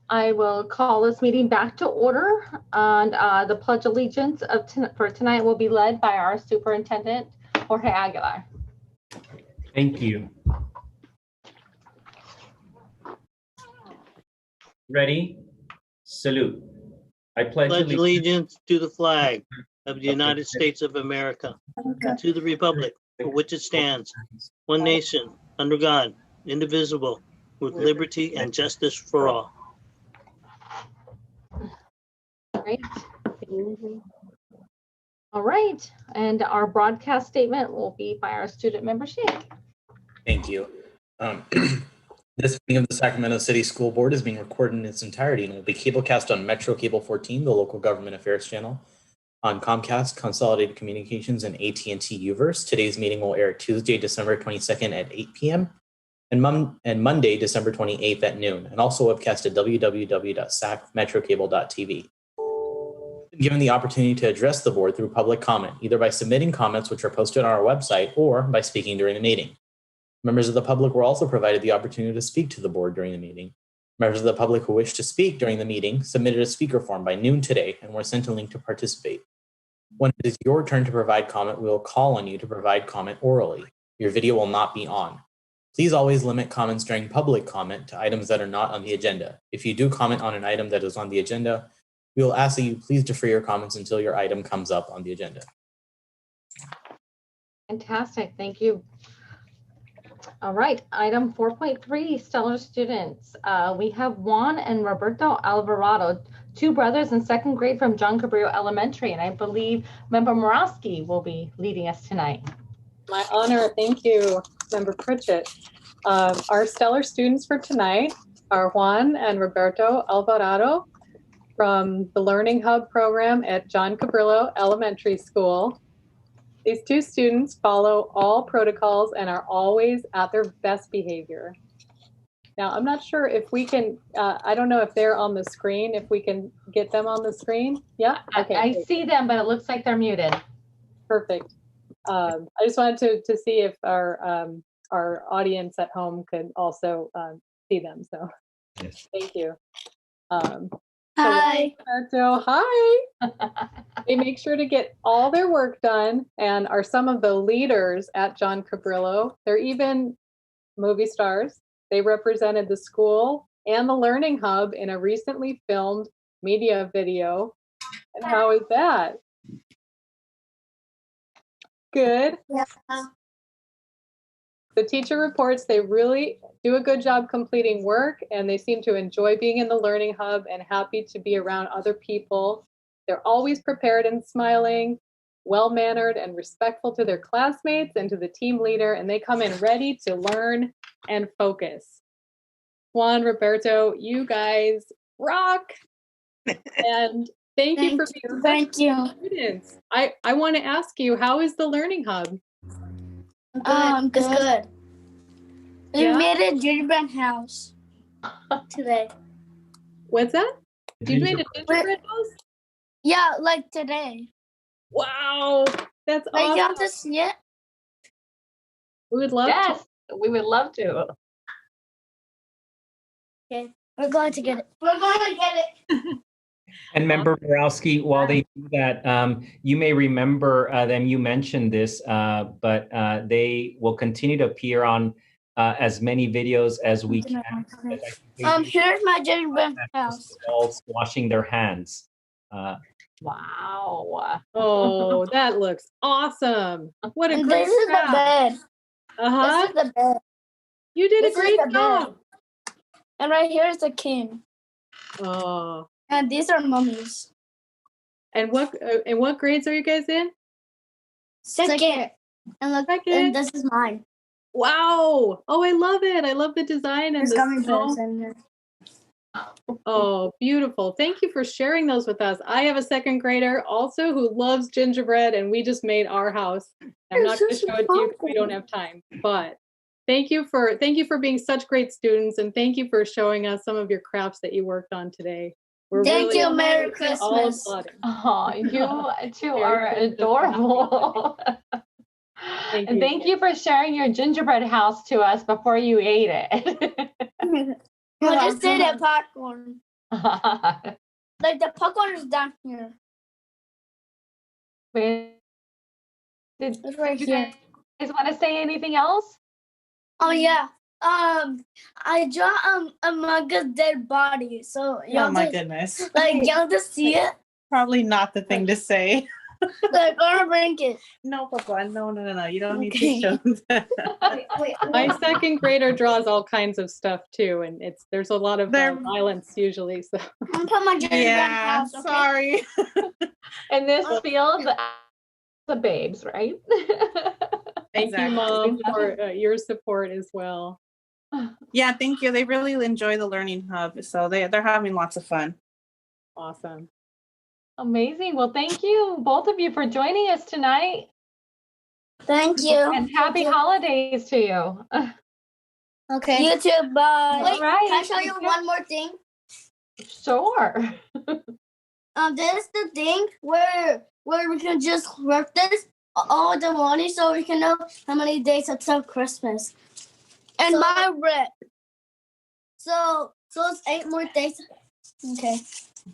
I will call this meeting back to order, and the Pledge of Allegiance for tonight will be led by our Superintendent, Jorge Aguilar. Thank you. Ready? Salute. I pledge allegiance to the flag of the United States of America, and to the republic for which it stands, one nation, under God, indivisible, with liberty and justice for all. Great. All right, and our broadcast statement will be by our student member Shake. Thank you. This meeting of the Sacramento City School Board is being recorded in its entirety and will be cablecast on Metro Cable 14, the local government affairs channel, on Comcast, Consolidated Communications, and AT&T Uverse. Today's meeting will air Tuesday, December 22nd at 8 p.m. and Monday, December 28th at noon, and also webcast at www.sacmetrocable.tv. Given the opportunity to address the board through public comment, either by submitting comments which are posted on our website or by speaking during the meeting. Members of the public were also provided the opportunity to speak to the board during the meeting. Members of the public who wish to speak during the meeting submitted a speaker form by noon today and were sent a link to participate. When it is your turn to provide comment, we will call on you to provide comment orally. Your video will not be on. Please always limit comments during public comment to items that are not on the agenda. If you do comment on an item that is on the agenda, we will ask that you please defer your comments until your item comes up on the agenda. Fantastic, thank you. All right, item 4.3, stellar students. We have Juan and Roberto Alvarado, two brothers in second grade from John Cabrillo Elementary, and I believe Member Morawski will be leading us tonight. My honor, thank you, Member Pritchett. Our stellar students for tonight are Juan and Roberto Alvarado from the Learning Hub program at John Cabrillo Elementary School. These two students follow all protocols and are always at their best behavior. Now, I'm not sure if we can, I don't know if they're on the screen, if we can get them on the screen. Yeah, okay. I see them, but it looks like they're muted. Perfect. I just wanted to see if our audience at home could also see them, so yes. Thank you. Hi. So hi. They make sure to get all their work done and are some of the leaders at John Cabrillo. They're even movie stars. They represented the school and the Learning Hub in a recently filmed media video. And how is that? Good. Yeah. The teacher reports they really do a good job completing work, and they seem to enjoy being in the Learning Hub and happy to be around other people. They're always prepared and smiling, well-mannered and respectful to their classmates and to the team leader, and they come in ready to learn and focus. Juan, Roberto, you guys rock. And thank you for being students. I want to ask you, how is the Learning Hub? Good. We made a gingerbread house today. What's that? You made a gingerbread house? Yeah, like today. Wow, that's awesome. awesome. You want to see it? We would love to. We would love to. Okay, we're going to get it. We're going to get it. And Member Borowski, while they do that, you may remember them, you mentioned this, but they will continue to appear on as many videos as we can. Here's my gingerbread house. Washing their hands. Wow. Oh, that looks awesome. What a great This is the bed. Uh-huh. This is the bed. You did a great job. And right here is the king. Oh. And these are mummies. And what grades are you guys in? Second. And look, and this is mine. Wow. Oh, I love it. I love the design and the Oh, beautiful. Thank you for sharing those with us. I have a second grader also who loves gingerbread, and we just made our house. I'm not going to show it to you because we don't have time, but thank you for being such great students, and thank you for showing us some of your crafts that you worked on today. Thank you. Merry Christmas. Oh, you two are adorable. And thank you for sharing your gingerbread house to us before you ate it. I just did a popcorn. Like the popcorn is down here. Did It's right you here. guys want to say anything else? Oh yeah. I draw among us dead body. So Oh my goodness. Like y'all just see it. Probably not the thing to say. Like on a blanket. No, Papa. No. You don't need Okay. to show that. Wait. My second grader draws all kinds of stuff too, and there's a lot of violence usually. So I'm gonna put my gingerbread Yeah, house. Okay? sorry. In this field, the babes, right? thank Exactly. you, Mom, for your support as well. Yeah, thank you. They really enjoy the Learning Hub, so they're having lots of fun. Awesome. Amazing. Well, thank you, both of you, for joining us tonight. Thank you. And happy holidays to you. Okay. You too. Bye. Wait, All right. can I show you one more thing? Sure. This is the thing where we can just work this all the morning so we can know how many days until Christmas. And my rep. So it's 8 more days. Okay.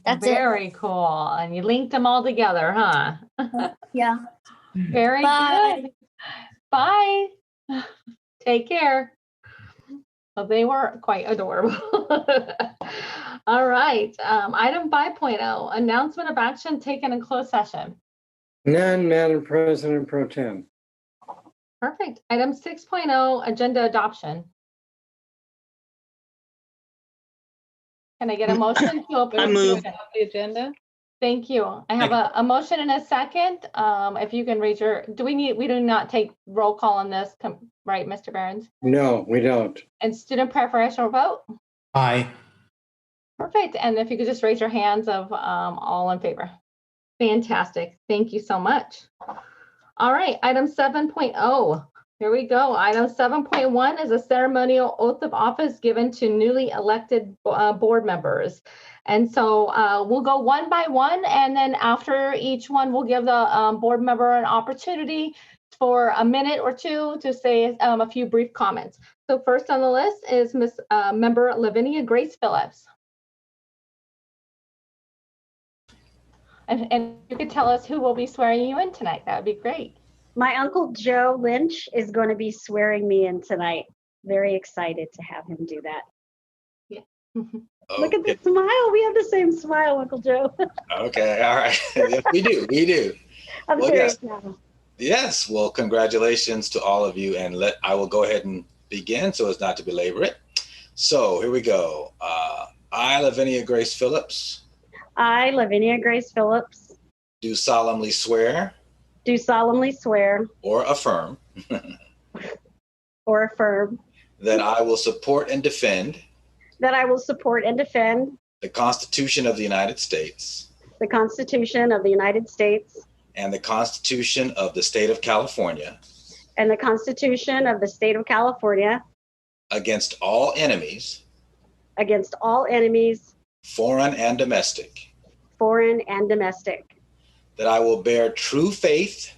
That's Very cool. And you linked them all together, huh? it. Yeah. Very Bye. good. Bye. Take care. Well, they were quite adorable. All right. Item 5.0, announcement of action taken in closed session. None, Madam President Pro Tem. Perfect. Item 6.0, agenda adoption. Can I get a motion to approve? I move. The agenda. Thank you. I have a motion and a second. If you can raise your, we do not take roll call on this, right, Mr. Behrens? No, we don't. And student preferential vote? Aye. Perfect. And if you could just raise your hands of all in favor. Fantastic. Thank you so much. All right, item 7.0. Here we go. Item 7.1 is a ceremonial oath of office given to newly elected board members. And so we'll go one by one, and then after each one, we'll give the board member an opportunity for a minute or two to say a few brief comments. So first on the list is member Lavinia Grace Phillips. And you could tell us who will be swearing you in tonight. That would be great. My Uncle Joe Lynch is going to be swearing me in tonight. Very excited to have him do that. Yeah. Look at the smile. We have the same smile, Uncle Joe. Okay, all right. Yes, we do. I'm Well, serious yes. now. Yes, well, congratulations to all of you, and I will go ahead and begin so as not to belabor it. So here we go. I, Lavinia Grace Phillips, I, Lavinia Grace Phillips, do solemnly swear do solemnly swear or affirm or affirm that I will support and defend that I will support and defend the Constitution of the United States the Constitution of the United States and the Constitution of the State of California and the Constitution of the State of California against all enemies, foreign and domestic, that I will bear true faith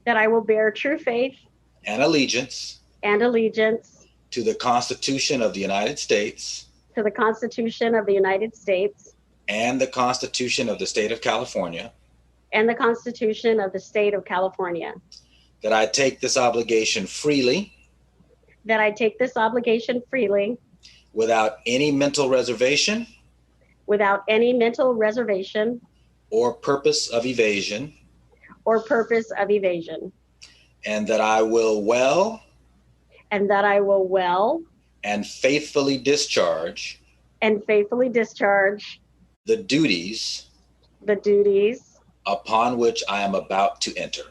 that I will bear true faith and allegiance and allegiance to the Constitution of the United States to the Constitution of the United States and the Constitution of the State of California, and the Constitution of the State of California, that I take this obligation freely that I take this obligation freely without any mental reservation without any mental reservation or purpose of evasion, and that I will well and faithfully discharge the duties upon which I am about to enter.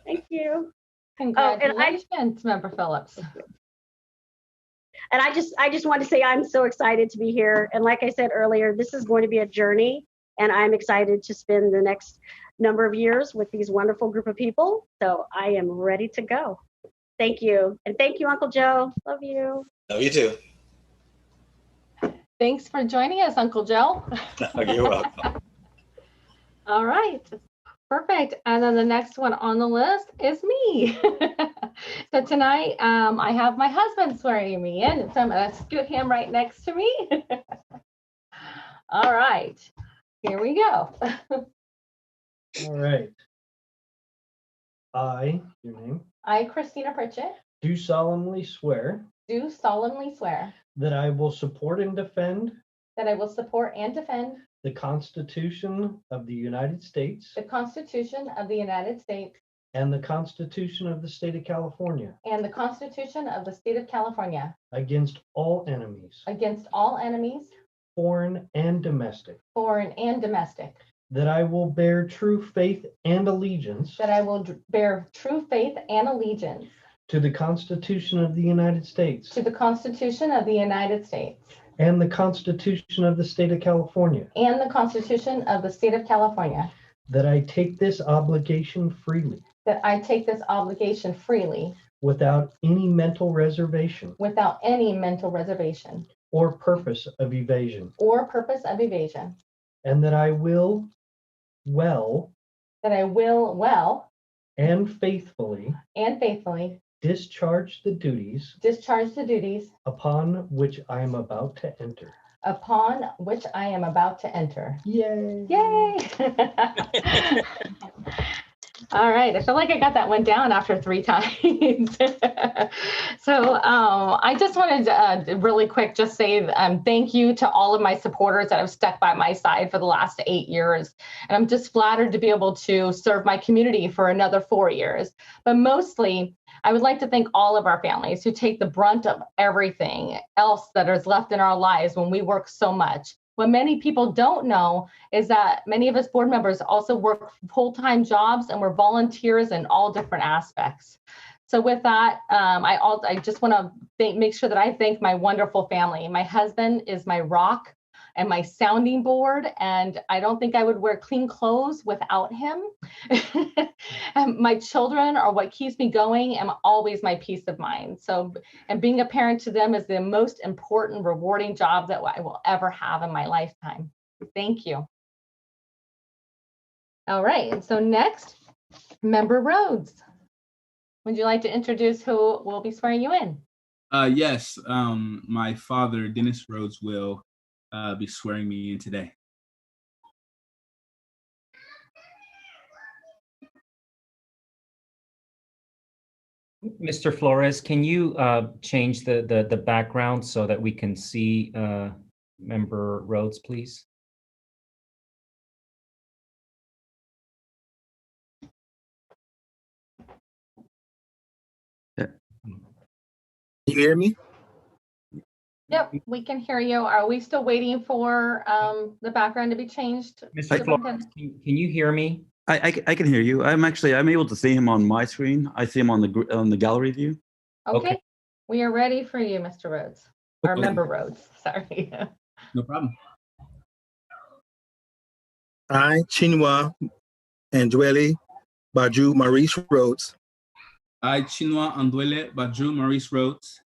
Thank you. Congratulations, Member Phillips. And I just want to say I'm so excited to be here. And like I said earlier, this is going to be a journey, and I'm excited to spend the next number of years with these wonderful group of people. So I am ready to go. Thank you. And thank you, Uncle Joe. Love you. Love you too. Thanks for joining us, Uncle Joe. You're welcome. All right. Perfect. And then the next one on the list is me. So tonight, I have my husband swearing me in. So I'm going to scoot him right next to me. All right, here we go. All right. I, your name, I, Christina Pritchett, do solemnly swear do solemnly swear that I will support and defend that I will support and defend the Constitution of the United States the Constitution of the United States and the Constitution of the State of California and the Constitution of the State of California against all enemies, against all enemies, foreign and domestic, foreign and domestic, that I will bear true faith and allegiance that I will bear true faith and allegiance to the Constitution of the United States to the Constitution of the United States and the Constitution of the State of California, and the Constitution of the State of California, that I take this obligation freely that I take this obligation freely without any mental reservation without any mental reservation or purpose of evasion, or purpose of evasion, and that I will well and faithfully discharge the duties upon which I am about to enter. Yay! Yay! All right, I feel like I got that one down after 3 times. So I just wanted to really quick just say thank you to all of my supporters that have stuck by my side for the last 8 years. And I'm just flattered to be able to serve my community for another 4 years. But mostly, I would like to thank all of our families who take the brunt of everything else that is left in our lives when we work so much. What many people don't know is that many of us board members also work full-time jobs and we're volunteers in all different aspects. So with that, I just want to make sure that I thank my wonderful family. My husband is my rock and my sounding board, and I don't think I would wear clean clothes without him. And my children are what keeps me going and always my peace of mind. So, and being a parent to them is the most important, rewarding job that I will ever have in my lifetime. Thank you. All right, and so next, Member Rhodes. Would you like to introduce who will be swearing you in? Yes, my father, Dennis Rhodes, will be swearing me in today. Mr. Flores, can you change the background so that we can see Member Rhodes, please? Can you hear me? Yep, we can hear you. Are we still waiting for the background to be changed? Mr. Flores, can you hear me? I can hear you. I'm able to see him on my screen. I see him on the gallery view. Okay. We are ready for you, Mr. Rhodes, or Member Rhodes. Sorry. No problem. I, Chinua Andwele Baju Maurice Rhodes. I, Chinua Andwele Baju Maurice Rhodes.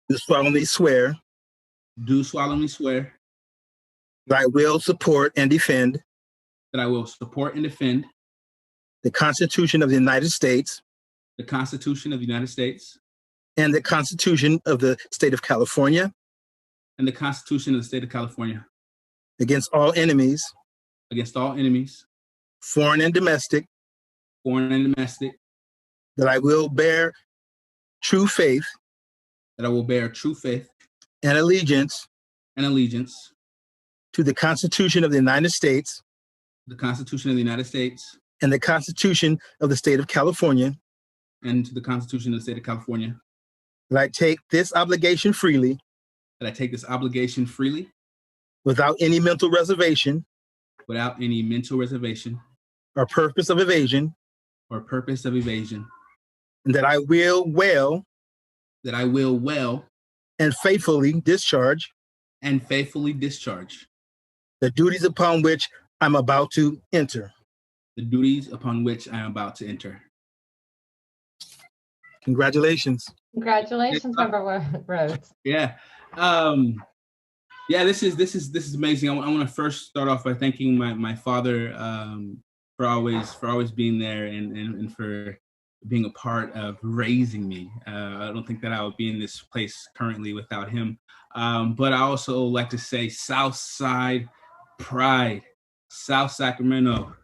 Do solemnly swear. Do solemnly swear. That I will support and defend. That I will support and defend. The Constitution of the United States. The Constitution of the United States. And the Constitution of the State of California. And the Constitution of the State of California. Against all enemies. Against all enemies. Foreign and domestic. Foreign and domestic. That I will bear true faith. That I will bear true faith. And allegiance. And allegiance. To the Constitution of the United States. The Constitution of the United States. And the Constitution of the State of California. And to the Constitution of the State of California. That I take this obligation freely. That I take this obligation freely. Without any mental reservation. Without any mental reservation. Or purpose of evasion. Or purpose of evasion. And that I will well. That I will well. And faithfully discharge. And faithfully discharge. The duties upon which I'm about to enter. The duties upon which I am about to enter. Congratulations. Congratulations, Member Rhodes. Yeah. Yeah, this is amazing. I want to first start off by thanking my father, always being there and for being a part of raising me. I don't think that I would be in this place currently without him. But I also like to say South Side pride, South Sacramento,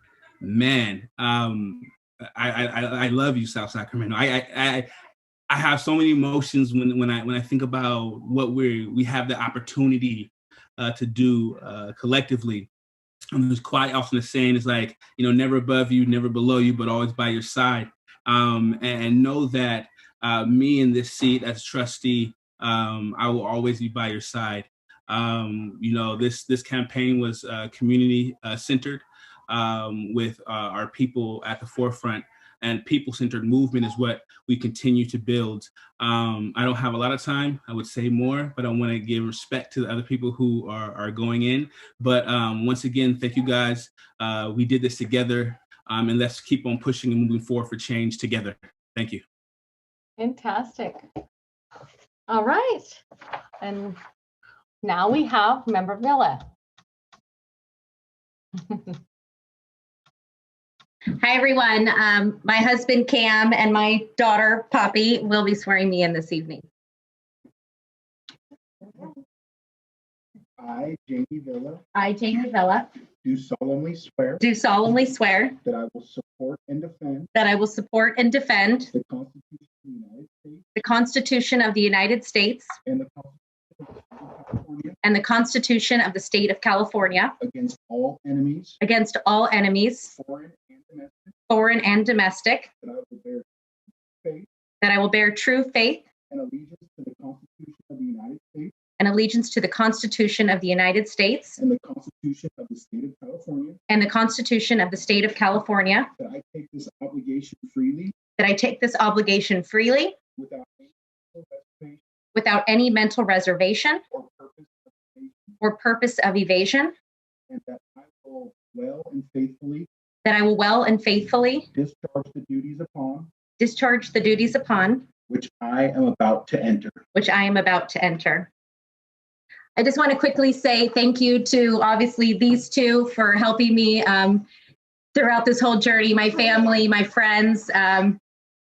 man. I love you, South Sacramento. I have so many emotions when I think about what we have the opportunity to do collectively. And there's quite often a saying is like, never above you, never below you, but always by your side. And know that me in this seat as trustee, I will always be by your side. This campaign was community centered with our people at the forefront, and people-centered movement is what we continue to build. I don't have a lot of time. I would say more, but I want to give respect to the other people who are going in. But once again, thank you guys. We did this together, and let's keep on pushing and moving forward for change together. Thank you. Fantastic. All right. And now we have Member Villa. Hi, everyone. My husband, Cam, and my daughter, Poppy, will be swearing me in this evening. I, Jamie Villa. I, Jamie Villa. Do solemnly swear. Do solemnly swear. That I will support and defend. That I will support and defend. The Constitution of the United States. The Constitution of the United States. And the Constitution of the State of California. And the Constitution of the State of California. Against all enemies. Against all enemies. Foreign and domestic. That I will bear true faith. And allegiance to the Constitution of the United States. And allegiance to the Constitution of the United States. And the Constitution of the State of California. And the Constitution of the State of California. That I take this obligation freely. Without any mental reservation. Or purpose of evasion. And that I will well and faithfully. That I will well and faithfully. Discharge the duties upon. Discharge the duties upon. Which I am about to enter. Which I am about to enter. I just want to quickly say thank you to obviously these two for helping me throughout this whole journey, my family, my friends, and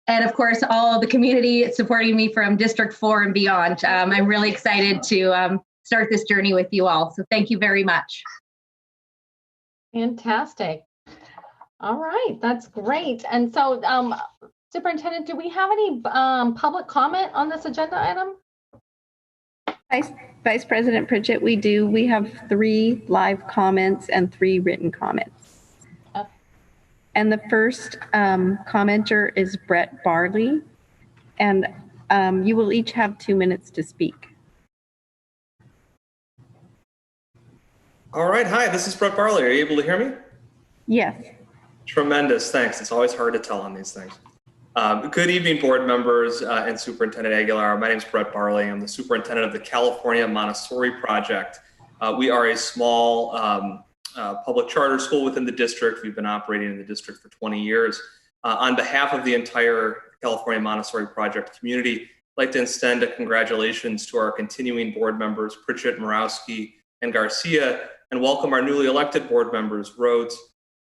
of course, all the community supporting me from District 4 and beyond. I'm really excited to start this journey with you all. So thank you very much. Fantastic. All right, that's great. And so, Superintendent, do we have any public comment on this agenda item? Vice President Pritchett, we do. We have 3 live comments and 3 written comments. Okay. And the first commenter is Brett Barley, and you will each have 2 minutes to speak. All right. Hi, this is Brett Barley. Are you able to hear me? Yes. Tremendous. Thanks. It's always hard to tell on these things. Good evening, board members and Superintendent Aguilar. My name is Brett Barley. I'm the superintendent of the California Montessori Project. We are a small public charter school within the district. We've been operating in the district for 20 years. On behalf of the entire California Montessori Project community, I'd like to extend a congratulations to our continuing board members, Pritchett, Morawski, and Garcia, and welcome our newly elected board members, Rhodes,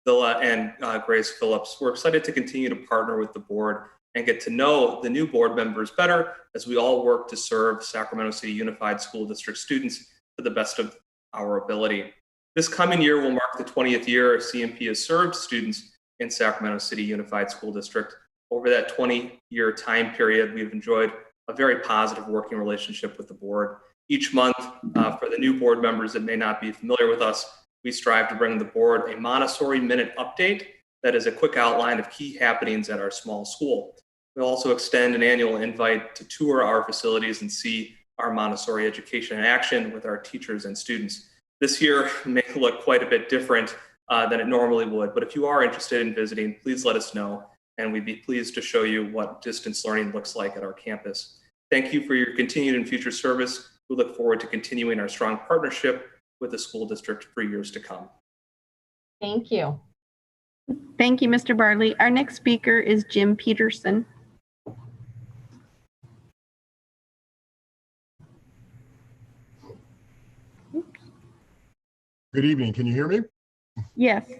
Villa, and Grace Phillips. We're excited to continue to partner with the board and get to know the new board members better as we all work to serve Sacramento City Unified School District students to the best of our ability. This coming year will mark the 20th year CMP has served students in Sacramento City Unified School District. Over that 20-year time period, we've enjoyed a very positive working relationship with the board. Each month, for the new board members that may not be familiar with us, we strive to bring the board a Montessori Minute update that is a quick outline of key happenings at our small school. We'll also extend an annual invite to tour our facilities and see our Montessori education in action with our teachers and students. This year may look quite a bit different than it normally would, but if you are interested in visiting, please let us know, and we'd be pleased to show you what distance learning looks like at our campus. Thank you for your continued and future service. We look forward to continuing our strong partnership with the school district for years to come. Thank you. Thank you, Mr. Barley. Our next speaker is Jim Peterson. Good evening. Can you hear me? Yes.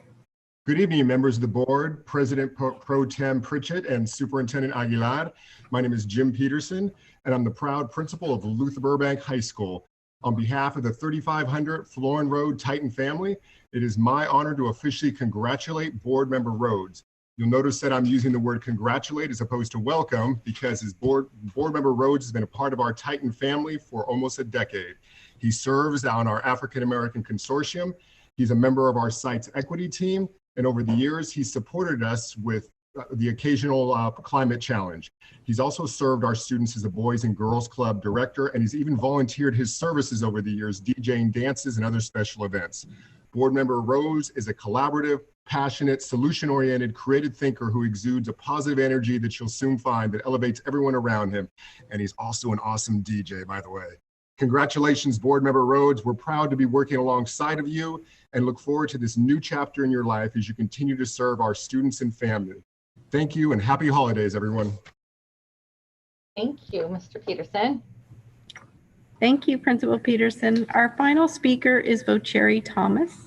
Good evening, members of the board, President Pro Tem Pritchett and Superintendent Aguilar. My name is Jim Peterson, and I'm the proud principal of Luther Burbank High School. On behalf of the 3500 Florin Road Titan family, it is my honor to officially congratulate Board Member Rhodes. You'll notice that I'm using the word congratulate as opposed to welcome because his board Member Rhodes has been a part of our Titan family for almost a decade. He serves on our African American Consortium. He's a member of our site's equity team. And over the years, he's supported us with the occasional climate challenge. He's also served our students as a Boys and Girls Club director, and he's even volunteered his services over the years, DJing dances and other special events. Board Member Rhodes is a collaborative, passionate, solution-oriented, creative thinker who exudes a positive energy that you'll soon find that elevates everyone around him. And he's also an awesome DJ, by the way. Congratulations, Board Member Rhodes. We're proud to be working alongside of you and look forward to this new chapter in your life as you continue to serve our students and family. Thank you and happy holidays, everyone. Thank you, Mr. Peterson. Thank you, Principal Peterson. Our final speaker is Vocheri Thomas.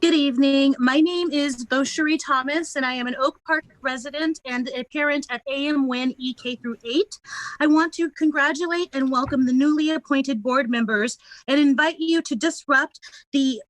Good evening. My name is Vocheri Thomas, and I am an Oak Park resident and a parent at AM Wynn EK through 8. I want to congratulate and welcome the newly appointed board members and invite you to disrupt the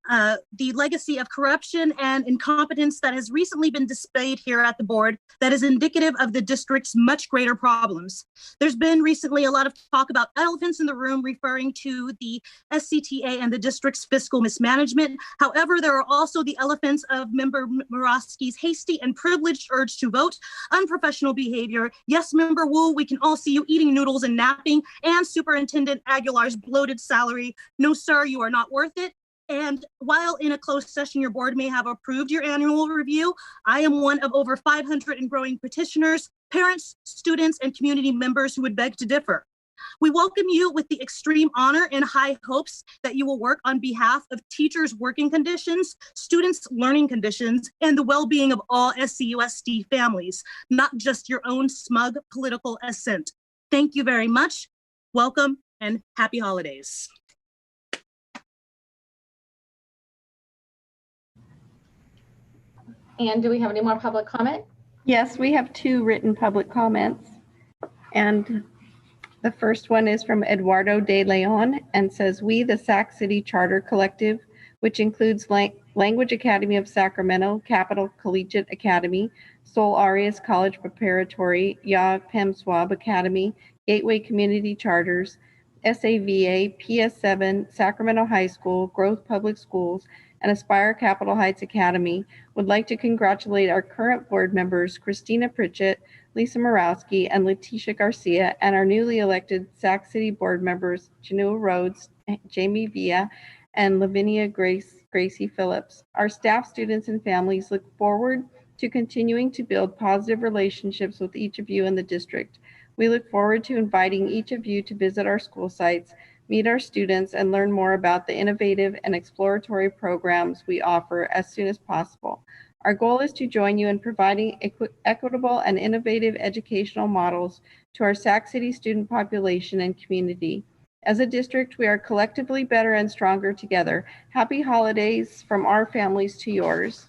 legacy of corruption and incompetence that has recently been displayed here at the board that is indicative of the district's much greater problems. There's been recently a lot of talk about elephants in the room referring to the SCTA and the district's fiscal mismanagement. However, there are also the elephants of Member Murawski's hasty and privileged urge to vote, unprofessional behavior. Yes, Member Wu, we can all see you eating noodles and napping, and Superintendent Aguilar's bloated salary. No, sir, you are not worth it. And while in a closed session, your board may have approved your annual review, I am one of over 500 and growing petitioners, parents, students, and community members who would beg to differ. We welcome you with the extreme honor and high hopes that you will work on behalf of teachers' working conditions, students' learning conditions, and the well-being of all SCUSD families, not just your own smug political assent. Thank you very much. Welcome and happy holidays. And do we have any more public comment? Yes, we have 2 written public comments. And the first one is from Eduardo De Leon and says, we, the Sac City Charter Collective, which includes Language Academy of Sacramento, Capital Collegiate Academy, Sol Arias College Preparatory, Ya Pemswab Academy, Gateway Community Charters, SAVA, PS7, Sacramento High School, Growth Public Schools, and Aspire Capitol Heights Academy, would like to congratulate our current board members, Christina Pritchett, Lisa Murawski, and Leticia Garcia, and our newly elected Sac City board members, Janua Rhodes, Jamie Villa, and Lavinia Gracie Phillips. Our staff, students, and families look forward to continuing to build positive relationships with each of you in the district. We look forward to inviting each of you to visit our school sites, meet our students, and learn more about the innovative and exploratory programs we offer as soon as possible. Our goal is to join you in providing equitable and innovative educational models to our Sac City student population and community. As a district, we are collectively better and stronger together. Happy holidays from our families to yours.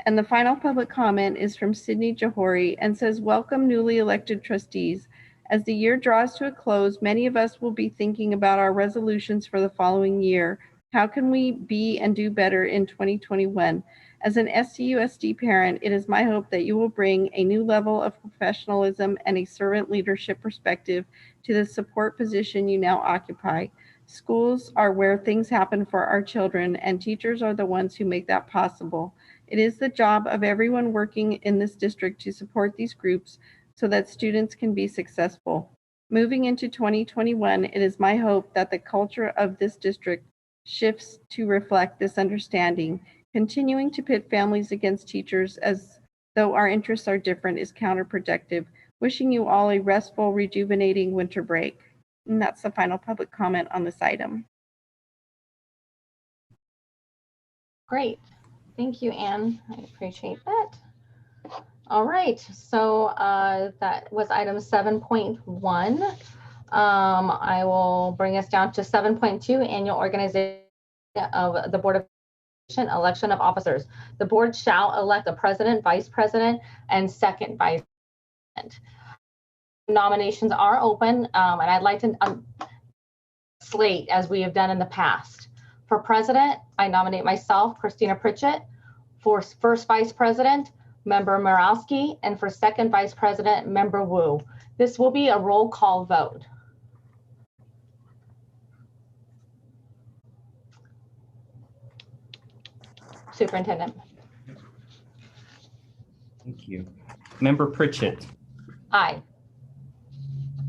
And the final public comment is from Sydney Johori and says, welcome newly elected trustees. As the year draws to a close, many of us will be thinking about our resolutions for the following year. How can we be and do better in 2021? As an SCUSD parent, it is my hope that you will bring a new level of professionalism and a servant leadership perspective to the support position you now occupy. Schools are where things happen for our children, and teachers are the ones who make that possible. It is the job of everyone working in this district to support these groups so that students can be successful. Moving into 2021, it is my hope that the culture of this district shifts to reflect this understanding. Continuing to pit families against teachers as though our interests are different is counterproductive. Wishing you all a restful, rejuvenating winter break. And that's the final public comment on this item. Great. Thank you, Anne. I appreciate that. All right. So that was item 7.1. I will bring us down to 7.2, annual organization of the Board of Education, election of officers. The board shall elect a president, vice president, and second vice president. Nominations are open, and I'd like to slate as we have done in the past. For president, I nominate myself, Christina Pritchett. For first vice president, member Morawski, and for second vice president, member Wu. This will be a roll call vote. Superintendent. Thank you. Member Pritchett. Aye.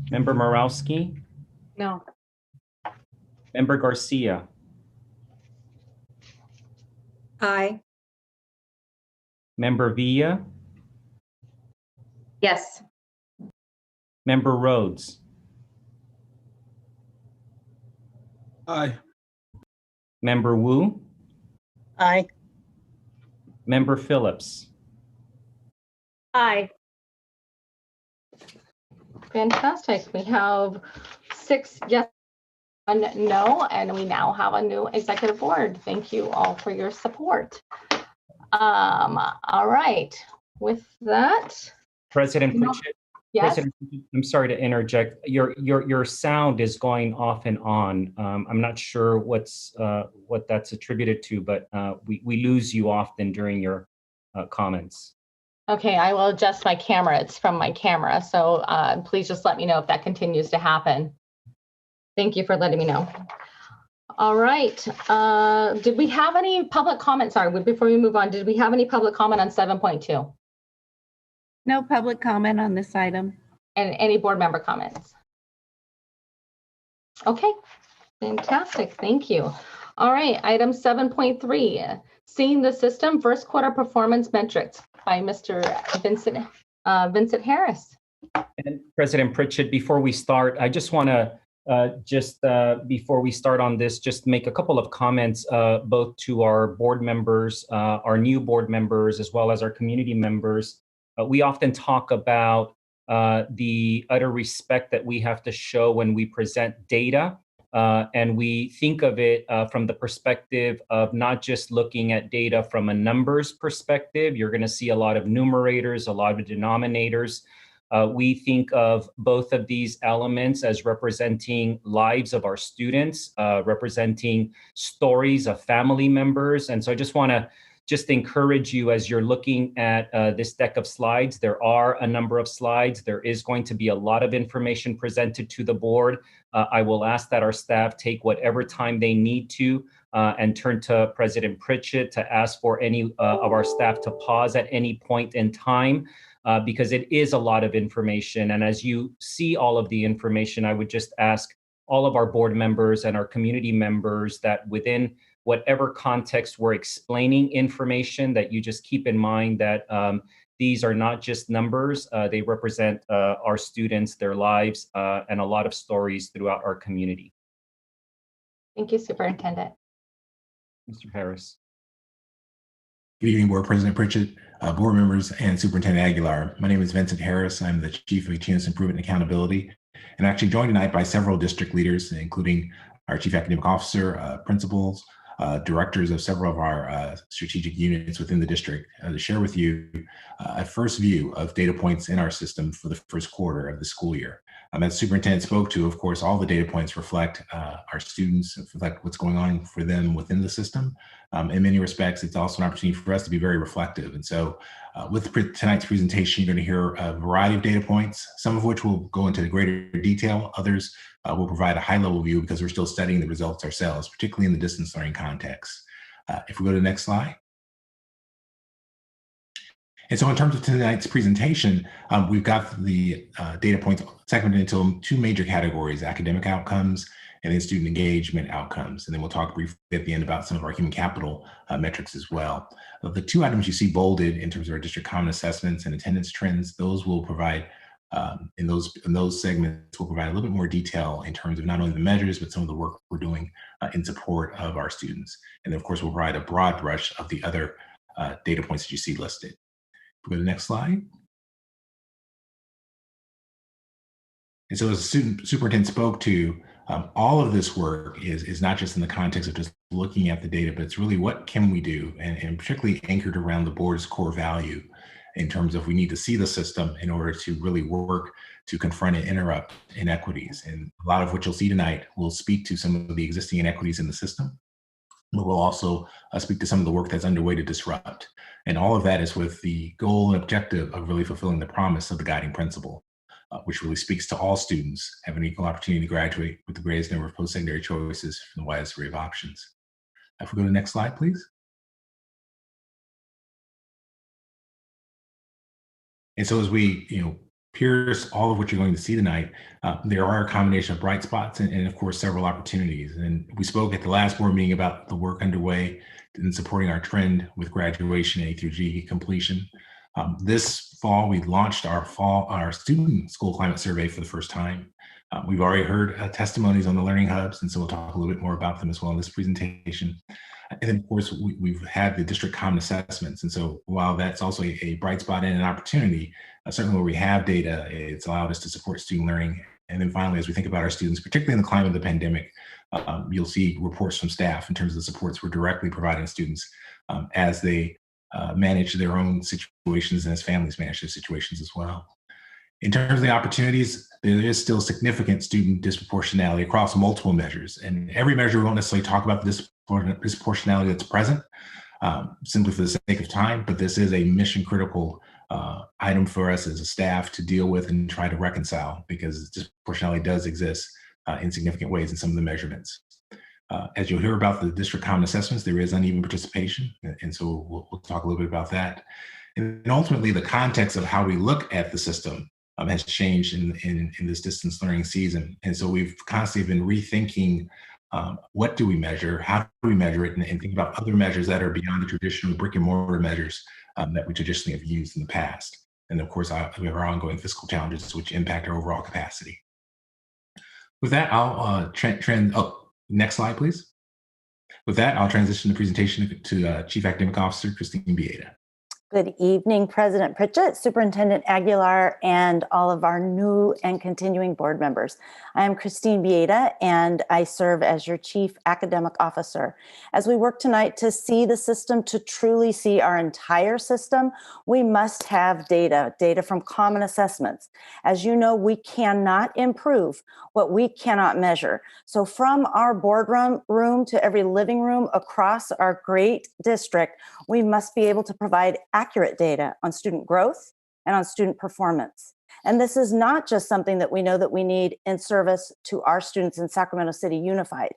Member Morawski. No. Member Garcia. Aye. Member Villa. Yes. Member Rhodes. Aye. Member Wu. Aye. Member Phillips. Aye. Fantastic. We have 6 yes, 1 no, and we now have a new executive board. Thank you all for your support. All right. With that, President Pritchett. yes. President, I'm sorry to interject. Your sound is going off and on. I'm not sure what that's attributed to, but we lose you often during your comments. Okay, I will adjust my camera. It's from my camera, so please just let me know if that continues to happen. Thank you for letting me know. All right. Did we have any public comment? Sorry, before we move on, did we have any public comment on 7.2? No public comment on this item. And any board member comments? Okay, fantastic. Thank you. All right, item 7.3, seeing the system first quarter performance metrics by Mr. Vincent Harris. And President Pritchett, before we start, I just want to before we start on this, just make a couple of comments both to our board members, our new board members, as well as our community members. We often talk about the utter respect that we have to show when we present data. And we think of it from the perspective of not just looking at data from a numbers perspective. You're going to see a lot of numerators, a lot of denominators. We think of both of these elements as representing lives of our students, representing stories of family members. And so I just want to encourage you as you're looking at this deck of slides. There are a number of slides. There is going to be a lot of information presented to the board. I will ask that our staff take whatever time they need to and turn to President Pritchett to ask for any of our staff to pause at any point in time because it is a lot of information. And as you see all of the information, I would just ask all of our board members and our community members that within whatever context we're explaining information, that you just keep in mind that these are not just numbers. They represent our students, their lives, and a lot of stories throughout our community. Thank you, Superintendent. Mr. Harris. Good evening, Board President Pritchett, board members, and Superintendent Aguilar. My name is Vincent Harris. I'm the Chief of Continuous Improvement and Accountability, and actually joined tonight by several district leaders, including our Chief Academic Officer, principals, directors of several of our strategic units within the district to share with you a first view of data points in our system for the first quarter of the school year. As the superintendent spoke to, of course, all the data points reflect our students, reflect what's going on for them within the system. In many respects, it's also an opportunity for us to be very reflective. And so with tonight's presentation, you're going to hear a variety of data points, some of which will go into greater detail. Others will provide a high-level view because we're still studying the results ourselves, particularly in the distance learning context. If we go to the next slide. And so in terms of tonight's presentation, we've got the data points segmented into 2 major categories: academic outcomes and then student engagement outcomes. And then we'll talk briefly at the end about some of our human capital metrics as well. The 2 items you see bolded in terms of our district common assessments and attendance trends, those will provide in those segments will provide a little bit more detail in terms of not only the measures, but some of the work we're doing in support of our students. And then of course, we'll provide a broad brush of the other data points that you see listed. Go to the next slide. And so as the superintendent spoke to, all of this work is not just in the context of just looking at the data, but it's really what can we do, and particularly anchored around the board's core value in terms of we need to see the system in order to really work to confront and interrupt inequities. And a lot of what you'll see tonight will speak to some of the existing inequities in the system, but we'll also speak to some of the work that's underway to disrupt. And all of that is with the goal and objective of really fulfilling the promise of the guiding principle, which really speaks to all students having an equal opportunity to graduate with the greatest number of post-secondary choices from the widest array of options. If we go to the next slide, please. And so as we, pierce all of what you're going to see tonight, there are a combination of bright spots and of course, several opportunities. And we spoke at the last board meeting about the work underway in supporting our trend with graduation A through G completion. This fall, we launched our student school climate survey for the first time. We've already heard testimonies on the learning hubs, and so we'll talk a little bit more about them as well in this presentation. And then, of course, we've had the district common assessments. And so while that's also a bright spot and an opportunity, certainly where we have data, it's allowed us to support student learning. And then finally, as we think about our students, particularly in the climate of the pandemic, you'll see reports from staff in terms of the supports we're directly providing students as they manage their own situations and as families manage their situations as well. In terms of the opportunities, there is still significant student disproportionality across multiple measures. And every measure, we won't necessarily talk about the disproportionality that's present simply for the sake of time, but this is a mission critical item for us as a staff to deal with and try to reconcile, because disproportionality does exist in significant ways in some of the measurements. As you'll hear about the district common assessments, there is uneven participation. And so we'll talk a little bit about that. And ultimately, the context of how we look at the system has changed in this distance learning season. And so we've constantly been rethinking what do we measure, how do we measure it, and think about other measures that are beyond the traditional brick and mortar measures that we traditionally have used in the past. And of course, we have our ongoing fiscal challenges, which impact our overall capacity. With that, I'll next slide, please. With that, I'll transition the presentation to Chief Academic Officer, Christine Bieda. Good evening, President Pritchett, Superintendent Aguilar, and all of our new and continuing board members. I am Christine Bieda, and I serve as your Chief Academic Officer. As we work tonight to see the system, to truly see our entire system, we must have data from common assessments. As you know, we cannot improve what we cannot measure. So from our boardroom to every living room across our great district, we must be able to provide accurate data on student growth and on student performance. And this is not just something that we know that we need in service to our students in Sacramento City Unified.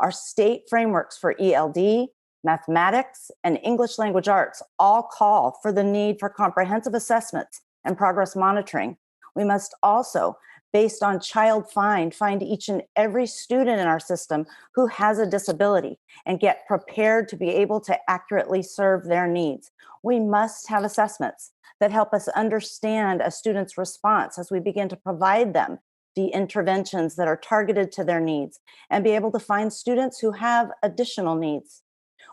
Our state frameworks for ELD, mathematics, and English language arts all call for the need for comprehensive assessments and progress monitoring. We must also, based on child find each and every student in our system who has a disability and get prepared to be able to accurately serve their needs. We must have assessments that help us understand a student's response as we begin to provide them the interventions that are targeted to their needs and be able to find students who have additional needs.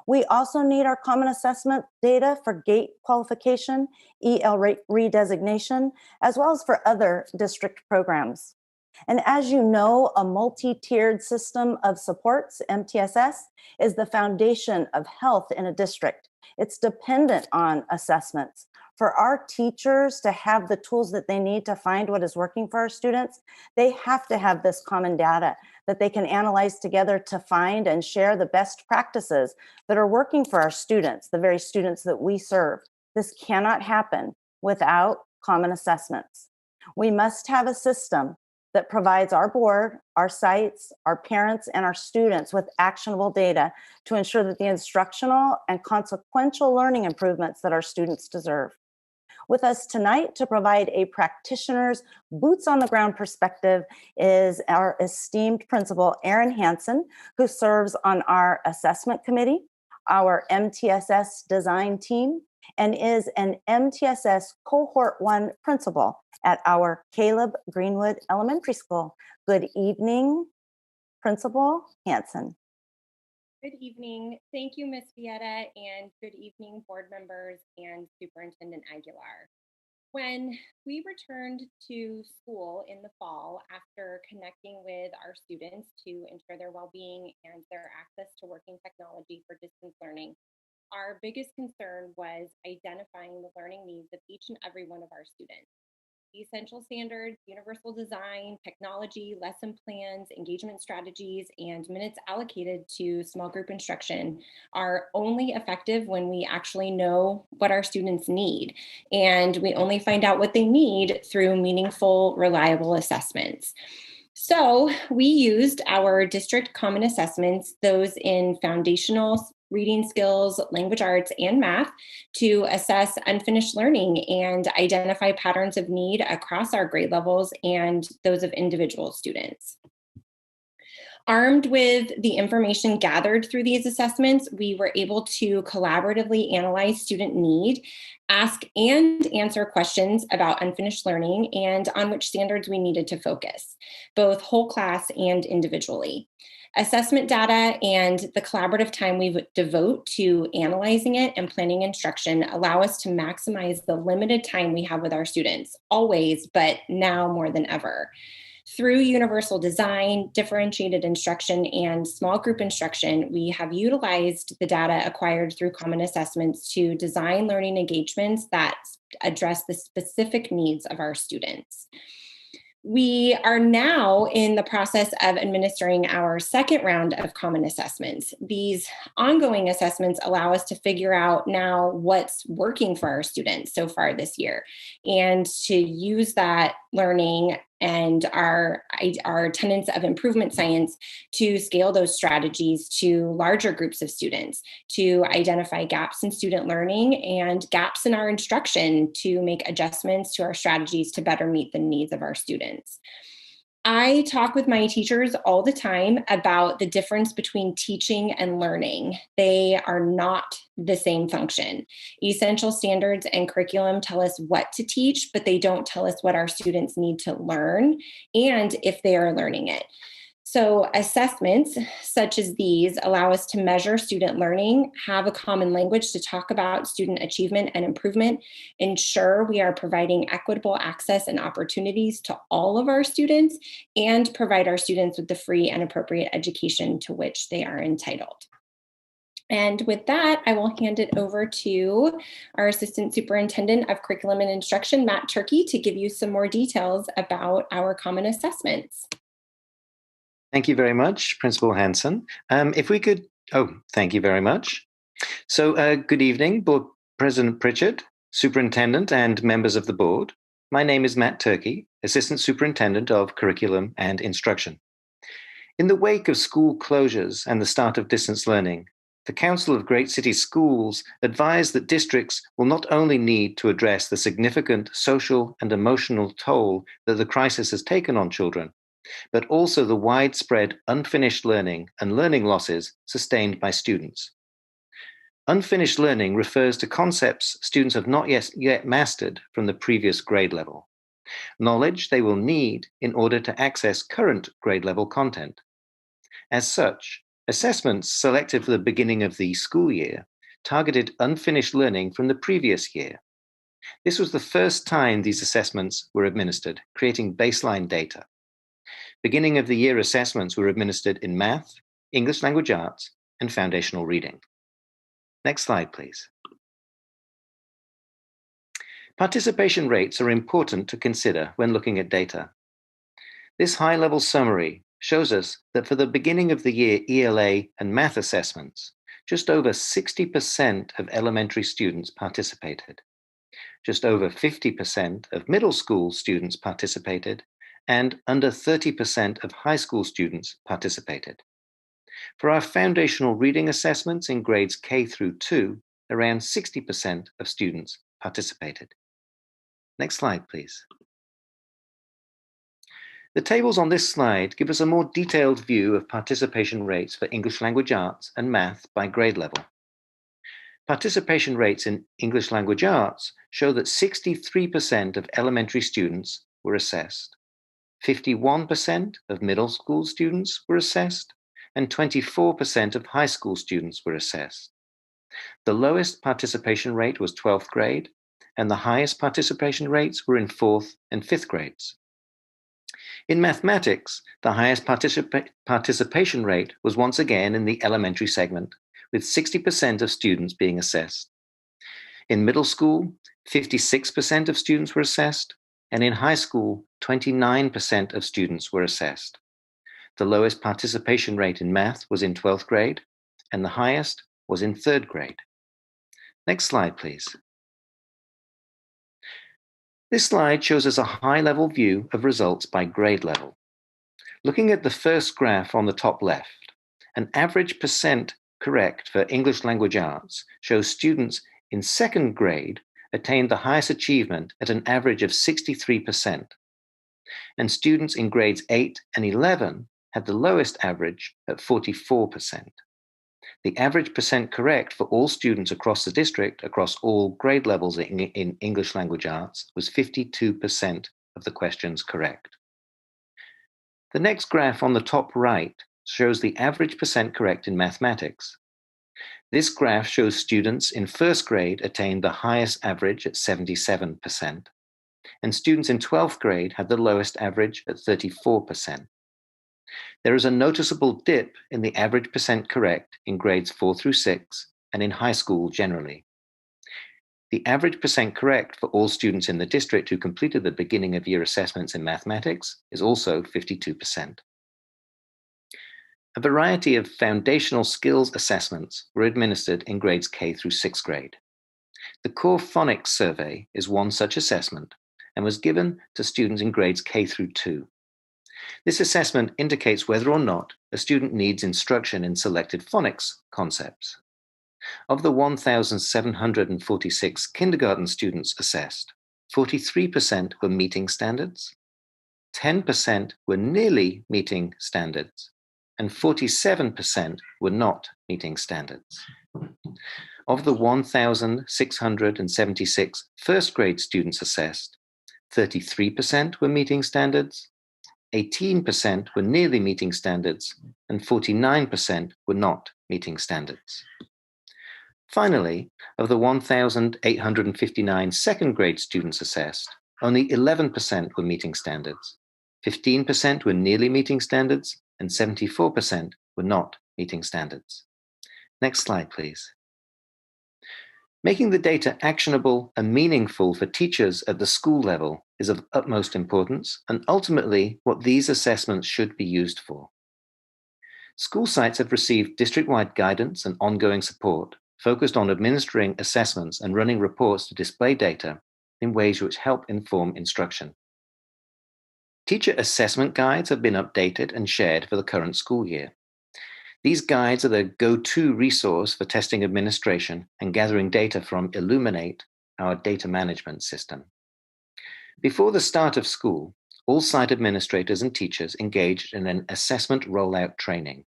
We also need our common assessment data for GATE qualification, EL redesignation, as well as for other district programs. And as you know, a multi-tiered system of supports, MTSS, is the foundation of health in a district. It's dependent on assessments. For our teachers to have the tools that they need to find what is working for our students, they have to have this common data that they can analyze together to find and share the best practices that are working for our students, the very students that we serve. This cannot happen without common assessments. We must have a system that provides our board, our sites, our parents, and our students with actionable data to ensure that the instructional and consequential learning improvements that our students deserve. With us tonight to provide a practitioner's boots on the ground perspective is our esteemed principal, Erin Hansen, who serves on our assessment committee, our MTSS design team, and is an MTSS Cohort 1 principal at our Caleb Greenwood Elementary School. Good evening, Principal Hansen. Good evening. Thank you, Ms. Bieda, and good evening, board members and Superintendent Aguilar. When we returned to school in the fall after connecting with our students to ensure their well-being and their access to working technology for distance learning, our biggest concern was identifying the learning needs of each and every one of our students. Essential standards, universal design, technology, lesson plans, engagement strategies, and minutes allocated to small group instruction are only effective when we actually know what our students need. And we only find out what they need through meaningful, reliable assessments. So we used our district common assessments, those in foundational reading skills, language arts, and math, to assess unfinished learning and identify patterns of need across our grade levels and those of individual students. Armed with the information gathered through these assessments, we were able to collaboratively analyze student need, ask and answer questions about unfinished learning and on which standards we needed to focus, both whole class and individually. Assessment data and the collaborative time we devote to analyzing it and planning instruction allow us to maximize the limited time we have with our students, always, but now more than ever. Through universal design, differentiated instruction, and small group instruction, we have utilized the data acquired through common assessments to design learning engagements that address the specific needs of our students. We are now in the process of administering our second round of common assessments. These ongoing assessments allow us to figure out now what's working for our students so far this year, and to use that learning and our tenets of improvement science to scale those strategies to larger groups of students, to identify gaps in student learning and gaps in our instruction to make adjustments to our strategies to better meet the needs of our students. I talk with my teachers all the time about the difference between teaching and learning. They are not the same function. Essential standards and curriculum tell us what to teach, but they don't tell us what our students need to learn and if they are learning it. So assessments such as these allow us to measure student learning, have a common language to talk about student achievement and improvement, ensure we are providing equitable access and opportunities to all of our students, and provide our students with the free and appropriate education to which they are entitled. And with that, I will hand it over to our Assistant Superintendent of Curriculum and Instruction, Matt Turkey, to give you some more details about our common assessments. Thank you very much, Principal Hanson. If we could, thank you very much. So good evening, Board President Pritchett, Superintendent, and members of the board. My name is Matt Turkey, Assistant Superintendent of Curriculum and Instruction. In the wake of school closures and the start of distance learning, the Council of Great City Schools advised that districts will not only need to address the significant social and emotional toll that the crisis has taken on children, but also the widespread unfinished learning and learning losses sustained by students. Unfinished learning refers to concepts students have not yet mastered from the previous grade level, knowledge they will need in order to access current grade level content. As such, assessments selected for the beginning of the school year targeted unfinished learning from the previous year. This was the first time these assessments were administered, creating baseline data. Beginning of the year assessments were administered in math, English language arts, and foundational reading. Next slide, please. Participation rates are important to consider when looking at data. This high-level summary shows us that for the beginning of the year ELA and math assessments, just over 60% of elementary students participated. Just over 50% of middle school students participated, and under 30% of high school students participated. For our foundational reading assessments in grades K through 2, around 60% of students participated. Next slide, please. The tables on this slide give us a more detailed view of participation rates for English language arts and math by grade level. Participation rates in English language arts show that 63% of elementary students were assessed. 51% of middle school students were assessed, and 24% of high school students were assessed. The lowest participation rate was 12th grade, and the highest participation rates were in 4th and 5th grades. In mathematics, the highest participation rate was once again in the elementary segment, with 60% of students being assessed. In middle school, 56% of students were assessed, and in high school, 29% of students were assessed. The lowest participation rate in math was in 12th grade, and the highest was in 3rd grade. Next slide, please. This slide shows us a high-level view of results by grade level. Looking at the first graph on the top left, an average percent correct for English language arts shows students in 2nd grade attained the highest achievement at an average of 63%, and students in grades 8 and 11 had the lowest average at 44%. The average percent correct for all students across the district, across all grade levels in English language arts, was 52% of the questions correct. The next graph on the top right shows the average percent correct in mathematics. This graph shows students in 1st grade attained the highest average at 77%, and students in 12th grade had the lowest average at 34%. There is a noticeable dip in the average percent correct in grades 4 through 6 and in high school generally. The average percent correct for all students in the district who completed the beginning of year assessments in mathematics is also 52%. A variety of foundational skills assessments were administered in grades K through 6th grade. The Core Phonics survey is one such assessment and was given to students in grades K through 2. This assessment indicates whether or not a student needs instruction in selected phonics concepts. Of the 1,746 kindergarten students assessed, 43% were meeting standards, 10% were nearly meeting standards, and 47% were not meeting standards. Of the 1,676 first grade students assessed, 33% were meeting standards, 18% were nearly meeting standards, and 49% were not meeting standards. Finally, of the 1,859 second grade students assessed, only 11% were meeting standards, 15% were nearly meeting standards, and 74% were not meeting standards. Next slide, please. Making the data actionable and meaningful for teachers at the school level is of utmost importance and ultimately what these assessments should be used for. School sites have received district-wide guidance and ongoing support focused on administering assessments and running reports to display data in ways which help inform instruction. Teacher assessment guides have been updated and shared for the current school year. These guides are the go-to resource for testing administration and gathering data from Illuminate, our data management system. Before the start of school, all site administrators and teachers engaged in an assessment rollout training.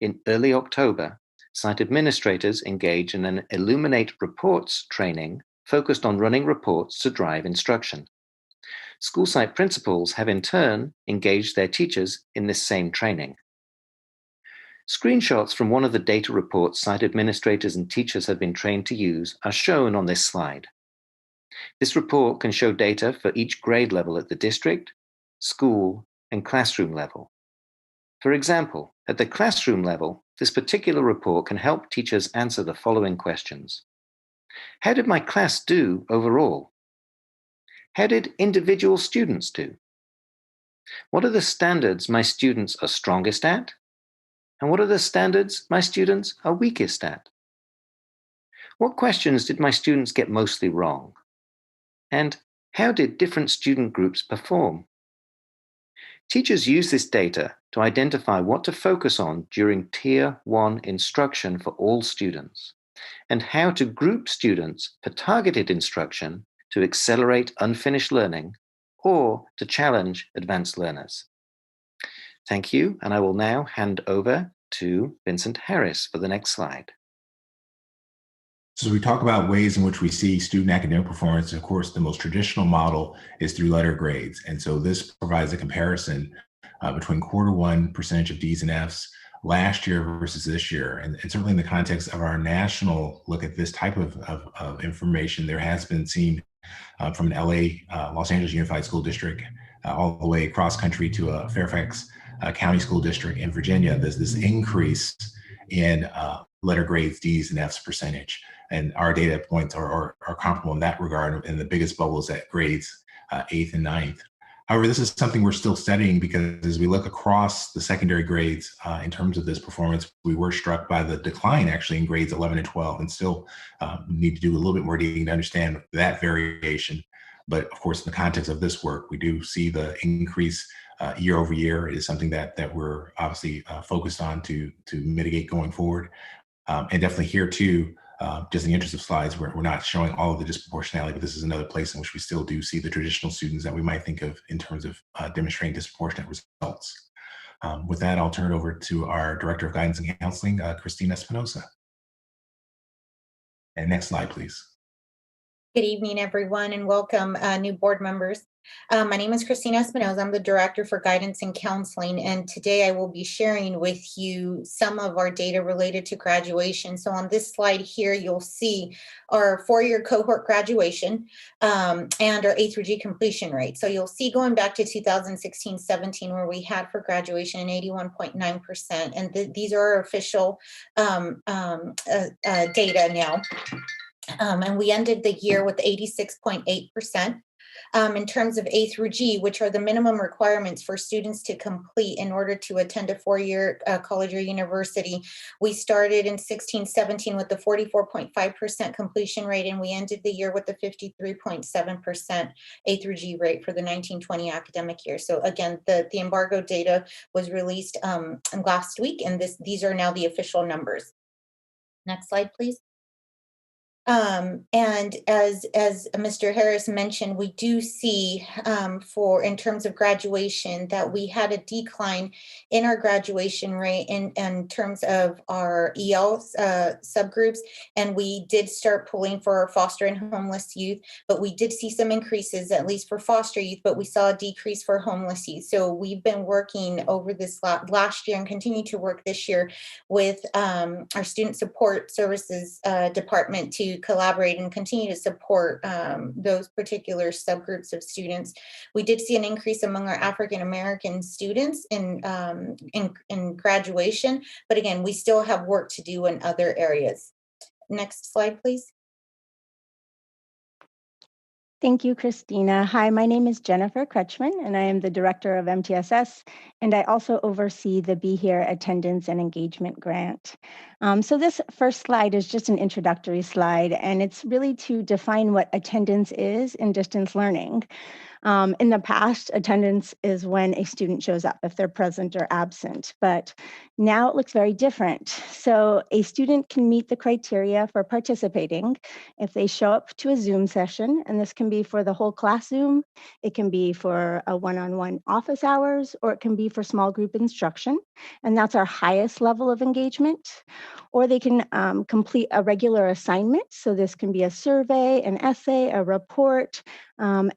In early October, site administrators engaged in an Illuminate reports training focused on running reports to drive instruction. School site principals have in turn engaged their teachers in this same training. Screenshots from one of the data reports site administrators and teachers have been trained to use are shown on this slide. This report can show data for each grade level at the district, school, and classroom level. For example, at the classroom level, this particular report can help teachers answer the following questions. How did my class do overall? How did individual students do? What are the standards my students are strongest at? And what are the standards my students are weakest at? What questions did my students get mostly wrong? And how did different student groups perform? Teachers use this data to identify what to focus on during Tier 1 instruction for all students, and how to group students for targeted instruction to accelerate unfinished learning or to challenge advanced learners. Thank you, and I will now hand over to Vincent Harris for the next slide. So we talk about ways in which we see student academic performance. Of course, the most traditional model is through letter grades. And so this provides a comparison between quarter one percentage of Ds and Fs last year versus this year. And certainly in the context of our national look at this type of information, there has been seen from an LA, Los Angeles Unified School District, all the way across country to a Fairfax County School District in Virginia, there's this increase in letter grades, D's and F's percentage. And our data points are comparable in that regard. And the biggest bubble is at grades 8th and 9th. However, this is something we're still studying because as we look across the secondary grades in terms of this performance, we were struck by the decline actually in grades 11 and 12 and still need to do a little bit more digging to understand that variation. But of course, in the context of this work, we do see the increase year over year. It is something that we're obviously focused on to mitigate going forward. And definitely here too, just in the interest of slides, we're not showing all of the disproportionality, but this is another place in which we still do see the traditional students that we might think of in terms of demonstrating disproportionate results. With that, I'll turn it over to our Director of Guidance and Counseling, Christina Espinosa. And next slide, please. Good evening, everyone, and welcome new board members. My name is Christina Espinosa. I'm the Director for Guidance and Counseling, and today I will be sharing with you some of our data related to graduation. So on this slide here, you'll see our four-year cohort graduation and our A through G completion rate. So you'll see going back to 2016-17 where we had for graduation an 81.9%, and these are our official data now. And we ended the year with 86.8%. In terms of A through G, which are the minimum requirements for students to complete in order to attend a four-year college or university, we started in 16-17 with the 44.5% completion rate, and we ended the year with the 53.7% A through G rate for the 19-20 academic year. So again, the embargo data was released last week, and these are now the official numbers. Next slide, please. And as Mr. Harris mentioned, we do see in terms of graduation that we had a decline in our graduation rate in terms of our EL subgroups, and we did start pulling for our foster and homeless youth, but we did see some increases, at least for foster youth, but we saw a decrease for homeless youth. So we've been working over this last year and continue to work this year with our Student Support Services Department to collaborate and continue to support those particular subgroups of students. We did see an increase among our African American students in graduation, but again, we still have work to do in other areas. Next slide, please. Thank you, Christina. Hi, my name is Jennifer Kretschmann, and I am the Director of MTSS, and I also oversee the Be Here Attendance and Engagement Grant. So this first slide is just an introductory slide, and it's really to define what attendance is in distance learning. In the past, attendance is when a student shows up, if they're present or absent, but now it looks very different. So a student can meet the criteria for participating if they show up to a Zoom session, and this can be for the whole class Zoom, it can be for a one-on-one office hours, or it can be for small group instruction, and that's our highest level of engagement. Or they can complete a regular assignment, so this can be a survey, an essay, a report,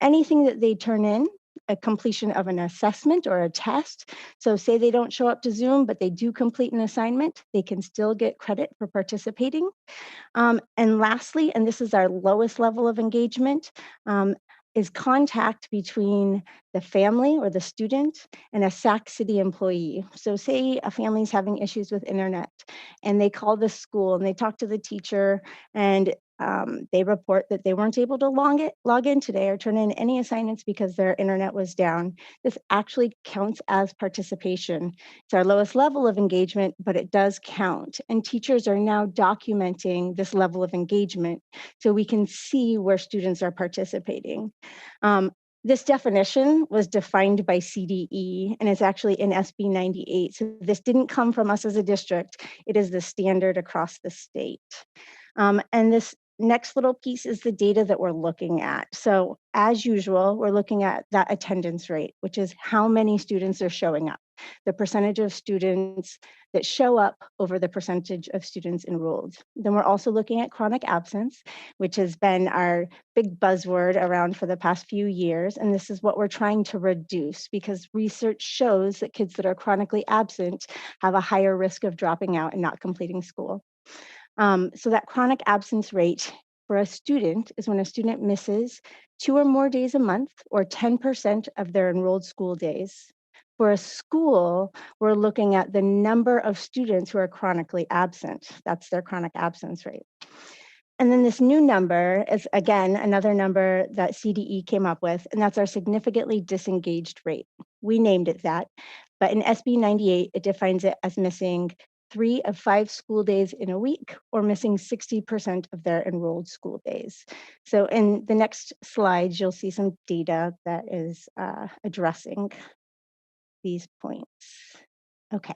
anything that they turn in, a completion of an assessment or a test. So say they don't show up to Zoom, but they do complete an assignment, they can still get credit for participating. And lastly, and this is our lowest level of engagement, is contact between the family or the student and a Sac City employee. So say a family is having issues with internet and they call the school and they talk to the teacher and they report that they weren't able to log in today or turn in any assignments because their internet was down. This actually counts as participation. It's our lowest level of engagement, but it does count. And teachers are now documenting this level of engagement so we can see where students are participating. This definition was defined by CDE, and it's actually in SB 98. So this didn't come from us as a district. It is the standard across the state. And this next little piece is the data that we're looking at. So as usual, we're looking at that attendance rate, which is how many students are showing up. the percentage of students that show up over the percentage of students enrolled. Then we're also looking at chronic absence, which has been our big buzzword around for the past few years. And this is what we're trying to reduce because research shows that kids that are chronically absent have a higher risk of dropping out and not completing school. So that chronic absence rate for a student is when a student misses 2 or more days a month or 10% of their enrolled school days. For a school, we're looking at the number of students who are chronically absent. That's their chronic absence rate. And then this new number is, again, another number that CDE came up with, and that's our significantly disengaged rate. We named it that, but in SB 98, it defines it as missing 3 of 5 school days in a week or missing 60% of their enrolled school days. So in the next slides, you'll see some data that is addressing these points. Okay.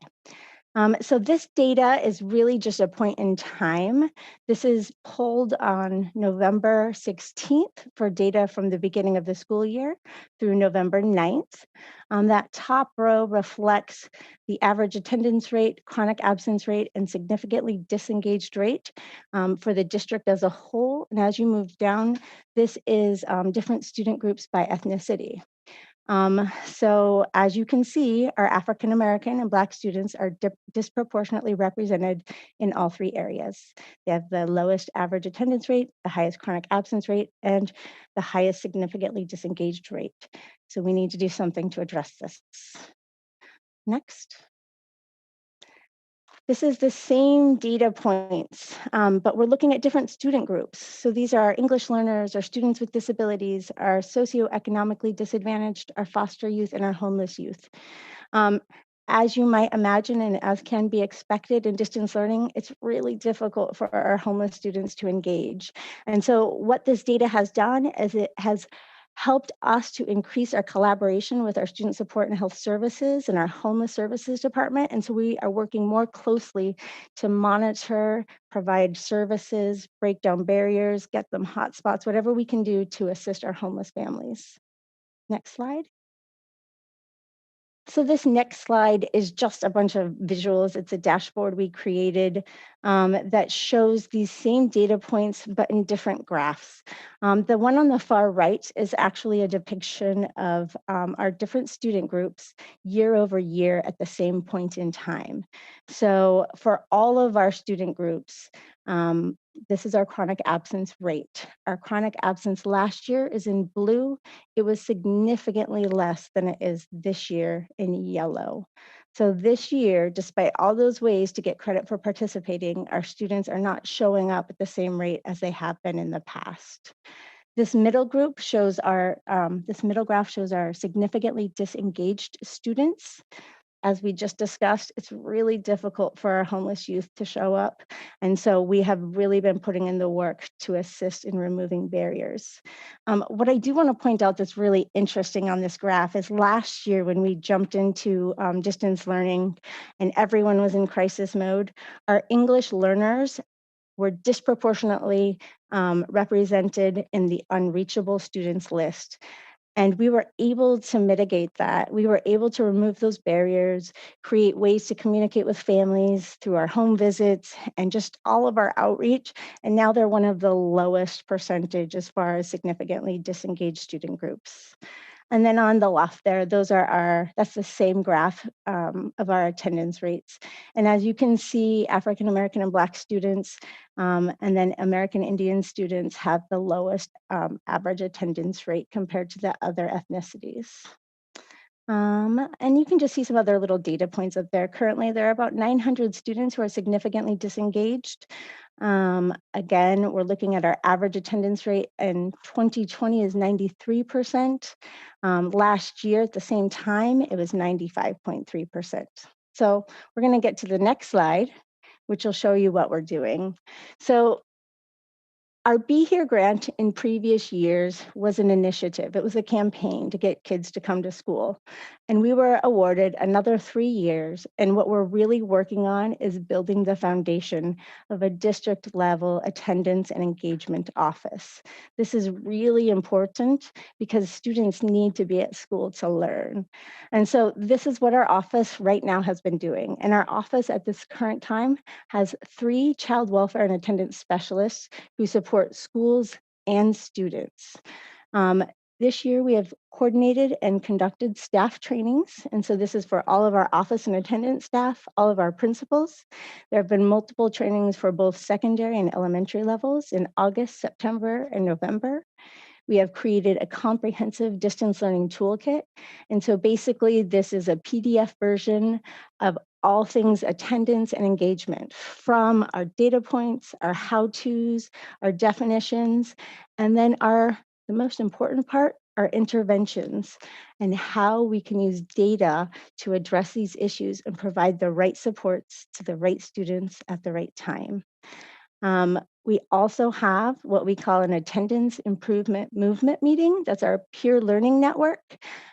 So this data is really just a point in time. This is pulled on November 16th for data from the beginning of the school year through November 9th. That top row reflects the average attendance rate, chronic absence rate, and significantly disengaged rate for the district as a whole. And as you move down, this is different student groups by ethnicity. So as you can see, our African American and Black students are disproportionately represented in all 3 areas. They have the lowest average attendance rate, the highest chronic absence rate, and the highest significantly disengaged rate. So we need to do something to address this. Next. This is the same data points, but we're looking at different student groups. So these are our English learners, our students with disabilities, our socioeconomically disadvantaged, our foster youth, and our homeless youth. As you might imagine, and as can be expected in distance learning, it's really difficult for our homeless students to engage. And so what this data has done is it has helped us to increase our collaboration with our student support and health services and our homeless services department. And so we are working more closely to monitor, provide services, break down barriers, get them hotspots, whatever we can do to assist our homeless families. Next slide. So this next slide is just a bunch of visuals. It's a dashboard we created that shows these same data points, but in different graphs. The one on the far right is actually a depiction of our different student groups year over year at the same point in time. So for all of our student groups, this is our chronic absence rate. Our chronic absence last year is in blue. It was significantly less than it is this year in yellow. So this year, despite all those ways to get credit for participating, our students are not showing up at the same rate as they have been in the past. This middle group shows our, this middle graph shows our significantly disengaged students. As we just discussed, it's really difficult for our homeless youth to show up. And so we have really been putting in the work to assist in removing barriers. What I do want to point out that's really interesting on this graph is last year when we jumped into distance learning and everyone was in crisis mode, our English learners were disproportionately represented in the unreachable students list. And we were able to mitigate that. We were able to remove those barriers, create ways to communicate with families through our home visits and just all of our outreach. And now they're one of the lowest percentage as far as significantly disengaged student groups. And then on the left there, those are that's the same graph of our attendance rates. And as you can see, African American and Black students and then American Indian students have the lowest average attendance rate compared to the other ethnicities. And you can just see some other little data points up there. Currently, there are about 900 students who are significantly disengaged. Again, we're looking at our average attendance rate in 2020 is 93%. Last year at the same time, it was 95.3%. So we're going to get to the next slide, which will show you what we're doing. So Our Be Here grant in previous years was an initiative. It was a campaign to get kids to come to school. And we were awarded another 3 years. And what we're really working on is building the foundation of a district level attendance and engagement office. This is really important because students need to be at school to learn. And so this is what our office right now has been doing. And our office at this current time has 3 child welfare and attendance specialists who support schools and students. This year, we have coordinated and conducted staff trainings. And so this is for all of our office and attendance staff, all of our principals. There have been multiple trainings for both secondary and elementary levels in August, September, and November. We have created a comprehensive distance learning toolkit. And so basically, this is a PDF version of all things attendance and engagement, from our data points, our how-tos, our definitions, and then the most important part, our interventions and how we can use data to address these issues and provide the right supports to the right students at the right time. We also have what we call an attendance improvement movement meeting. That's our peer learning network.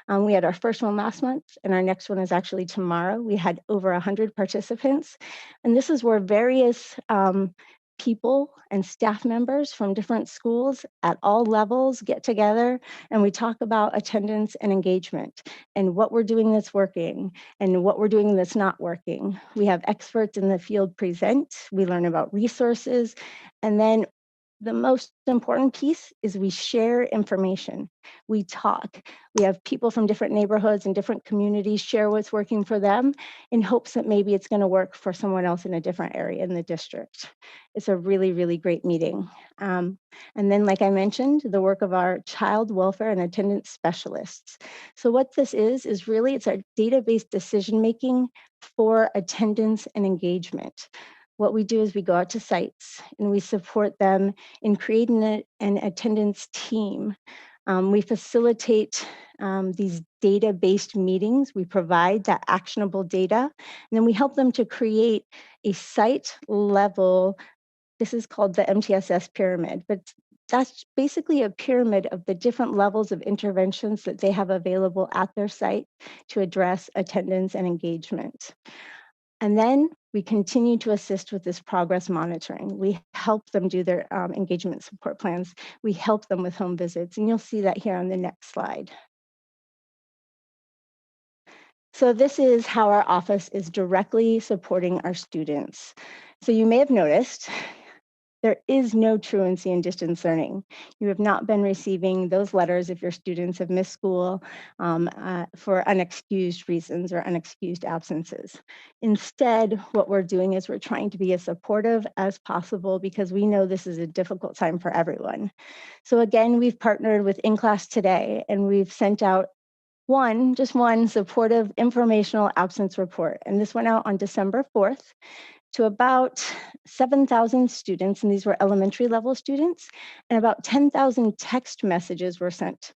We had our first one last month, and our next one is actually tomorrow. We had over 100 participants, and this is where various people and staff members from different schools at all levels get together, and we talk about attendance and engagement and what we're doing that's working and what we're doing that's not working. We have experts in the field present, we learn about resources, and then the most important piece is we share information. We talk. We have people from different neighborhoods and different communities share what's working for them in hopes that maybe it's going to work for someone else in a different area in the district. It's a really, really great meeting. And then, like I mentioned, the work of our child welfare and attendance specialists. So what this is really, it's our database decision-making for attendance and engagement. What we do is we go out to sites and we support them in creating an attendance team. We facilitate these data-based meetings. We provide that actionable data, and then we help them to create a site level, this is called the MTSS pyramid, but that's basically a pyramid of the different levels of interventions that they have available at their site to address attendance and engagement. And then we continue to assist with this progress monitoring. We help them do their engagement support plans. We help them with home visits, and you'll see that here on the next slide. So this is how our office is directly supporting our students. So you may have noticed there is no truancy in distance learning. You have not been receiving those letters if your students have missed school for unexcused reasons or unexcused absences. Instead, what we're doing is we're trying to be as supportive as possible because we know this is a difficult time for everyone. So again, we've partnered with In Class Today, and we've sent out just one supportive informational absence report. And this went out on December 4th. To about 7,000 students, and these were elementary level students, and about 10,000 text messages were sent.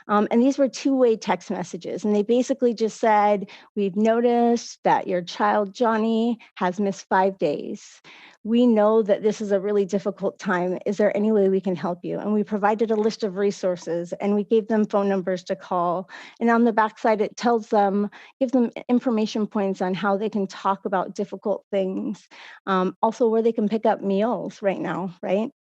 And these were two-way text messages, and they basically just said, we've noticed that your child, Johnny, has missed 5 days. We know that this is a really difficult time. Is there any way we can help you? And we provided a list of resources, and we gave them phone numbers to call. And on the backside, it gives them information points on how they can talk about difficult things. Also where they can pick up meals right now, right?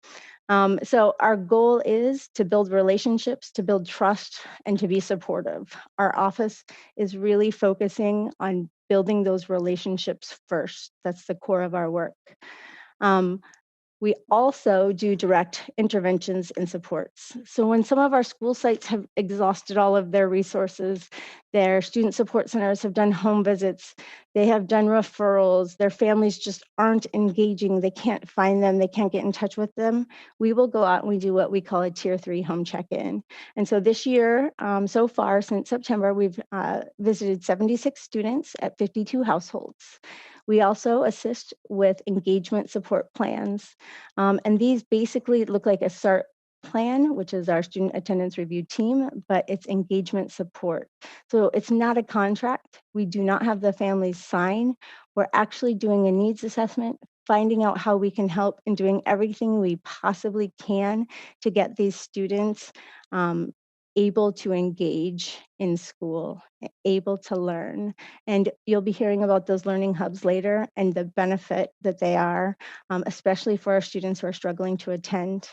So our goal is to build relationships, to build trust, and to be supportive. Our office is really focusing on building those relationships first. That's the core of our work. We also do direct interventions and supports. So when some of our school sites have exhausted all of their resources, their student support centers have done home visits, they have done referrals, their families just aren't engaging, they can't find them, they can't get in touch with them, we will go out and we do what we call a Tier 3 home check-in. And so this year, so far since September, we've visited 76 students at 52 households. We also assist with engagement support plans. And these basically look like a SART plan, which is our student attendance review team, but it's engagement support. So it's not a contract. We do not have the families sign. We're actually doing a needs assessment, finding out how we can help and doing everything we possibly can to get these students able to engage in school, able to learn. And you'll be hearing about those learning hubs later and the benefit that they are, especially for our students who are struggling to attend.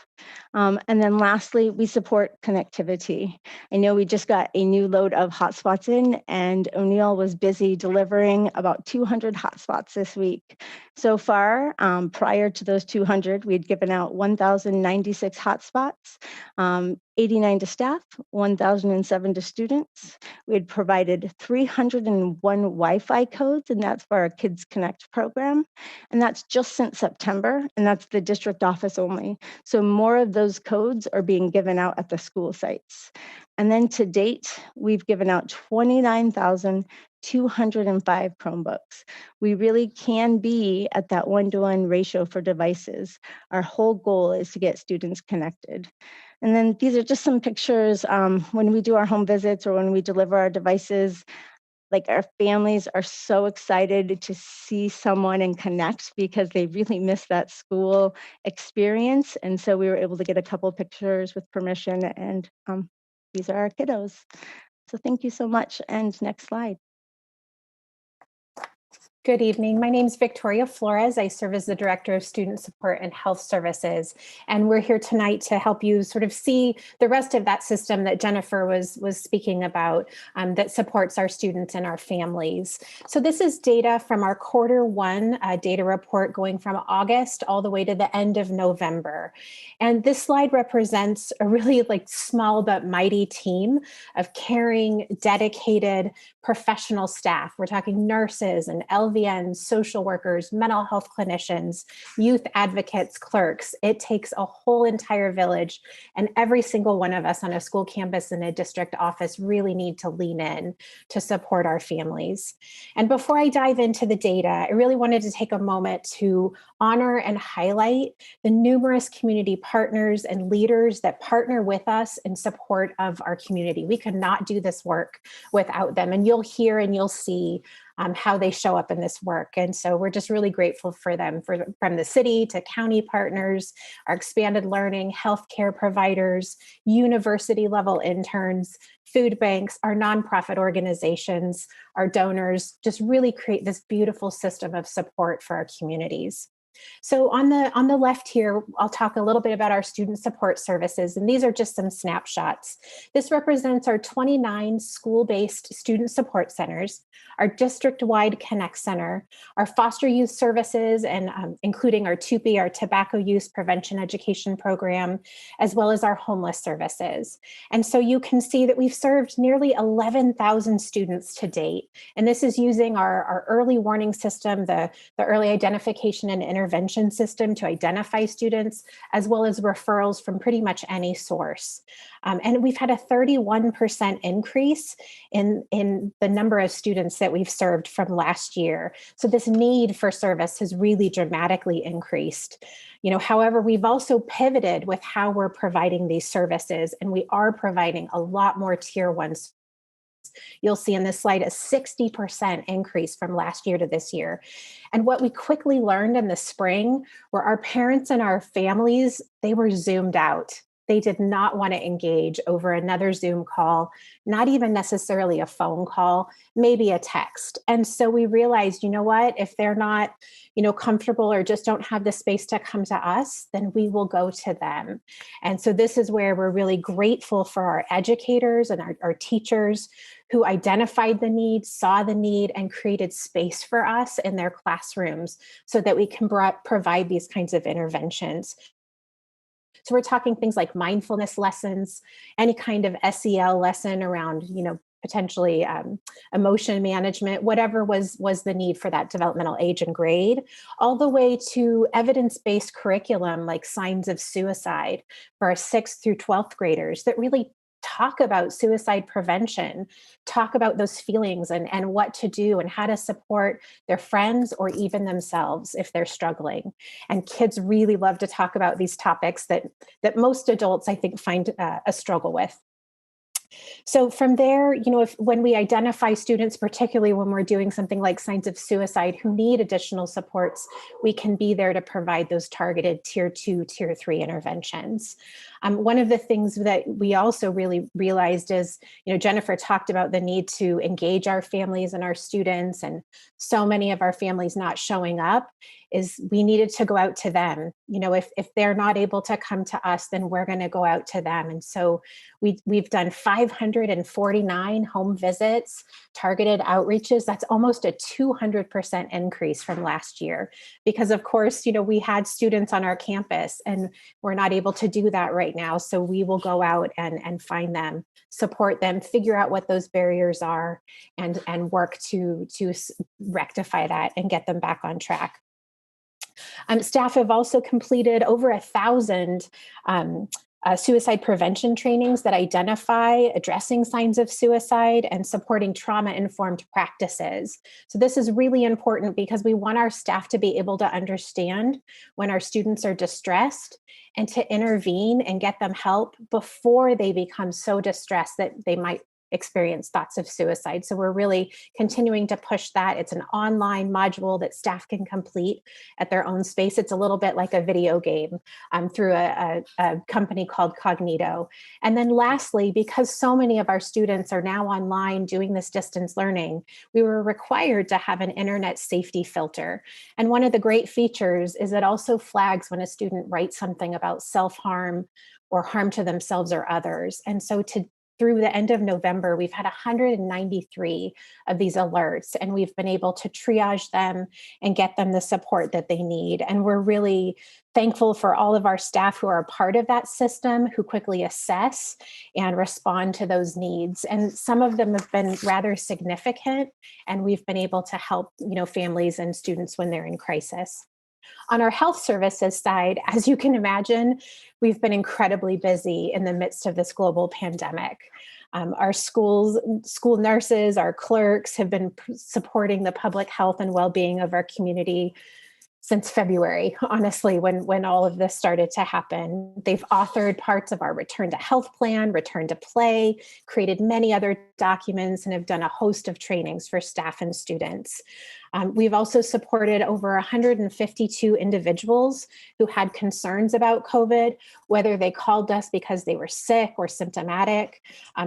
And then lastly, we support connectivity. I know we just got a new load of hotspots in, and O'Neill was busy delivering about 200 hotspots this week. So far, prior to those 200, we had given out 1,096 hotspots, 89 to staff, 1,007 to students. We had provided 301 Wi-Fi codes, and that's for our Kids Connect program. And that's just since September, and that's the district office only. So more of those codes are being given out at the school sites. And then to date, we've given out 29,205 Chromebooks. We really can be at that 1-to-1 ratio for devices. Our whole goal is to get students connected. And then these are just some pictures when we do our home visits or when we deliver our devices. Like, our families are so excited to see someone and connect because they really miss that school experience. And so we were able to get a couple pictures with permission, and these are our kiddos. So thank you so much. And next slide. Good evening. My name is Victoria Flores. I serve as the Director of Student Support and Health Services. And we're here tonight to help you sort of see the rest of that system that Jennifer was speaking about that supports our students and our families. So this is data from our Q1 data report going from August all the way to the end of November. And this slide represents a really small but mighty team of caring, dedicated professional staff. We're talking nurses and LVNs, social workers, mental health clinicians, youth advocates, clerks. It takes a whole entire village, and every single one of us on a school campus and a district office really need to lean in to support our families. And before I dive into the data, I really wanted to take a moment to honor and highlight the numerous community partners and leaders that partner with us in support of our community. We could not do this work without them, and you'll hear and you'll see how they show up in this work. And so we're just really grateful for them, from the city to county partners, our expanded learning, healthcare providers, university level interns, food banks, our nonprofit organizations, our donors, just really create this beautiful system of support for our communities. So on the left here, I'll talk a little bit about our student support services, and these are just some snapshots. This represents our 29 school-based student support centers, our district-wide Connect Center, our foster youth services, and including our TUPE, our tobacco use prevention education program, as well as our homeless services. And so you can see that we've served nearly 11,000 students to date. And this is using our early warning system, the early identification and intervention system to identify students, as well as referrals from pretty much any source. And we've had a 31% increase in the number of students that we've served from last year. So this need for service has really dramatically increased. However, we've also pivoted with how we're providing these services, and we are providing a lot more tier 1 services. You'll see in this slide a 60% increase from last year to this year. And what we quickly learned in the spring were our parents and our families, they were zoomed out. They did not want to engage over another Zoom call, not even necessarily a phone call, maybe a text. And so we realized, you know what, if they're not, comfortable or just don't have the space to come to us, then we will go to them. And so this is where we're really grateful for our educators and our teachers who identified the need, saw the need, and created space for us in their classrooms so that we can provide these kinds of interventions. So we're talking things like mindfulness lessons, any kind of SEL lesson around, potentially emotion management, whatever was the need for that developmental age and grade, all the way to evidence-based curriculum like signs of suicide for our 6th through 12th graders that really talk about suicide prevention, talk about those feelings and what to do and how to support their friends or even themselves if they're struggling. And kids really love to talk about these topics that most adults, I think, find a struggle with. So from there, when we identify students, particularly when we're doing something like signs of suicide who need additional supports, we can be there to provide those targeted tier 2, tier 3 interventions. One of the things that we also really realized is, Jennifer talked about the need to engage our families and our students, and so many of our families not showing up, is we needed to go out to them. If they're not able to come to us, then we're going to go out to them. And so we've done 549 home visits, targeted outreaches. That's almost a 200% increase from last year, because of course, we had students on our campus and we're not able to do that right now. So we will go out and find them, support them, figure out what those barriers are, and work to rectify that and get them back on track. Staff have also completed over 1,000 suicide prevention trainings that identify addressing signs of suicide and supporting trauma-informed practices. So this is really important because we want our staff to be able to understand when our students are distressed and to intervene and get them help before they become so distressed that they might experience thoughts of suicide. So we're really continuing to push that. It's an online module that staff can complete at their own space. It's a little bit like a video game through a company called Cognito. And then lastly, because so many of our students are now online doing this distance learning, we were required to have an internet safety filter. And one of the great features is it also flags when a student writes something about self-harm or harm to themselves or others. And so through the end of November, we've had 193 of these alerts, and we've been able to triage them and get them the support that they need. And we're really thankful for all of our staff who are a part of that system, who quickly assess and respond to those needs. And some of them have been rather significant, and we've been able to help, families and students when they're in crisis. On our health services side, as you can imagine, we've been incredibly busy in the midst of this global pandemic. Our school nurses, our clerks have been supporting the public health and well-being of our community since February, honestly, when all of this started to happen. They've authored parts of our Return to Health Plan, Return to Play, created many other documents, and have done a host of trainings for staff and students. We've also supported over 152 individuals who had concerns about COVID, whether they called us because they were sick or symptomatic,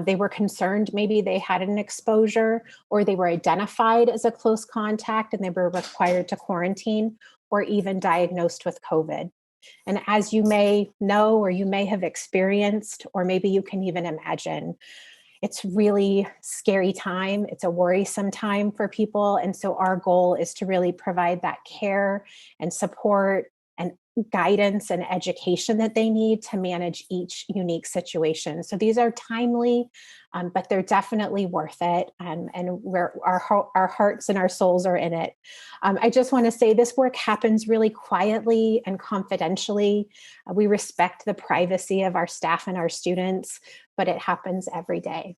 they were concerned maybe they had an exposure, or they were identified as a close contact and they were required to quarantine, or even diagnosed with COVID. And as you may know, or you may have experienced, or maybe you can even imagine, it's really scary time. It's a worrisome time for people. And so our goal is to really provide that care and support and guidance and education that they need to manage each unique situation. So these are timely, but they're definitely worth it. And our hearts and our souls are in it. I just want to say this work happens really quietly and confidentially. We respect the privacy of our staff and our students, but it happens every day.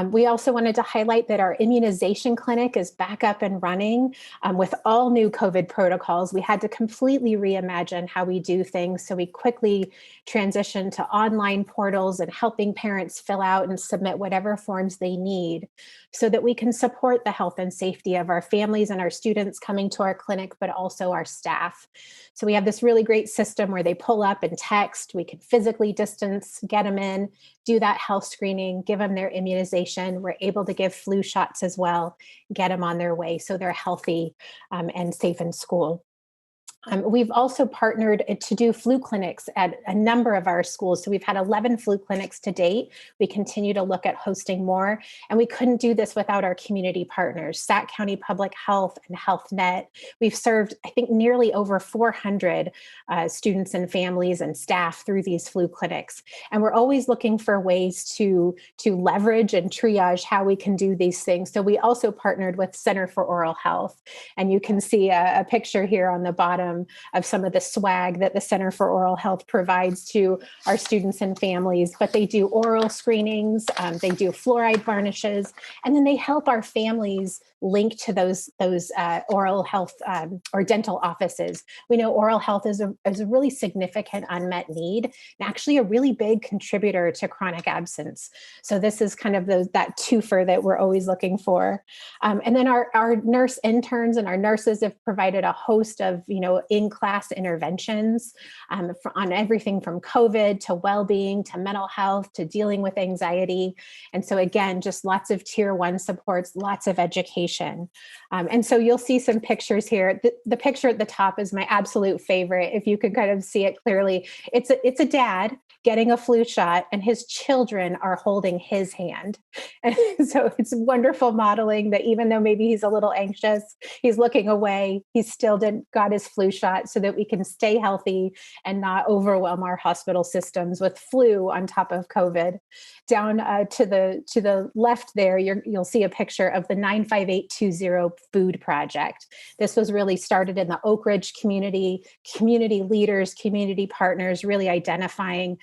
We also wanted to highlight that our immunization clinic is back up and running with all new COVID protocols. We had to completely reimagine how we do things. So we quickly transitioned to online portals and helping parents fill out and submit whatever forms they need so that we can support the health and safety of our families and our students coming to our clinic, but also our staff. So we have this really great system where they pull up and text, we can physically distance, get them in, do that health screening, give them their immunization. We're able to give flu shots as well, get them on their way so they're healthy and safe in school. We've also partnered to do flu clinics at a number of our schools. So we've had 11 flu clinics to date. We continue to look at hosting more, and we couldn't do this without our community partners, Sac County Public Health and HealthNet. We've served, I think, nearly over 400 students and families and staff through these flu clinics. And we're always looking for ways to leverage and triage how we can do these things. So we also partnered with Center for Oral Health. And you can see a picture here on the bottom of some of the swag that the Center for Oral Health provides to our students and families. But they do oral screenings, they do fluoride varnishes, and then they help our families link to those oral health or dental offices. We know oral health is a really significant unmet need and actually a really big contributor to chronic absence. So this is kind of that twofer that we're always looking for. And then our nurse interns and our nurses have provided a host of, in-class interventions on everything from COVID to well-being to mental health to dealing with anxiety. And so again, just lots of tier 1 supports, lots of education. And so you'll see some pictures here. The picture at the top is my absolute favorite. If you could kind of see it clearly, it's a dad getting a flu shot and his children are holding his hand. And so it's wonderful modeling that even though maybe he's a little anxious, he's looking away, he still got his flu shot so that we can stay healthy and not overwhelm our hospital systems with flu on top of COVID. Down to the left there, you'll see a picture of the 95820 Food Project. This was really started in the Oak Ridge community leaders, community partners, really identifying,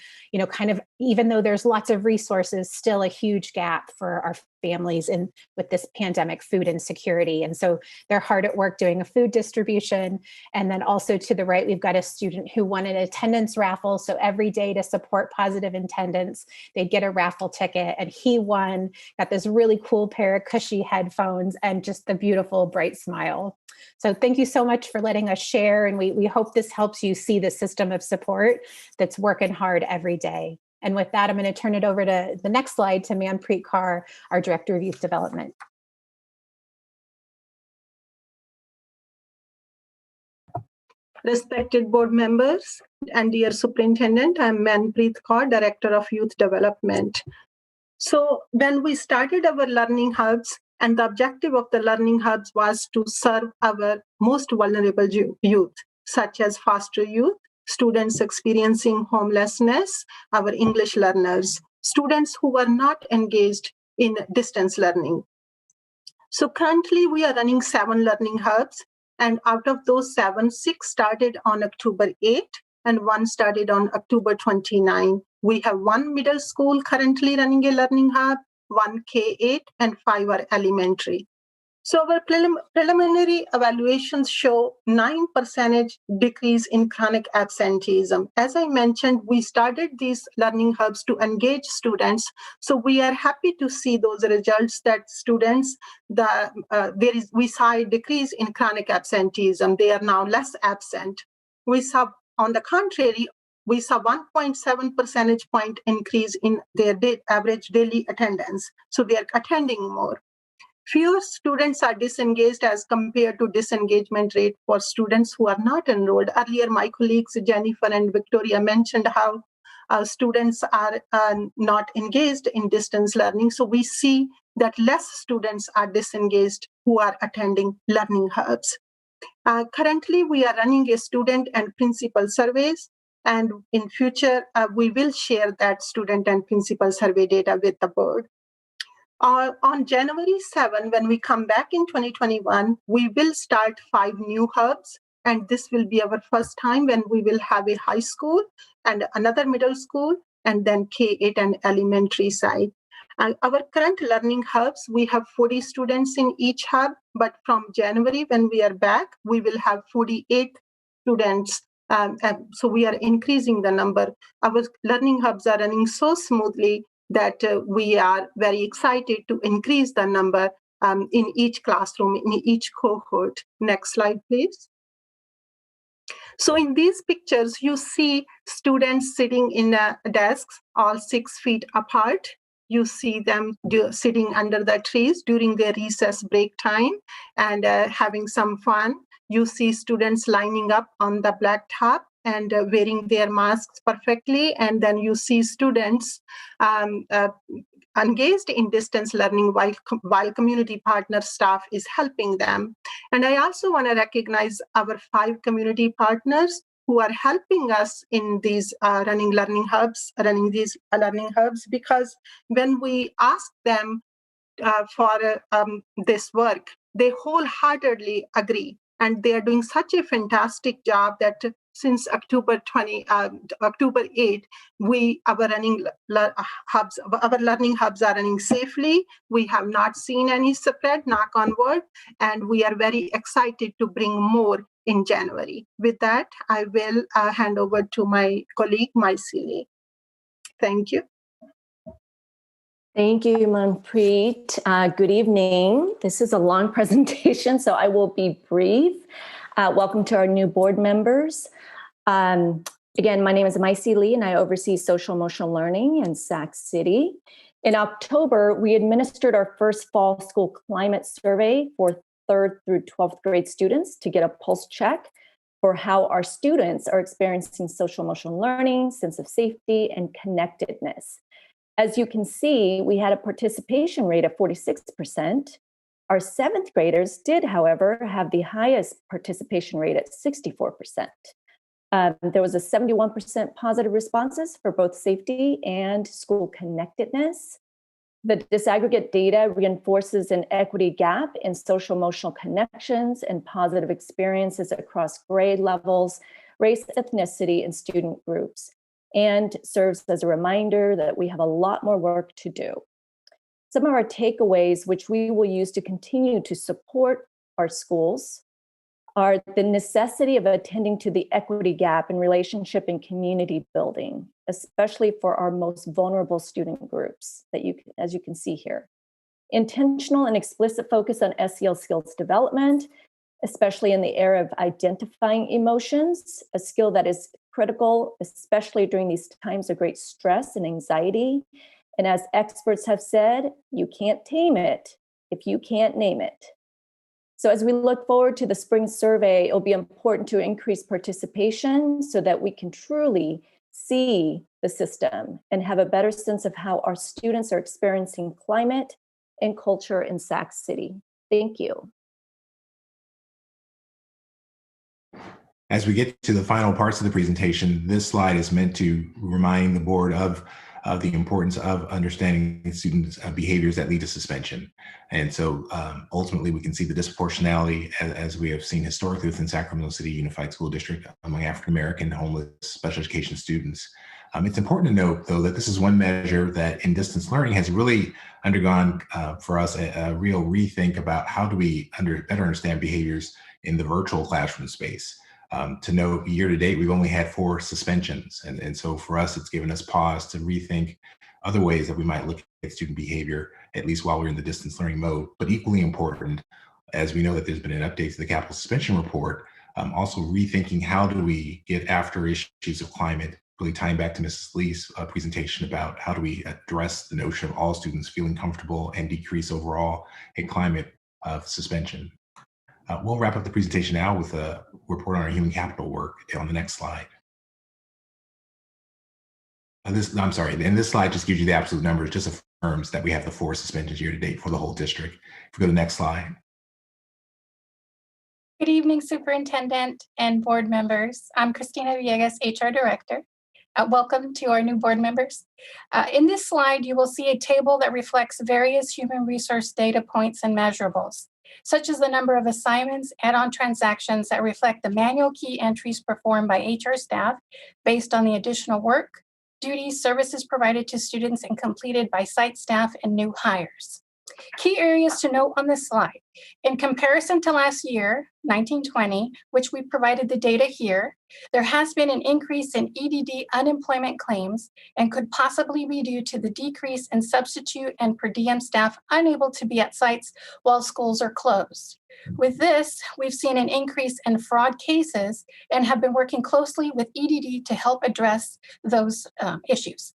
kind of, even though there's lots of resources, still a huge gap for our families with this pandemic food insecurity. And so they're hard at work doing a food distribution. And then also to the right, we've got a student who won an attendance raffle. So every day to support positive attendance, they'd get a raffle ticket, and he won, got this really cool pair of cushy headphones and just the beautiful bright smile. So thank you so much for letting us share. And we hope this helps you see the system of support that's working hard every day. And with that, I'm going to turn it over to the next slide to Manpreet Kaur, our Director of Youth Development. Respected board members and dear Superintendent, I'm Manpreet Kaur, Director of Youth Development. So when we started our learning hubs, and the objective of the learning hubs was to serve our most vulnerable youth, such as foster youth, students experiencing homelessness, our English learners, students who were not engaged in distance learning. So currently we are running 7 learning hubs, and out of those 7, 6 started on October 8 and 1 started on October 29. We have 1 middle school currently running a learning hub, 1 K-8 and 5 are elementary. So our preliminary evaluations show 9% decrease in chronic absenteeism. As I mentioned, we started these learning hubs to engage students. So we are happy to see those results that students, we saw a decrease in chronic absenteeism. They are now less absent. We saw, on the contrary, we saw 1.7 percentage point increase in their average daily attendance. So they are attending more. Fewer students are disengaged as compared to disengagement rate for students who are not enrolled. Earlier, my colleagues Jennifer and Victoria mentioned how students are not engaged in distance learning. So we see that less students are disengaged who are attending learning hubs. Currently, we are running a student and principal surveys. And in future, we will share that student and principal survey data with the board. On January 7, when we come back in 2021, we will start 5 new hubs. And this will be our first time when we will have a high school and another middle school, and then K-8 and elementary side. Our current learning hubs, we have 40 students in each hub, but from January, when we are back, we will have 48 students. So we are increasing the number. Our learning hubs are running so smoothly that we are very excited to increase the number in each classroom, in each cohort. Next slide, please. So in these pictures, you see students sitting in desks, all 6 feet apart. You see them sitting under the trees during their recess break time and having some fun. You see students lining up on the blacktop and wearing their masks perfectly. And then you see students engaged in distance learning while community partner staff is helping them. And I also want to recognize our 5 community partners who are helping us in these running these learning hubs, because when we ask them for this work, they wholeheartedly agree. And they are doing such a fantastic job that since October 8, our learning hubs are running safely. We have not seen any spread, knock on wood, and we are very excited to bring more in January. With that, I will hand over to my colleague, Myceli. Thank you. Thank you, Manpreet. Good evening. This is a long presentation, so I will be brief. Welcome to our new board members. Again, my name is Myceli, and I oversee social emotional learning in Sac City. In October, we administered our first fall school climate survey for 3rd through 12th grade students to get a pulse check for how our students are experiencing social emotional learning, sense of safety, and connectedness. As you can see, we had a participation rate of 46%. Our 7th graders did, however, have the highest participation rate at 64%. There was a 71% positive responses for both safety and school connectedness. The disaggregate data reinforces an equity gap in social emotional connections and positive experiences across grade levels, race, ethnicity, and student groups, and serves as a reminder that we have a lot more work to do. Some of our takeaways, which we will use to continue to support our schools, are the necessity of attending to the equity gap in relationship and community building, especially for our most vulnerable student groups, as you can see here. Intentional and explicit focus on SEL skills development, especially in the area of identifying emotions, a skill that is critical, especially during these times of great stress and anxiety. And as experts have said, you can't tame it if you can't name it. So as we look forward to the spring survey, it'll be important to increase participation so that we can truly see the system and have a better sense of how our students are experiencing climate and culture in Sac City. Thank you. As we get to the final parts of the presentation, this slide is meant to remind the board of the importance of understanding students' behaviors that lead to suspension. And so ultimately we can see the disproportionality as we have seen historically within Sacramento City Unified School District among African-American homeless special education students. It's important to note, though, that this is one measure that in distance learning has really undergone for us a real rethink about how do we better understand behaviors in the virtual classroom space. To note, year to date, we've only had 4 suspensions. And so for us, it's given us pause to rethink other ways that we might look at student behavior, at least while we're in the distance learning mode. But equally important, as we know that there's been an update to the capital suspension report, also rethinking how do we get after issues of climate, really tying back to Mrs. Lee's presentation about how do we address the notion of all students feeling comfortable and decrease overall a climate of suspension. We'll wrap up the presentation now with a report on our human capital work on the next slide. And this slide just gives you the absolute numbers, just affirms that we have the 4 suspensions year to date for the whole district. If we go to the next slide. Good evening, Superintendent and board members. I'm Cristina Villegas, HR Director. Welcome to our new board members. In this slide, you will see a table that reflects various human resource data points and measurables, such as the number of assignments, add-on transactions that reflect the manual key entries performed by HR staff based on the additional work, duties, services provided to students, and completed by site staff and new hires. Key areas to note on this slide. In comparison to last year, 1920, which we provided the data here, there has been an increase in EDD unemployment claims and could possibly be due to the decrease in substitute and per diem staff unable to be at sites while schools are closed. With this, we've seen an increase in fraud cases and have been working closely with EDD to help address those issues.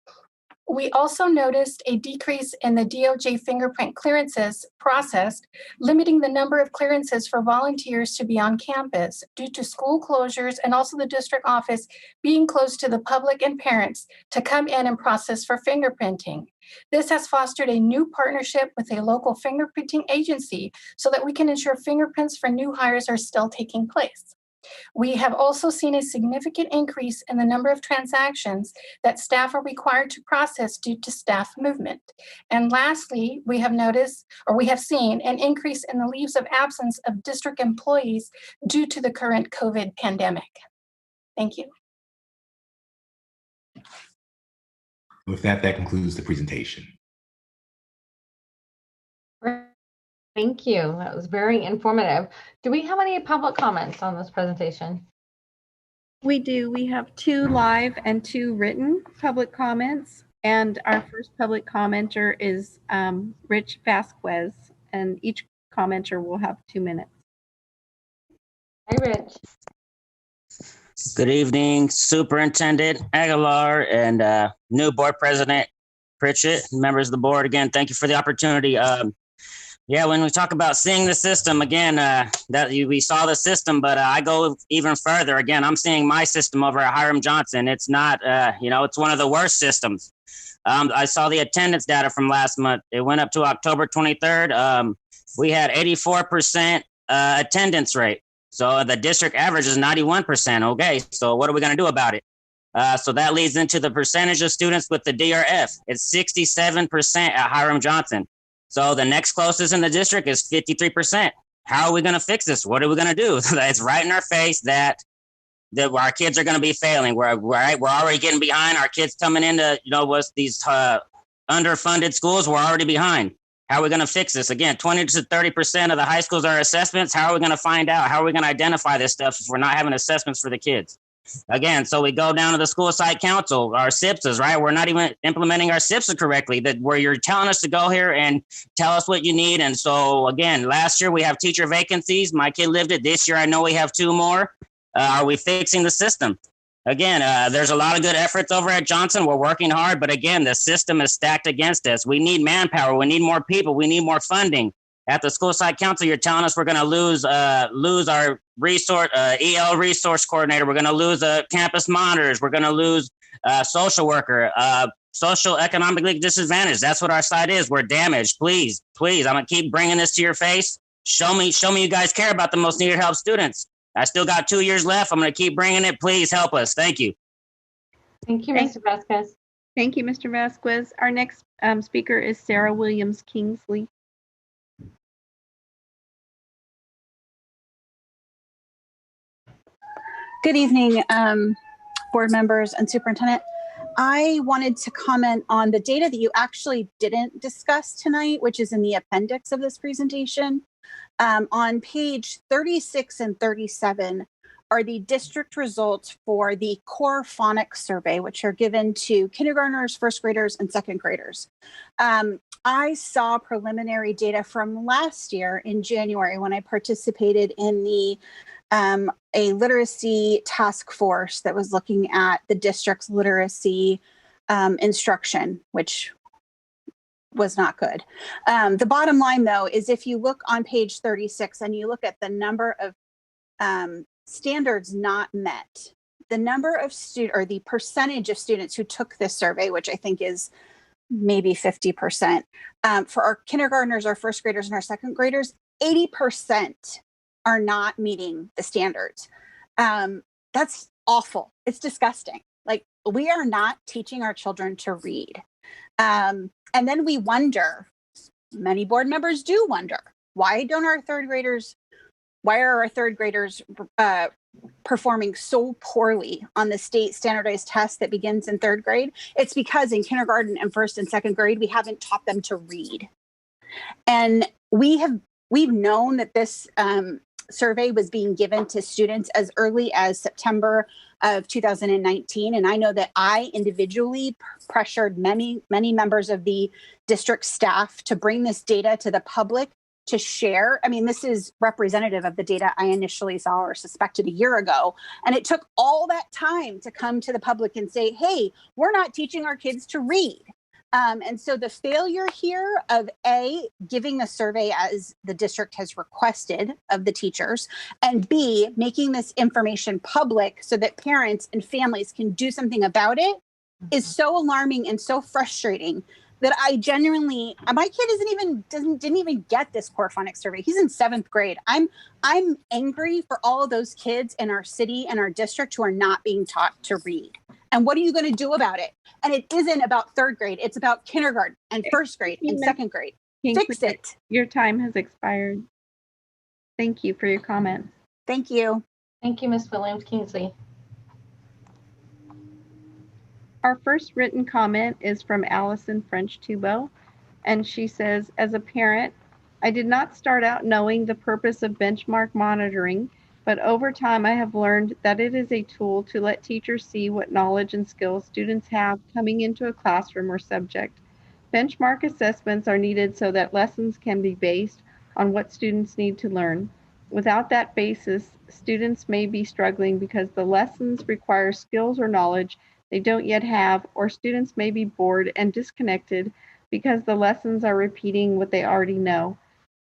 We also noticed a decrease in the DOJ fingerprint clearances processed, limiting the number of clearances for volunteers to be on campus due to school closures and also the district office being closed to the public and parents to come in and process for fingerprinting. This has fostered a new partnership with a local fingerprinting agency so that we can ensure fingerprints for new hires are still taking place. We have also seen a significant increase in the number of transactions that staff are required to process due to staff movement. And lastly, we have seen an increase in the leaves of absence of district employees due to the current COVID pandemic. Thank you. With that, that concludes the presentation. Thank you. That was very informative. Do we have any public comments on this presentation? We do. We have 2 live and 2 written public comments. And our first public commenter is Rich Vasquez, and each commenter will have 2 minutes. Hi, Rich. Good evening, Superintendent Aguilar and new board president Pritchett, members of the board. Again, thank you for the opportunity. Yeah, when we talk about seeing the system, again, we saw the system, but I go even further. Again, I'm seeing my system over at Hiram Johnson. It's not, it's one of the worst systems. I saw the attendance data from last month. It went up to October 23rd. We had 84% attendance rate. So the district average is 91%. Okay, so what are we going to do about it? So that leads into the percentage of students with the DRF. It's 67% at Hiram Johnson. So the next closest in the district is 53%. How are we going to fix this? What are we going to do? It's right in our face that our kids are going to be failing. We're already getting behind. Our kids coming into, these underfunded schools, we're already behind. How are we going to fix this? Again, 20 to 30% of the high schools are assessments. How are we going to find out? How are we going to identify this stuff if we're not having assessments for the kids? Again, so we go down to the school site council, our SIPSs, right? We're not even implementing our SIPSs correctly, where you're telling us to go here and tell us what you need. And so again, last year we have teacher vacancies. My kid lived it. This year, I know we have 2 more. Are we fixing the system? Again, there's a lot of good efforts over at Johnson. We're working hard, but again, the system is stacked against us. We need manpower. We need more people. We need more funding. At the school site council, you're telling us we're going to lose our resource EL resource coordinator. We're going to lose campus monitors. We're going to lose social worker, social economically disadvantaged. That's what our site is. We're damaged. Please, I'm going to keep bringing this to your face. Show me you guys care about the most needed help students. I still got 2 years left. I'm going to keep bringing it. Please help us. Thank you. Thank you, Mr. Vasquez. Thank you, Mr. Vasquez. Our next speaker is Sarah Williams Kingsley. Good evening, board members and superintendent. I wanted to comment on the data that you actually didn't discuss tonight, which is in the appendix of this presentation. On page 36 and 37 are the district results for the core phonics survey, which are given to kindergartners, first graders, and second graders. I saw preliminary data from last year in January when I participated in the a literacy task force that was looking at the district's literacy instruction, which was not good. The bottom line, though, is if you look on page 36 and you look at the number of standards not met, the number of or the percentage of students who took this survey, which I think is maybe 50%, for our kindergartners, our first graders, and our second graders, 80% are not meeting the standards. That's awful. It's disgusting. Like, we are not teaching our children to read. And then we wonder, many board members do wonder, why are our third graders performing so poorly on the state standardized test that begins in third grade? It's because in kindergarten and first and second grade, we haven't taught them to read. And we've known that this survey was being given to students as early as September of 2019. And I know that I individually pressured many members of the district staff to bring this data to the public to share. I mean, this is representative of the data I initially saw or suspected a year ago. And it took all that time to come to the public and say, hey, we're not teaching our kids to read. And so the failure here of A, giving the survey as the district has requested of the teachers, and B, making this information public so that parents and families can do something about it is so alarming and so frustrating that I genuinely, my kid didn't even get this core phonics survey. He's in 7th grade. I'm angry for all of those kids in our city and our district who are not being taught to read. And what are you going to do about it? And it isn't about third grade. It's about kindergarten and first grade and second grade. Fix it. Your time has expired. Thank you for your comments. Thank you. Thank you, Ms. Williams Kingsley. Our first written comment is from Allison French-Tubo, and she says, as a parent, I did not start out knowing the purpose of benchmark monitoring, but over time I have learned that it is a tool to let teachers see what knowledge and skills students have coming into a classroom or subject. Benchmark assessments are needed so that lessons can be based on what students need to learn. Without that basis, students may be struggling because the lessons require skills or knowledge they don't yet have, or students may be bored and disconnected because the lessons are repeating what they already know.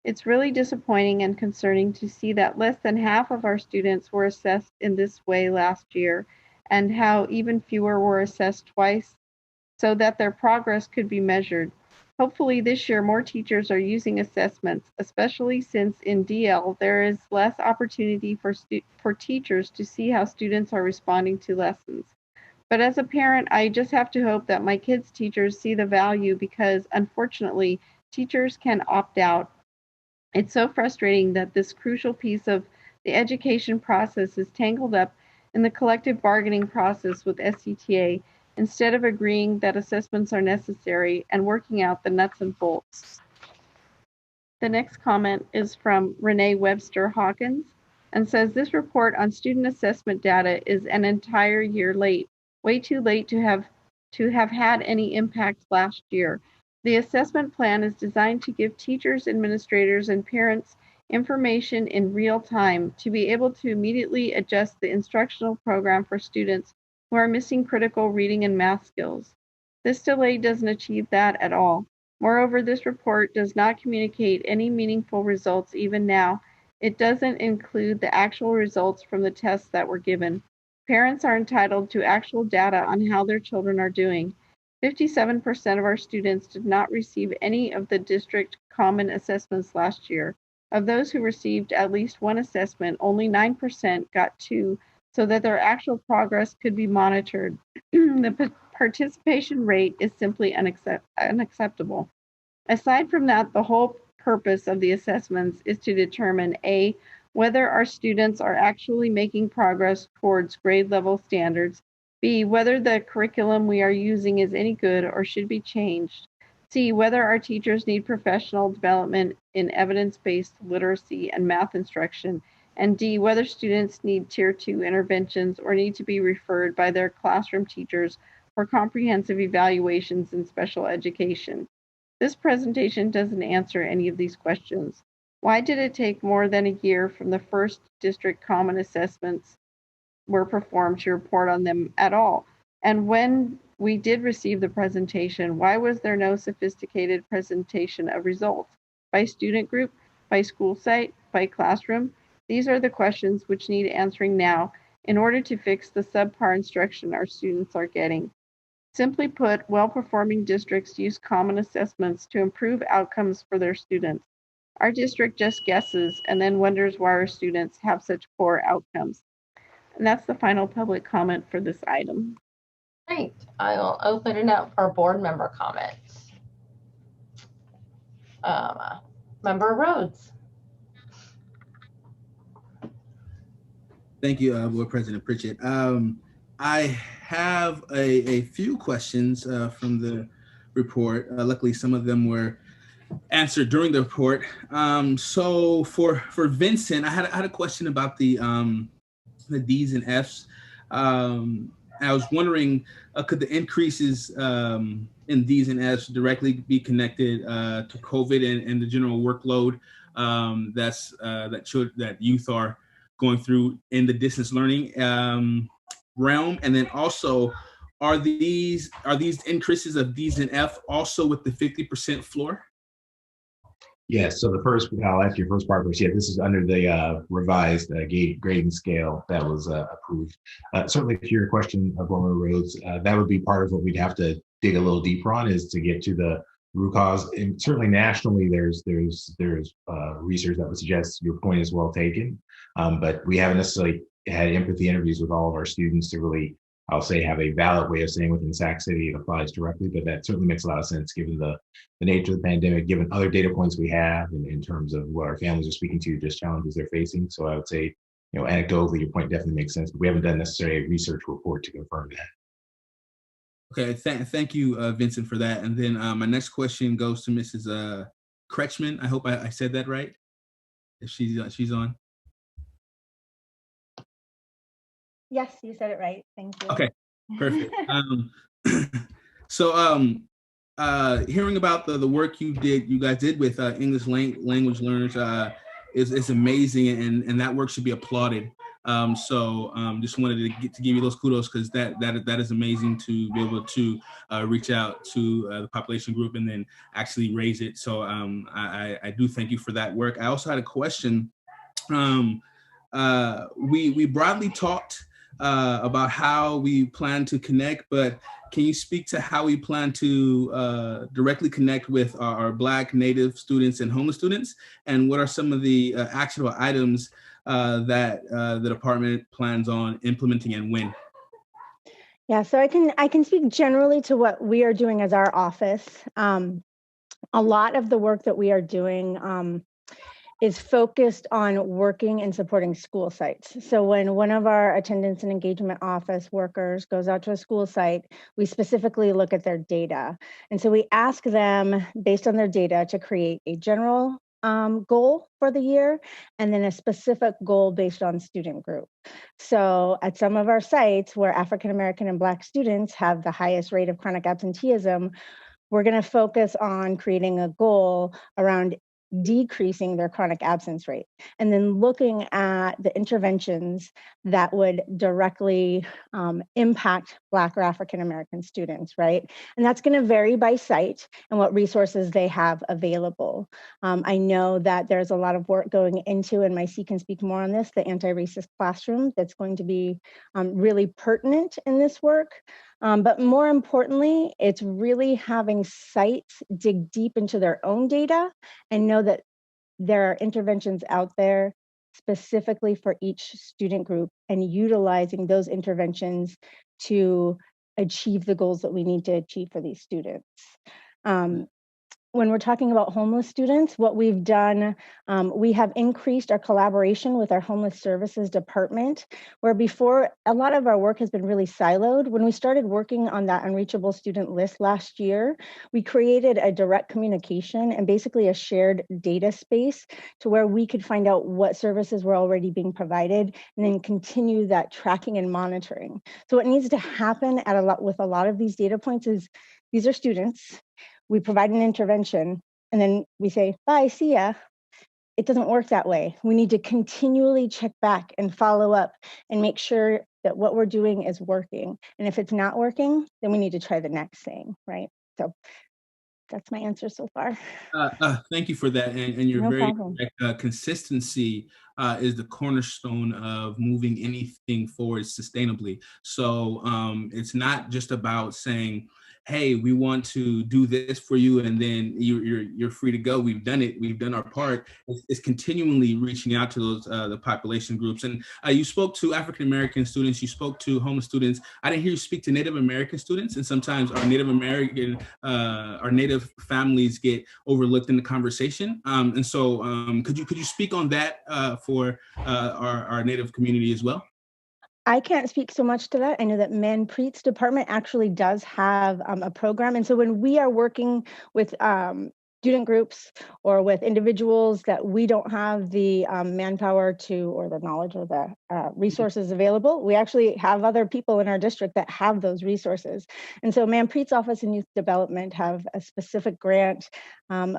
It's really disappointing and concerning to see that less than half of our students were assessed in this way last year, and how even fewer were assessed twice so that their progress could be measured. Hopefully this year more teachers are using assessments, especially since in DL there is less opportunity for teachers to see how students are responding to lessons. But as a parent, I just have to hope that my kids' teachers see the value, because unfortunately, teachers can opt out. It's so frustrating that this crucial piece of the education process is tangled up in the collective bargaining process with SCTA instead of agreeing that assessments are necessary and working out the nuts and bolts. The next comment is from Renee Webster Hawkins and says this report on student assessment data is an entire year late, way too late to have had any impact last year. The assessment plan is designed to give teachers, administrators, and parents information in real time to be able to immediately adjust the instructional program for students who are missing critical reading and math skills. This delay doesn't achieve that at all. Moreover, this report does not communicate any meaningful results even now. It doesn't include the actual results from the tests that were given. Parents are entitled to actual data on how their children are doing. 57% of our students did not receive any of the district common assessments last year. Of those who received at least one assessment, only 9% got two, so that their actual progress could be monitored. The participation rate is simply unacceptable. Aside from that, the whole purpose of the assessments is to determine A, whether our students are actually making progress towards grade level standards, B, whether the curriculum we are using is any good or should be changed, C, whether our teachers need professional development in evidence-based literacy and math instruction, and D, whether students need Tier 2 interventions or need to be referred by their classroom teachers for comprehensive evaluations in special education. This presentation doesn't answer any of these questions. Why did it take more than a year from the first district common assessments were performed to report on them at all? And when we did receive the presentation, why was there no sophisticated presentation of results? By student group, by school site, by classroom? These are the questions which need answering now in order to fix the subpar instruction our students are getting. Simply put, well-performing districts use common assessments to improve outcomes for their students. Our district just guesses and then wonders why our students have such poor outcomes. And that's the final public comment for this item. Great. I'll open it up for board member comments. Member Rhodes. Thank you, Board President Pritchett. I have a few questions from the report. Luckily, some of them were answered during the report. So for Vincent, I had a question about the D's and F's. I was wondering, could the increases in D's and F's directly be connected to COVID and the general workload that youth are going through in the distance learning realm? And then also, are these increases of D's and F also with the 50% floor? Yes. So I'll answer your first part first. Yeah, this is under the revised grading scale that was approved. Certainly, to your question, Board Member Rhodes, that would be part of what we'd have to dig a little deeper on, is to get to the root cause. And certainly nationally, there's research that would suggest your point is well taken, but we haven't necessarily had empathy interviews with all of our students to really, I'll say, have a valid way of saying within Sac City it applies directly, but that certainly makes a lot of sense given the nature of the pandemic, given other data points we have in terms of what our families are speaking to, just challenges they're facing. So I would say, anecdotally, your point definitely makes sense, but we haven't done necessarily a research report to confirm that. Okay, thank you, Vincent, for that. And then my next question goes to Mrs. Kretschmann. I hope I said that right. If she's on. Yes, you said it right. Thank you. Okay, perfect. So hearing about the work you guys did with English language learners is amazing, and that work should be applauded. Just wanted to give you those kudos, because that is amazing to be able to reach out to the population group and then actually raise it. So I do thank you for that work. I also had a question. We broadly talked about how we plan to connect, but can you speak to how we plan to directly connect with our Black, Native students and homeless students? And what are some of the actionable items that the department plans on implementing, and when? Yeah, so I can speak generally to what we are doing as our office. A lot of the work that we are doing is focused on working and supporting school sites. So when one of our attendance and engagement office workers goes out to a school site, we specifically look at their data. And so we ask them, based on their data, to create a general goal for the year, and then a specific goal based on student group. So at some of our sites where African American and Black students have the highest rate of chronic absenteeism, we're going to focus on creating a goal around decreasing their chronic absence rate, and then looking at the interventions that would directly impact Black or African American students, right? And that's going to vary by site and what resources they have available. I know that there's a lot of work going into, and Mycie can speak more on this, the anti-racist classroom that's going to be really pertinent in this work. But more importantly, it's really having sites dig deep into their own data and know that there are interventions out there specifically for each student group, and utilizing those interventions to achieve the goals that we need to achieve for these students. When we're talking about homeless students, what we've done, we have increased our collaboration with our homeless services department, where before a lot of our work has been really siloed. When we started working on that unreachable student list last year, we created a direct communication and basically a shared data space to where we could find out what services were already being provided and then continue that tracking and monitoring. So what needs to happen with a lot of these data points is, these are students. We provide an intervention and then we say, bye, see ya. It doesn't work that way. We need to continually check back and follow up and make sure that what we're doing is working. And if it's not working, then we need to try the next thing, right? So that's my answer so far. Thank you for that. And you're No very problem. correct. Consistency is the cornerstone of moving anything forward sustainably. So it's not just about saying, hey, we want to do this for you, and then you're free to go. We've done it. We've done our part. It's continually reaching out to those the population groups. And you spoke to African American students. You spoke to homeless students. I didn't hear you speak to Native American students. And sometimes our Native American, our Native families get overlooked in the conversation. And so, could you speak on that for our Native community as well? I can't speak so much to that. I know that Manpreet's department actually does have a program. And so when we are working with student groups or with individuals that we don't have the manpower to, or the knowledge or the resources available, we actually have other people in our district that have those resources. And so Manpreet's Office in Youth Development have a specific grant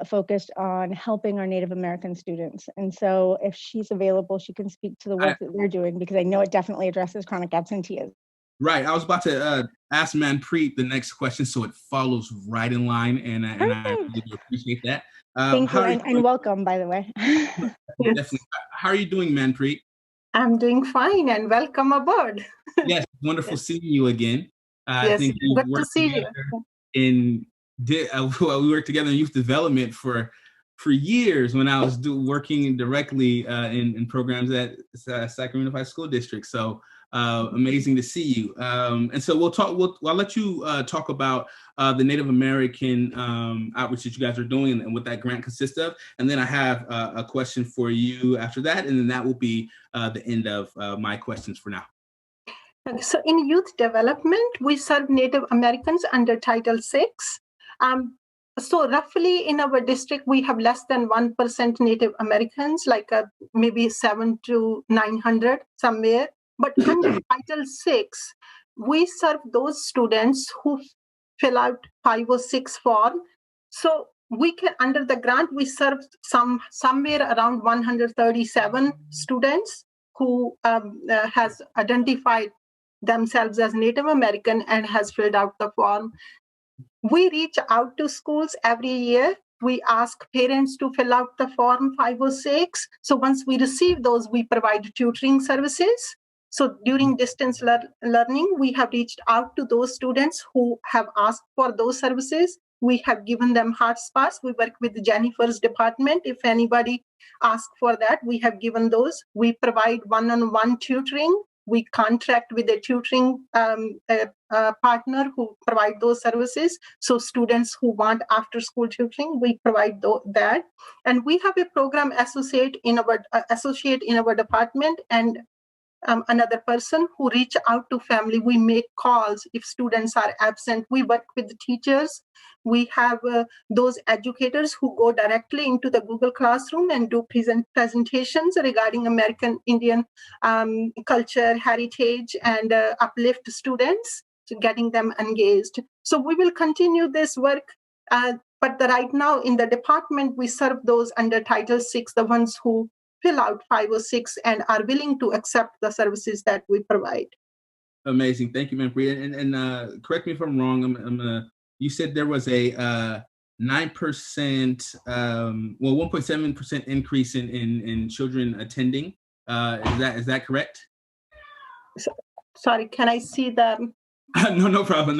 focused on helping our Native American students. And so if she's available, she can speak to the work that they're doing, because I know it definitely addresses chronic absenteeism. Right. I was about to ask Manpreet the next question, so it follows right in line, and I really do appreciate that. Thank you, and welcome, by the way. Definitely. How are you doing, Manpreet? I'm doing fine, and welcome aboard. Yes, wonderful seeing you again. Yes, I think good to see you. We worked together in youth development for years when I was working directly in programs at Sacramento High School District. So amazing to see you. And so I'll let you talk about the Native American outreach that you guys are doing and what that grant consists of. And then I have a question for you after that. And then that will be the end of my questions for now. So in youth development, we serve Native Americans under Title VI. So roughly in our district, we have less than 1% Native Americans, like maybe 700 to 900 somewhere. But under Title VI, we serve those students who fill out 506 form. So we can, under the grant, we serve somewhere around 137 students who has identified themselves as Native American and has filled out the form. We reach out to schools every year. We ask parents to fill out the form 506. So once we receive those, we provide tutoring services. So during distance learning, we have reached out to those students who have asked for those services. We have given them hotspots. We work with Jennifer's department. If anybody asks for that, we have given those. We provide one-on-one tutoring. We contract with a tutoring partner who provide those services. So students who want after-school tutoring, we provide that. And we have a program associate in our department, and another person who reach out to family. We make calls if students are absent. We work with the teachers. We have those educators who go directly into the Google Classroom and do presentations regarding American Indian culture, heritage, and uplift students, to getting them engaged. So we will continue this work. But right now in the department, we serve those under Title VI, the ones who fill out 506 and are willing to accept the services that we provide. Amazing. Thank you, Ma'am Priya. And correct me if I'm wrong. You said there was a 9%, 1.7% increase in children attending. Is that correct? Sorry, can I see the? No problem.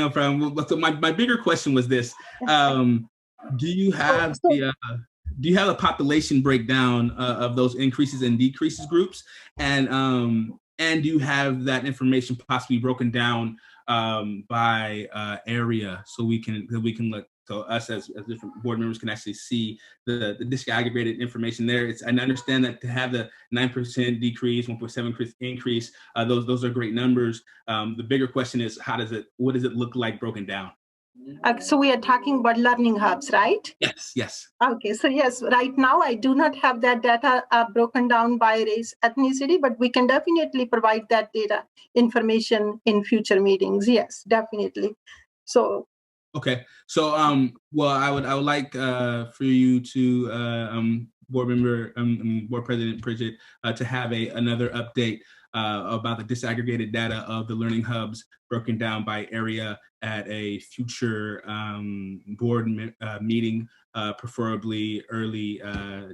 So my bigger question was this: do you have a population breakdown of those increases and decreases groups, and do you have that information possibly broken down by area, so we can look, so us as different board members can actually see the disaggregated information there? And I understand that to have the 9% decrease, 1.7% increase, those are great numbers. The bigger question is, what does it look like broken down? So we are talking about learning hubs, right? Yes. Okay, so yes, right now I do not have that data broken down by race, ethnicity, but we can definitely provide that data information in future meetings. Yes, definitely. So. Okay, so well, I would like for you to Board President Pritchett to have another update about the disaggregated data of the learning hubs broken down by area at a future board meeting, preferably early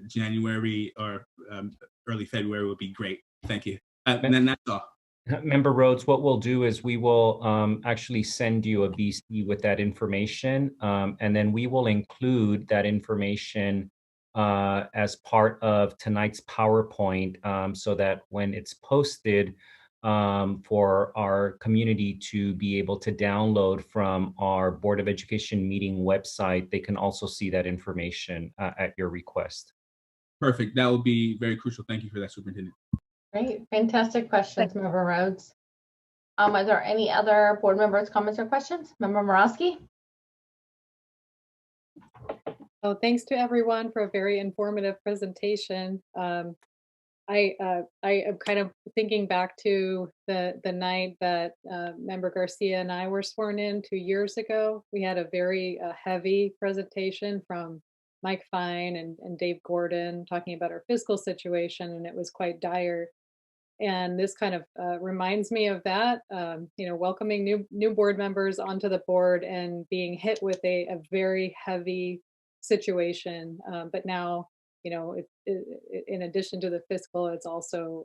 January or early February would be great. Thank you. And then that's all. Member Rhodes, what we'll do is we will actually send you a BC with that information, and then we will include that information as part of tonight's PowerPoint, so that when it's posted for our community to be able to download from our Board of Education meeting website, they can also see that information at your request. Perfect. That would be very crucial. Thank you for that, Superintendent. Great, fantastic questions, Member Rhodes. Are there any other board members' comments or questions? Member Morawski? Oh, thanks to everyone for a very informative presentation. I am kind of thinking back to the night that Member Garcia and I were sworn in 2 years ago. We had a very heavy presentation from Mike Fine and Dave Gordon talking about our fiscal situation, and it was quite dire. And this kind of reminds me of that, welcoming new board members onto the board and being hit with a very heavy situation. But now, in addition to the fiscal, it's also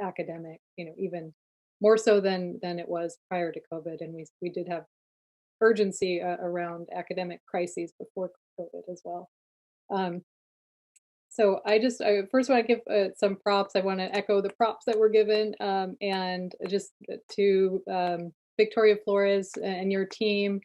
academic, even more so than it was prior to COVID. And we did have urgency around academic crises before COVID as well. So I first want to give some props. I want to echo the props that were given, and just to Victoria Flores and your team.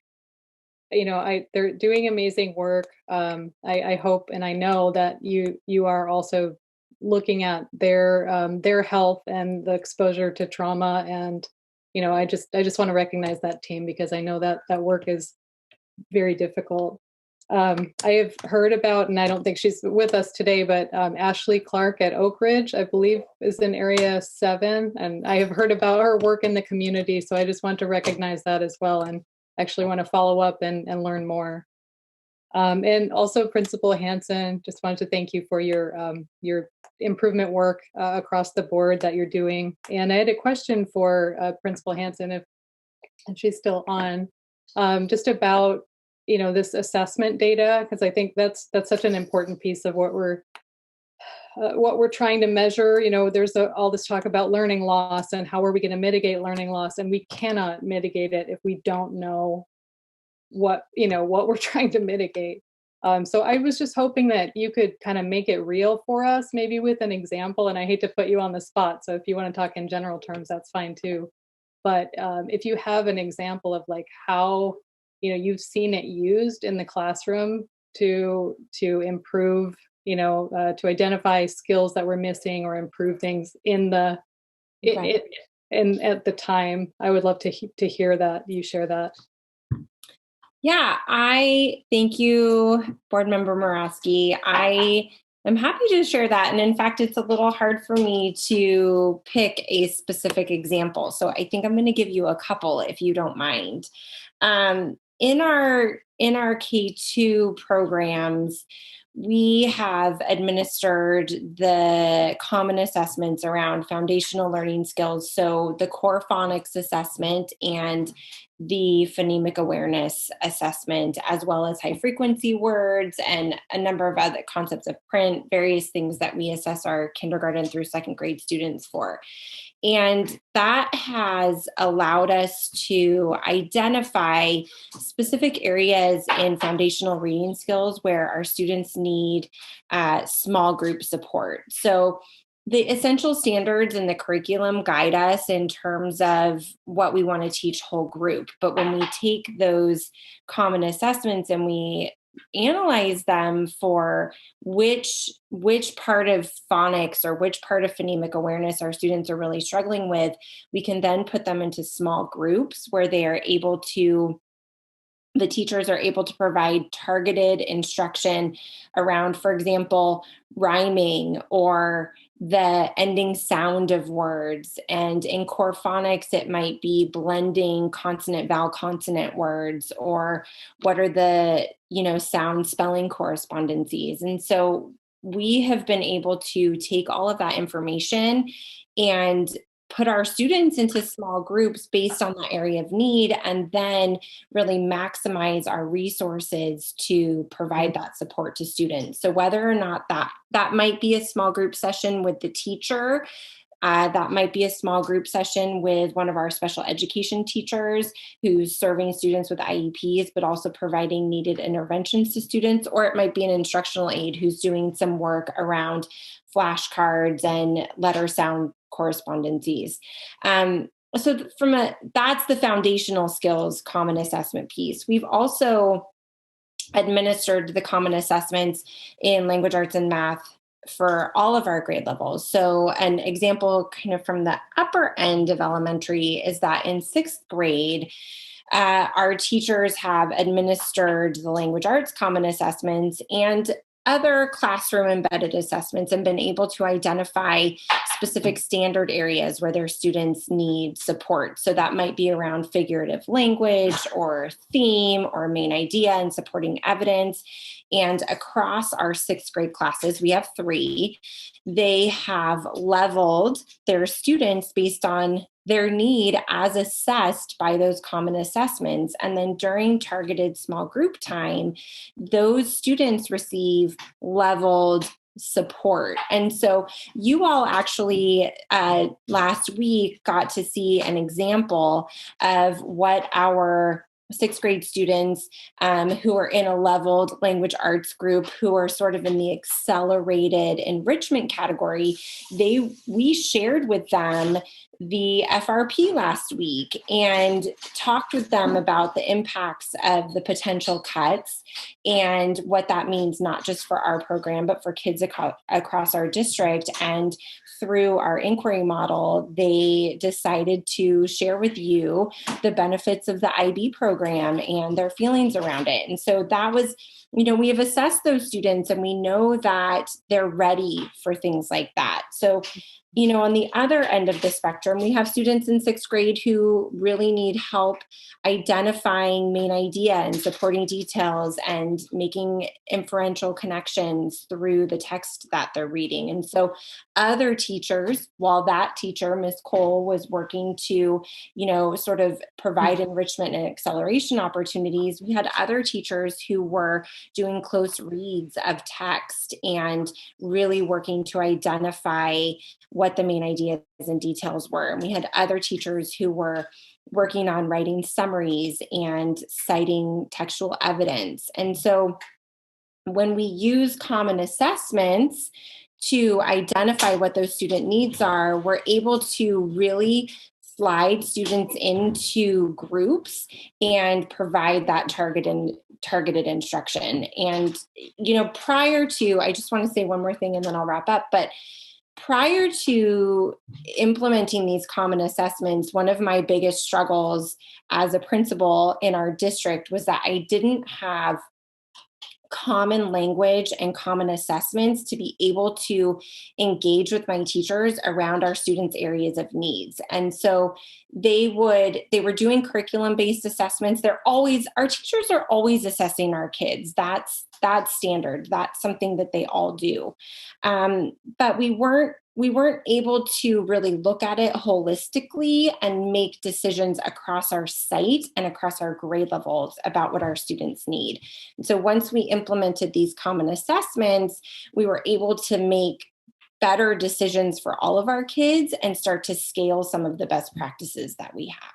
They're doing amazing work. I hope and I know that you are also looking at their health and the exposure to trauma and I just want to recognize that team, because I know that that work is very difficult. I have heard about, and I don't think she's with us today, but Ashley Clark at Oak Ridge, I believe, is in Area 7. And I have heard about her work in the community. So I just want to recognize that as well, and actually want to follow up and learn more. And also Principal Hanson, just wanted to thank you for your improvement work across the board that you're doing. And I had a question for Principal Hanson, if she's still on, just about this assessment data, because I think that's such an important piece of what we're trying to measure. There's all this talk about learning loss and how are we going to mitigate learning loss, and we cannot mitigate it if we don't know what we're trying to mitigate. So I was just hoping that you could kind of make it real for us, maybe with an example. And I hate to put you on the spot, so if you want to talk in general terms, that's fine too. But if you have an example of like how you've seen it used in the classroom to improve, to identify skills that we're missing or improve things at the time, I would love to hear that you share that. Yeah, I thank you, Board Member Morawski. I am happy to share that. And in fact, it's a little hard for me to pick a specific example. So I think I'm going to give you a couple, if you don't mind. In our K2 programs, we have administered the common assessments around foundational learning skills. So the core phonics assessment and the phonemic awareness assessment, as well as high frequency words and a number of other concepts of print, various things that we assess our kindergarten through second grade students for. And that has allowed us to identify specific areas in foundational reading skills where our students need small group support. So the essential standards in the curriculum guide us in terms of what we want to teach whole group. But when we take those common assessments and we analyze them for which part of phonics or which part of phonemic awareness our students are really struggling with, we can then put them into small groups where the teachers are able to provide targeted instruction around, for example, rhyming or the ending sound of words. And in core phonics, it might be blending consonant, vowel, consonant words, or what are the, sound spelling correspondences. And so we have been able to take all of that information and put our students into small groups based on the area of need, and then really maximize our resources to provide that support to students. So whether or not that might be a small group session with the teacher, that might be a small group session with one of our special education teachers who's serving students with IEPs, but also providing needed interventions to students, or it might be an instructional aide who's doing some work around flashcards and letter sound correspondences. So that's the foundational skills common assessment piece. We've also administered the common assessments in language arts and math for all of our grade levels. So an example kind of from the upper end of elementary is that in 6th grade, our teachers have administered the language arts common assessments and other classroom embedded assessments and been able to identify specific standard areas where their students need support. So that might be around figurative language or theme or main idea and supporting evidence. And across our 6th grade classes, we have 3, they have leveled their students based on their need as assessed by those common assessments. And then during targeted small group time, those students receive leveled support. And so you all actually last week got to see an example of what our 6th grade students who are in a leveled language arts group, who are sort of in the accelerated enrichment category, we shared with them the FRP last week and talked with them about the impacts of the potential cuts and what that means, not just for our program, but for kids across our district. And through our inquiry model, they decided to share with you the benefits of the IB program and their feelings around it. And so that was, we have assessed those students and we know that they're ready for things like that. So, on the other end of the spectrum, we have students in 6th grade who really need help identifying main idea and supporting details and making inferential connections through the text that they're reading. And so other teachers, while that teacher, Ms. Cole, was working to, sort of provide enrichment and acceleration opportunities, we had other teachers who were doing close reads of text and really working to identify what the main ideas and details were. And we had other teachers who were working on writing summaries and citing textual evidence. And so when we use common assessments to identify what those student needs are, we're able to really slide students into groups and provide that targeted instruction. And, prior to, I just want to say one more thing and then I'll wrap up, but prior to implementing these common assessments, one of my biggest struggles as a principal in our district was that I didn't have common language and common assessments to be able to engage with my teachers around our students' areas of needs. And so they were doing curriculum-based assessments. Our teachers are always assessing our kids. That's standard. That's something that they all do. But we weren't able to really look at it holistically and make decisions across our site and across our grade levels about what our students need. And so once we implemented these common assessments, we were able to make better decisions for all of our kids and start to scale some of the best practices that we have.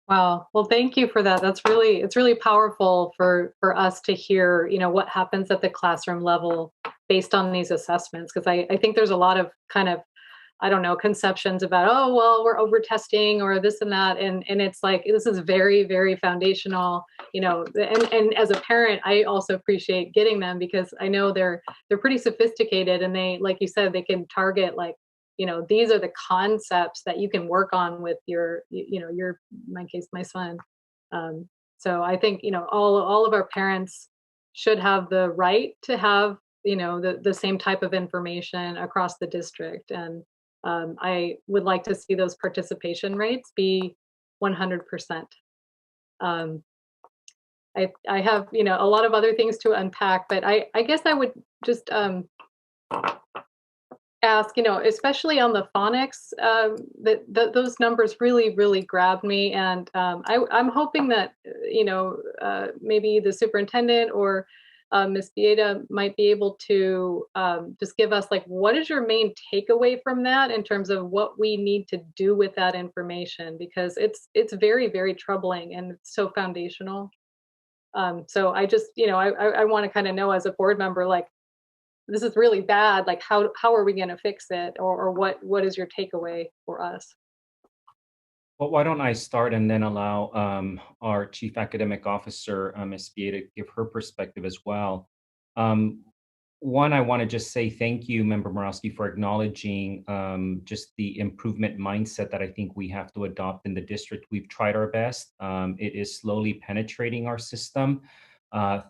Wow. Well, thank you for that. It's really powerful for us to hear, what happens at the classroom level based on these assessments. Because I think there's a lot of kind of, conceptions about, oh, well, we're over testing or this and that. And it's like, this is very, very foundational, and as a parent, I also appreciate getting them because I know they're pretty sophisticated and they, like you said, they can target these are the concepts that you can work on with your, in my case, my son. So I think, all of our parents should have the right to have, the same type of information across the district. And I would like to see those participation rates be 100%. I have, a lot of other things to unpack, but I guess I would just, ask, especially on the phonics, those numbers really, really grabbed me. And I'm hoping that, maybe the superintendent or Ms. Bieda might be able to just give us what is your main takeaway from that in terms of what we need to do with that information, because it's very, very troubling and it's so foundational. So I just, I want to kind of know as a board member, this is really bad. How are we going to fix it, or what is your takeaway for us? Well, why don't I start and then allow our Chief Academic Officer, Ms. Bieda, to give her perspective as well. One, I want to just say thank you, Member Morawski, for acknowledging just the improvement mindset that I think we have to adopt in the district. We've tried our best. It is slowly penetrating our system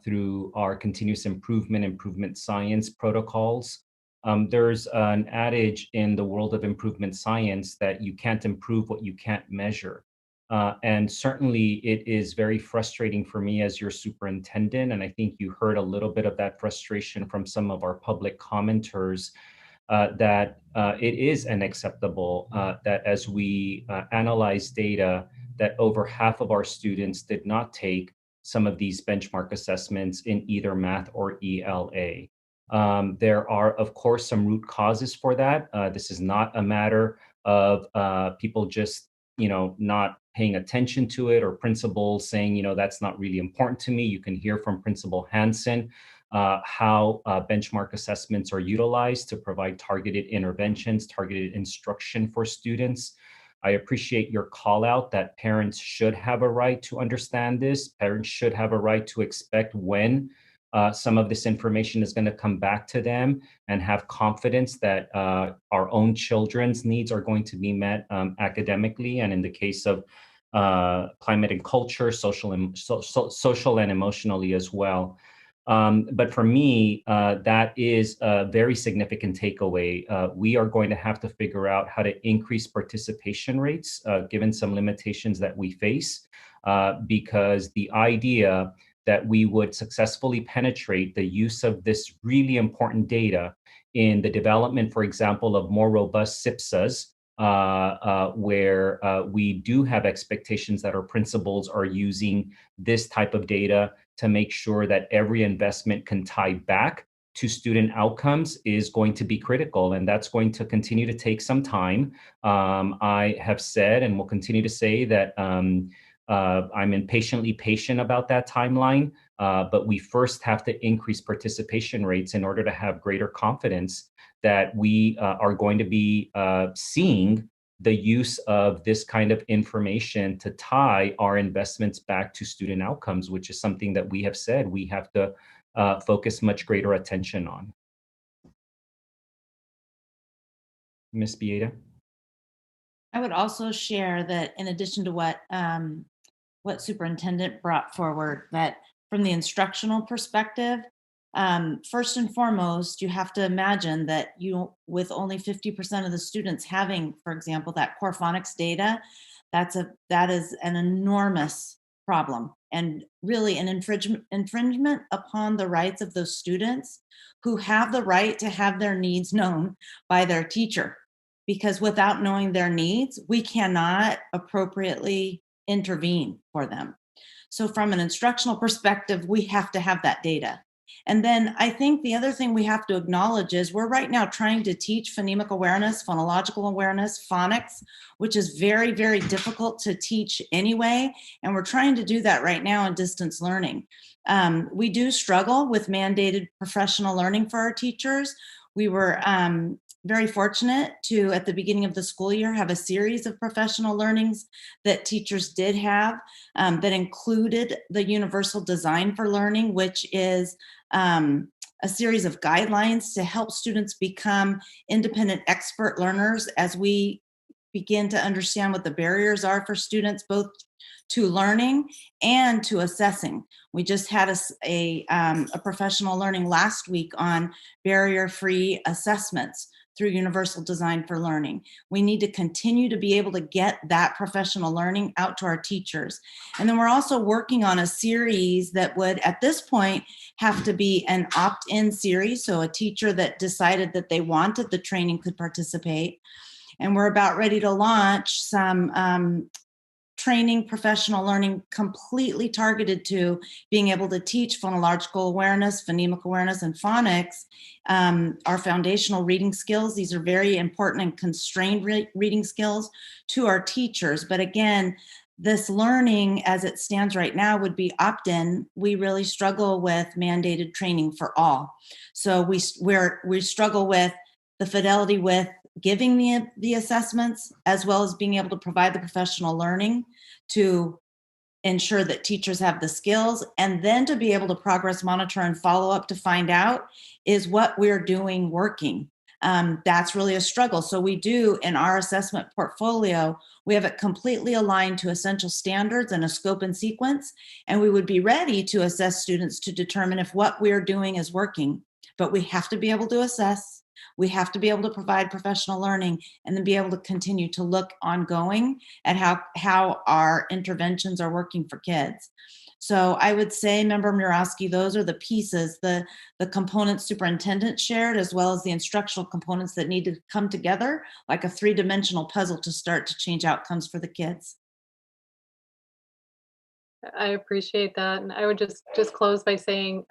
through our continuous improvement science protocols. There's an adage in the world of improvement science that you can't improve what you can't measure. And certainly it is very frustrating for me as your superintendent. And I think you heard a little bit of that frustration from some of our public commenters that it is unacceptable that as we analyze data, that over half of our students did not take some of these benchmark assessments in either math or ELA. There are, of course, some root causes for that. This is not a matter of people just, not paying attention to it, or principals saying, that's not really important to me. You can hear from Principal Hansen how benchmark assessments are utilized to provide targeted interventions, targeted instruction for students. I appreciate your call out that parents should have a right to understand this. Parents should have a right to expect when some of this information is going to come back to them, and have confidence that our own children's needs are going to be met academically, and in the case of climate and culture, social and emotionally as well. But for me, that is a very significant takeaway. We are going to have to figure out how to increase participation rates, given some limitations that we face, because the idea that we would successfully penetrate the use of this really important data in the development, for example, of more robust SIPSAs, where we do have expectations that our principals are using this type of data to make sure that every investment can tie back to student outcomes, is going to be critical. And that's going to continue to take some time. I have said and will continue to say that I'm impatiently patient about that timeline, but we first have to increase participation rates in order to have greater confidence that we are going to be seeing the use of this kind of information to tie our investments back to student outcomes, which is something that we have said we have to focus much greater attention on. Ms. Bieda? I would also share that in addition to what Superintendent brought forward, that from the instructional perspective, first and foremost, you have to imagine that with only 50% of the students having, for example, that core phonics data, that is an enormous problem, and really an infringement upon the rights of those students who have the right to have their needs known by their teacher. Because without knowing their needs, we cannot appropriately intervene for them. So from an instructional perspective, we have to have that data. And then I think the other thing we have to acknowledge is we're right now trying to teach phonemic awareness, phonological awareness, phonics, which is very, very difficult to teach anyway. And we're trying to do that right now in distance learning. We do struggle with mandated professional learning for our teachers. We were very fortunate to, at the beginning of the school year, have a series of professional learnings that teachers did have that included the Universal Design for Learning, which is a series of guidelines to help students become independent expert learners as we begin to understand what the barriers are for students, both to learning and to assessing. We just had a professional learning last week on barrier-free assessments through Universal Design for Learning. We need to continue to be able to get that professional learning out to our teachers. And then we're also working on a series that would, at this point, have to be an opt-in series. So a teacher that decided that they wanted the training could participate. And we're about ready to launch some training, professional learning completely targeted to being able to teach phonological awareness, phonemic awareness, and phonics, our foundational reading skills. These are very important and constrained reading skills to our teachers. But again, this learning as it stands right now would be opt-in. We really struggle with mandated training for all. So we struggle with the fidelity with giving the assessments, as well as being able to provide the professional learning to ensure that teachers have the skills, and then to be able to progress monitor and follow up to find out is what we're doing working. That's really a struggle. So we do, in our assessment portfolio, we have it completely aligned to essential standards and a scope and sequence, and we would be ready to assess students to determine if what we're doing is working. But we have to be able to assess. We have to be able to provide professional learning, and then be able to continue to look ongoing at how our interventions are working for kids. So I would say, Member Murawski, those are the pieces, the components superintendent shared, as well as the instructional components that need to come together like a three-dimensional puzzle to start to change outcomes for the kids. I appreciate that. And I would just close by saying,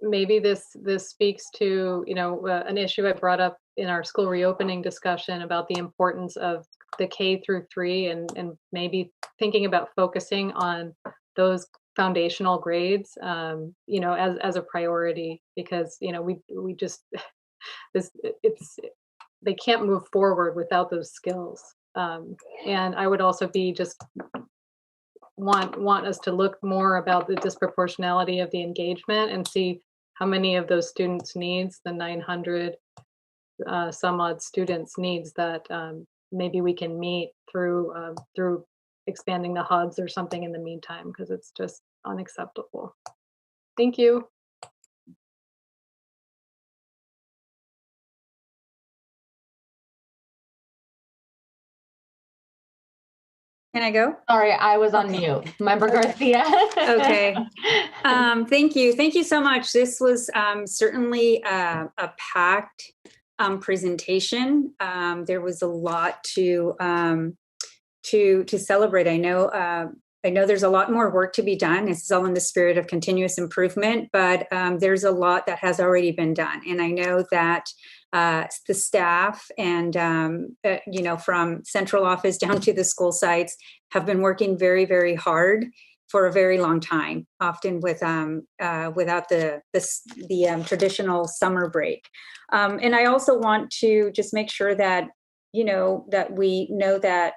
maybe this speaks to, an issue I brought up in our school reopening discussion about the importance of the K through 3, and maybe thinking about focusing on those foundational grades, as a priority, because we just they can't move forward without those skills. And I would also be just want us to look more about the disproportionality of the engagement and see how many of those students' needs, the 900 some odd students' needs, that maybe we can meet through expanding the hubs or something in the meantime, because it's just unacceptable. Thank you. Can I go? Sorry, I was on mute. Member Garcia. Okay. Thank you. Thank you so much. This was certainly a packed presentation. There was a lot to celebrate. I know there's a lot more work to be done. It's all in the spirit of continuous improvement, but there's a lot that has already been done. And I know that the staff and, from central office down to the school sites have been working very, very hard for a very long time, often without the traditional summer break. And I also want to just make sure that, that we know that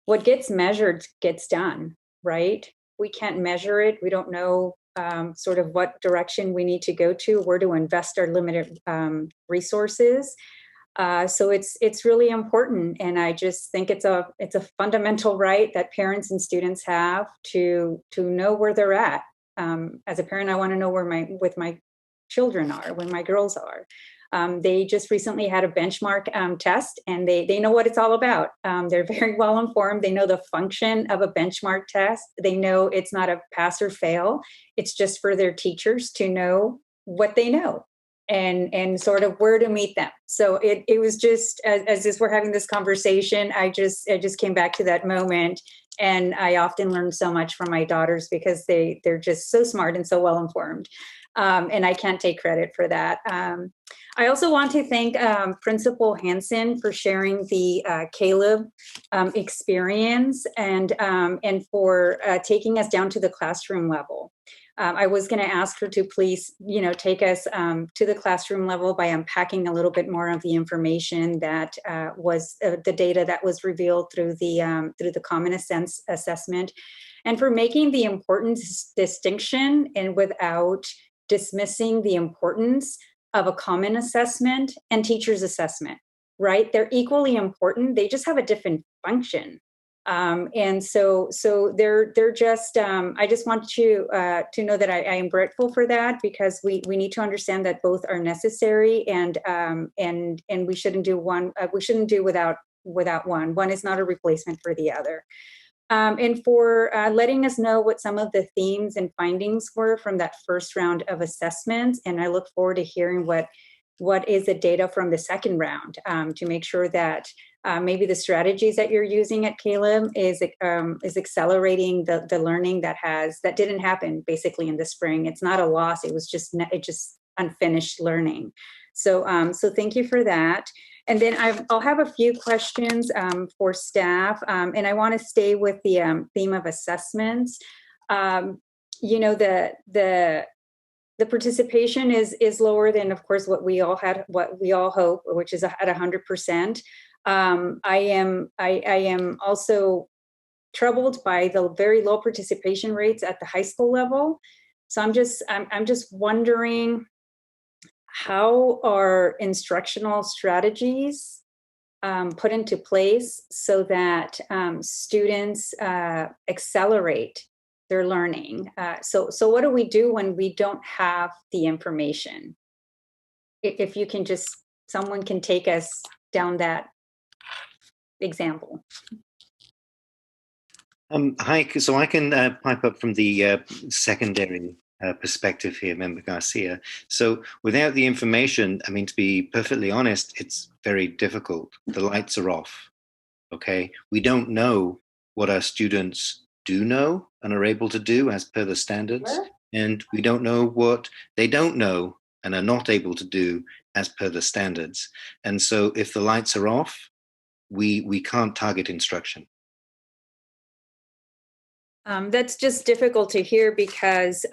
what gets measured gets done, right? We can't measure it. We don't know sort of what direction we need to go to, where to invest our limited resources. So it's really important, and I just think it's a fundamental right that parents and students have to know where they're at. As a parent, I want to know where my children are, where my girls are. They just recently had a benchmark test, and they know what it's all about. They're very well informed. They know the function of a benchmark test. They know it's not a pass or fail. It's just for their teachers to know what they know and sort of where to meet them. So it was just, as we're having this conversation, I just came back to that moment. And I often learn so much from my daughters because they're just so smart and so well informed. And I can't take credit for that. I also want to thank Principal Hansen for sharing the Caleb experience and for taking us down to the classroom level. I was going to ask her to please, take us to the classroom level by unpacking a little bit more of the information that was the data that was revealed through the Common Sense assessment, and for making the important distinction and without dismissing the importance of a common assessment and teacher's assessment, right? They're equally important. They just have a different function. And so they're just, I just want you to know that I am grateful for that, because we need to understand that both are necessary, and we shouldn't do one, we shouldn't do without one. One is not a replacement for the other. And for letting us know what some of the themes and findings were from that first round of assessments. And I look forward to hearing what is the data from the second round, to make sure that maybe the strategies that you're using at Caleb is accelerating the learning that didn't happen basically in the spring. It's not a loss. It was just unfinished learning. So thank you for that. And then I'll have a few questions for staff, and I want to stay with the theme of assessments. The participation is lower than, of course, what we all hope, which is at 100%. I am also troubled by the very low participation rates at the high school level. So I'm just wondering, how are instructional strategies put into place so that students accelerate their learning? So what do we do when we don't have the information? If you can someone can take us down that example. Hi, so I can pipe up from the secondary perspective here, Member Garcia. So without the information, I mean, to be perfectly honest, it's very difficult. The lights are off, okay? We don't know what our students do know and are able to do as per the standards, and we don't know what they don't know and are not able to do as per the standards. And so if the lights are off, we can't target instruction. That's just difficult to hear because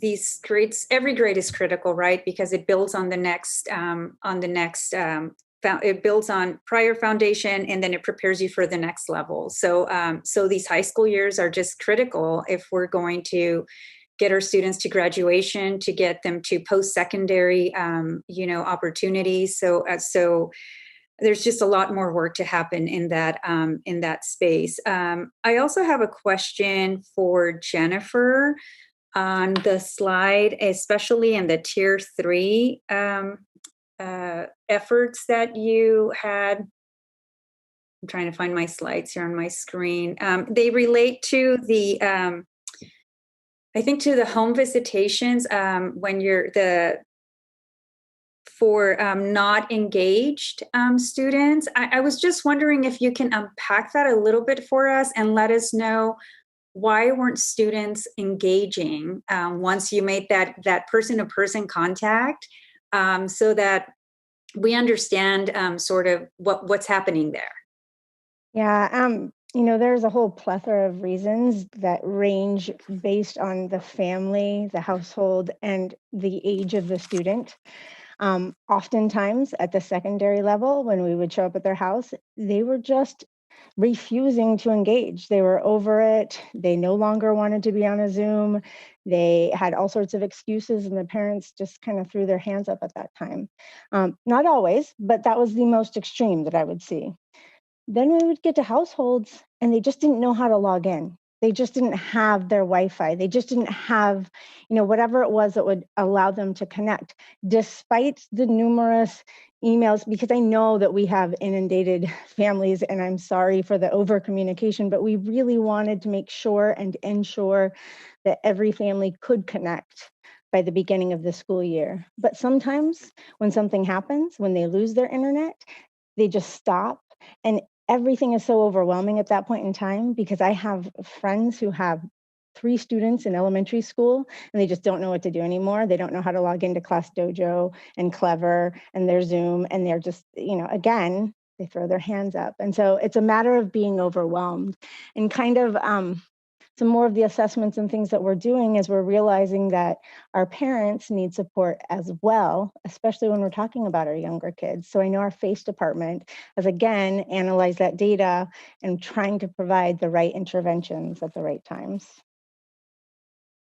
these grades, every grade is critical, right? Because it builds on the next, it builds on prior foundation, and then it prepares you for the next level. So, so these high school years are just critical if we're going to get our students to graduation, to get them to post-secondary, opportunities. So there's just a lot more work to happen in that space. I also have a question for Jennifer on the slide, especially in the tier 3 efforts that you had. I'm trying to find my slides here on my screen. They relate to the, I think, to the home visitations when you're for not engaged students. I was just wondering if you can unpack that a little bit for us and let us know why weren't students engaging once you made that person-to-person contact, so that we understand sort of what's happening there. Yeah, there's a whole plethora of reasons that range based on the family, the household, and the age of the student. Oftentimes at the secondary level, when we would show up at their house, they were just refusing to engage. They were over it. They no longer wanted to be on a Zoom. They had all sorts of excuses, and the parents just kind of threw their hands up at that time. Not always, but that was the most extreme that I would see. Then we would get to households and they just didn't know how to log in. They just didn't have their Wi-Fi. They just didn't have, whatever it was that would allow them to connect, despite the numerous emails, because I know that we have inundated families, and I'm sorry for the over communication, but we really wanted to make sure and ensure that every family could connect by the beginning of the school year. But sometimes when something happens, when they lose their internet, they just stop, and everything is so overwhelming at that point in time, because I have friends who have 3 students in elementary school and they just don't know what to do anymore. They don't know how to log into Class Dojo and Clever and their Zoom, and they're just, again, they throw their hands up. And so it's a matter of being overwhelmed, and kind of some more of the assessments and things that we're doing is we're realizing that our parents need support as well, especially when we're talking about our younger kids. So I know our FACE department has again analyzed that data and trying to provide the right interventions at the right times.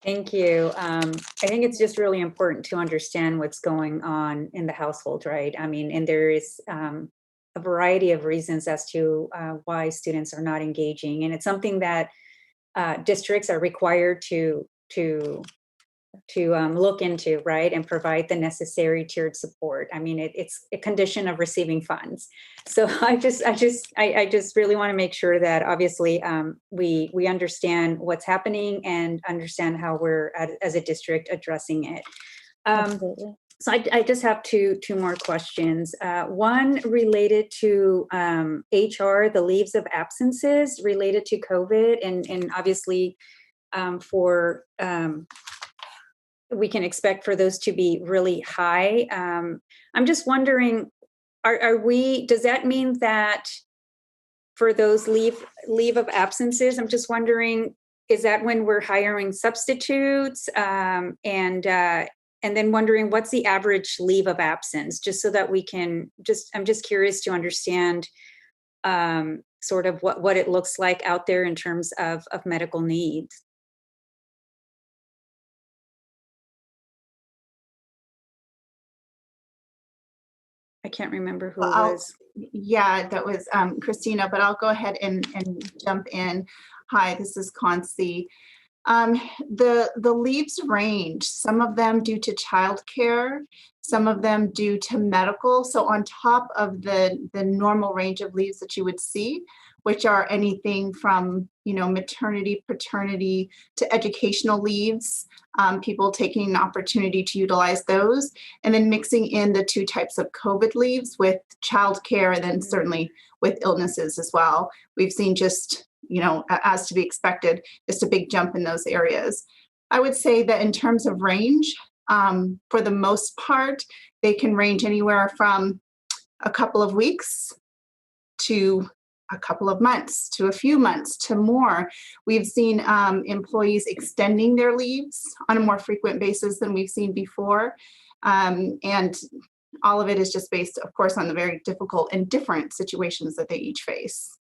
Thank you. I think it's just really important to understand what's going on in the household, right? I mean, and there is a variety of reasons as to why students are not engaging. And it's something that districts are required to look into, right, and provide the necessary tiered support. I mean, it's a condition of receiving funds. So I just really want to make sure that obviously we understand what's happening and understand how we're as a district addressing it. So I just have two more questions. One related to HR, the leaves of absences related to COVID, and obviously we can expect for those to be really high. I'm just wondering, does that mean that for those leave of absences, I'm just wondering, is that when we're hiring substitutes? And then wondering what's the average leave of absence, just so that we can I'm just curious to understand sort of what it looks like out there in terms of medical needs. I can't remember who it was. Yeah, that was Christina, but I'll go ahead and jump in. Hi, this is Kingsley. The leaves range, some of them due to childcare, some of them due to medical. So on top of the normal range of leaves that you would see, which are anything from, maternity, paternity to educational leaves, people taking an opportunity to utilize those, and then mixing in the 2 types of COVID leaves with childcare, and then certainly with illnesses as well. We've seen just, as to be expected, just a big jump in those areas. I would say that in terms of range, for the most part, they can range anywhere from a couple of weeks to a couple of months to a few months to more. We've seen employees extending their leaves on a more frequent basis than we've seen before. And all of it is just based, of course, on the very difficult and different situations that they each face.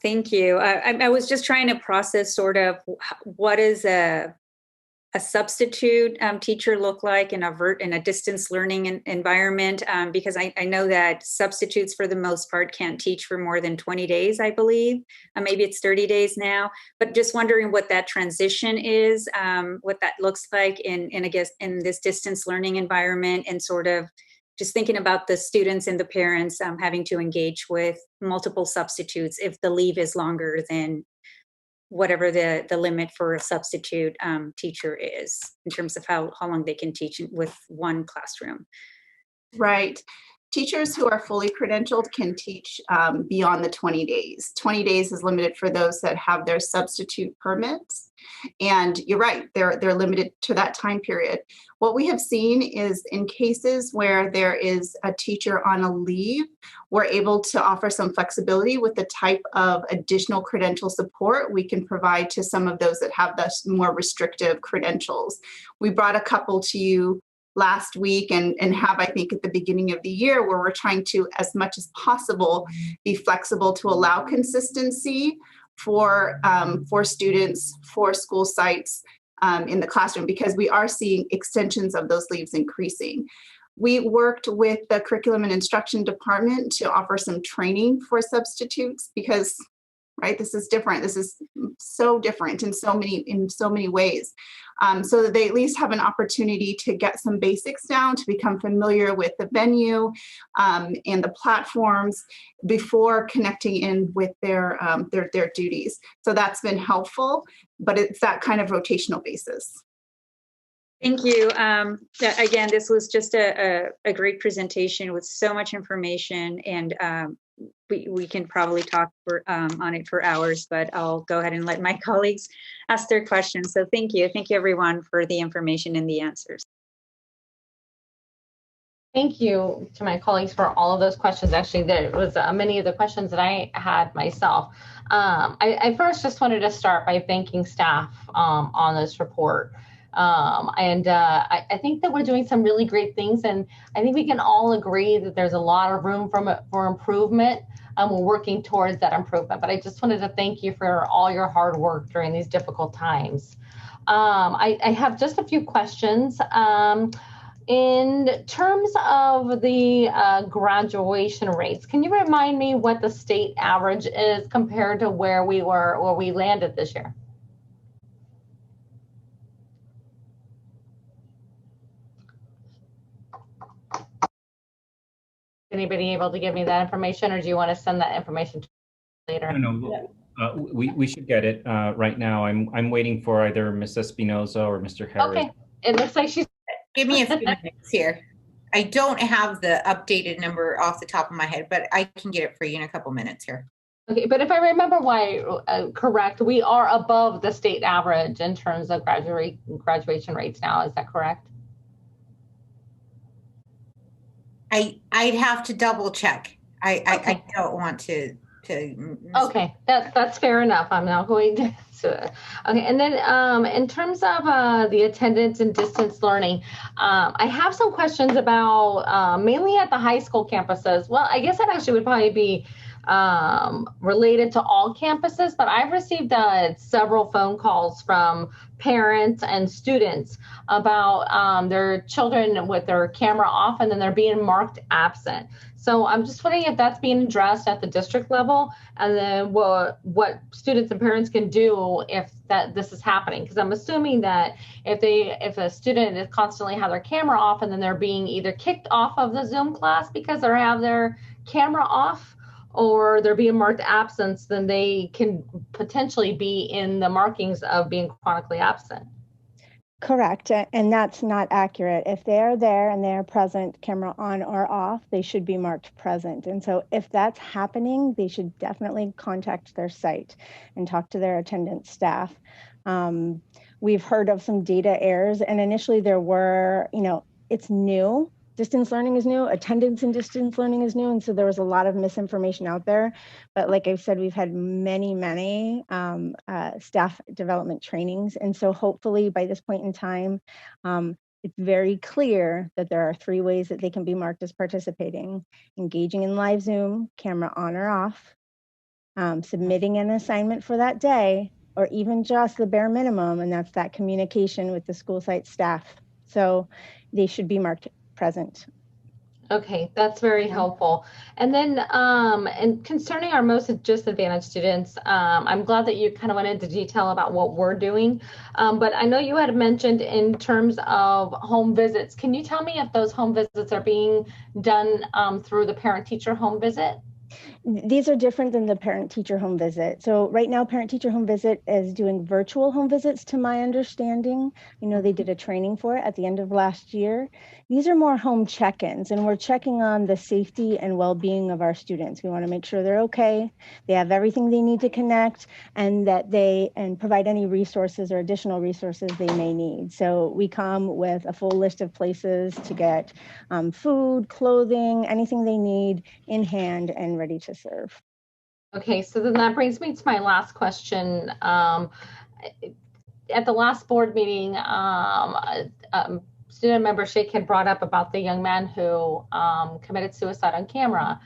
Thank you. I was just trying to process sort of what is a substitute teacher look like in a distance learning environment, because I know that substitutes for the most part can't teach for more than 20 days, I believe. Maybe it's 30 days now, but just wondering what that transition is, what that looks like in this distance learning environment, and sort of just thinking about the students and the parents having to engage with multiple substitutes if the leave is longer than whatever the limit for a substitute teacher is, in terms of how long they can teach with one classroom. Right. Teachers who are fully credentialed can teach beyond the 20 days. 20 days is limited for those that have their substitute permits. And you're right, they're limited to that time period. What we have seen is in cases where there is a teacher on a leave, we're able to offer some flexibility with the type of additional credential support we can provide to some of those that have the more restrictive credentials. We brought a couple to you last week and have, I think, at the beginning of the year, where we're trying to, as much as possible, be flexible to allow consistency for students, for school sites in the classroom, because we are seeing extensions of those leaves increasing. We worked with the curriculum and instruction department to offer some training for substitutes, because right, this is different. This is so different in so many ways. So that they at least have an opportunity to get some basics down, to become familiar with the venue and the platforms before connecting in with their duties. So that's been helpful, but it's that kind of rotational basis. Thank you. Again, this was just a great presentation with so much information, and we can probably talk on it for hours, but I'll go ahead and let my colleagues ask their questions. So thank you. Thank you, everyone, for the information and the answers. Thank you to my colleagues for all of those questions. Actually, there was many of the questions that I had myself. I first just wanted to start by thanking staff on this report. I think that we're doing some really great things, and I think we can all agree that there's a lot of room for improvement. We're working towards that improvement, but I just wanted to thank you for all your hard work during these difficult times. I have just a few questions. In terms of the graduation rates, can you remind me what the state average is compared to where we landed this year? Anybody able to give me that information, or do you want to send that information later? No, we should get it right now. I'm waiting for either Ms. Espinoza or Mr. Harris. Okay, it looks like she's. Give me a few minutes here. I don't have the updated number off the top of my head, but I can get it for you in a couple minutes here. Okay, but if I remember correct, we are above the state average in terms of graduation rates now. Is that correct? I'd have to double check. I don't want to. Okay, that's fair enough. I'm not going to. Okay, and then in terms of the attendance and distance learning, I have some questions about mainly at the high school campuses. Well, I guess that actually would probably be related to all campuses, but I've received several phone calls from parents and students about their children with their camera off and then they're being marked absent. So I'm just wondering if that's being addressed at the district level, and then what students and parents can do if this is happening. Because I'm assuming that if a student is constantly have their camera off and then they're being either kicked off of the Zoom class because they have their camera off, or they're being marked absent, then they can potentially be in the markings of being chronically absent. Correct, and that's not accurate. If they are there and they are present, camera on or off, they should be marked present. And so if that's happening, they should definitely contact their site and talk to their attendance staff. We've heard of some data errors, and initially there were, it's new. distance learning is new, attendance in distance learning is new, and so there was a lot of misinformation out there. But like I've said, we've had many staff development trainings, and so hopefully by this point in time, it's very clear that there are 3 ways that they can be marked as participating: engaging in live Zoom, camera on or off, submitting an assignment for that day, or even just the bare minimum, and that's that communication with the school site staff. So they should be marked present. Okay, that's very helpful. And then, and concerning our most disadvantaged students, I'm glad that you kind of went into detail about what we're doing. But I know you had mentioned in terms of home visits. Can you tell me if those home visits are being done through the parent-teacher home visit? These are different than the parent-teacher home visit. So right now, parent-teacher home visit is doing virtual home visits, to my understanding. You know, they did a training for it at the end of last year. These are more home check-ins, and we're checking on the safety and well-being of our students. We want to make sure they're okay, they have everything they need to connect, and that they provide any resources or additional resources they may need. So we come with a full list of places to get food, clothing, anything they need in hand and ready to serve. Okay, so then that brings me to my last question. At the last board meeting, student member Sheikh had brought up about the young man who committed suicide on camera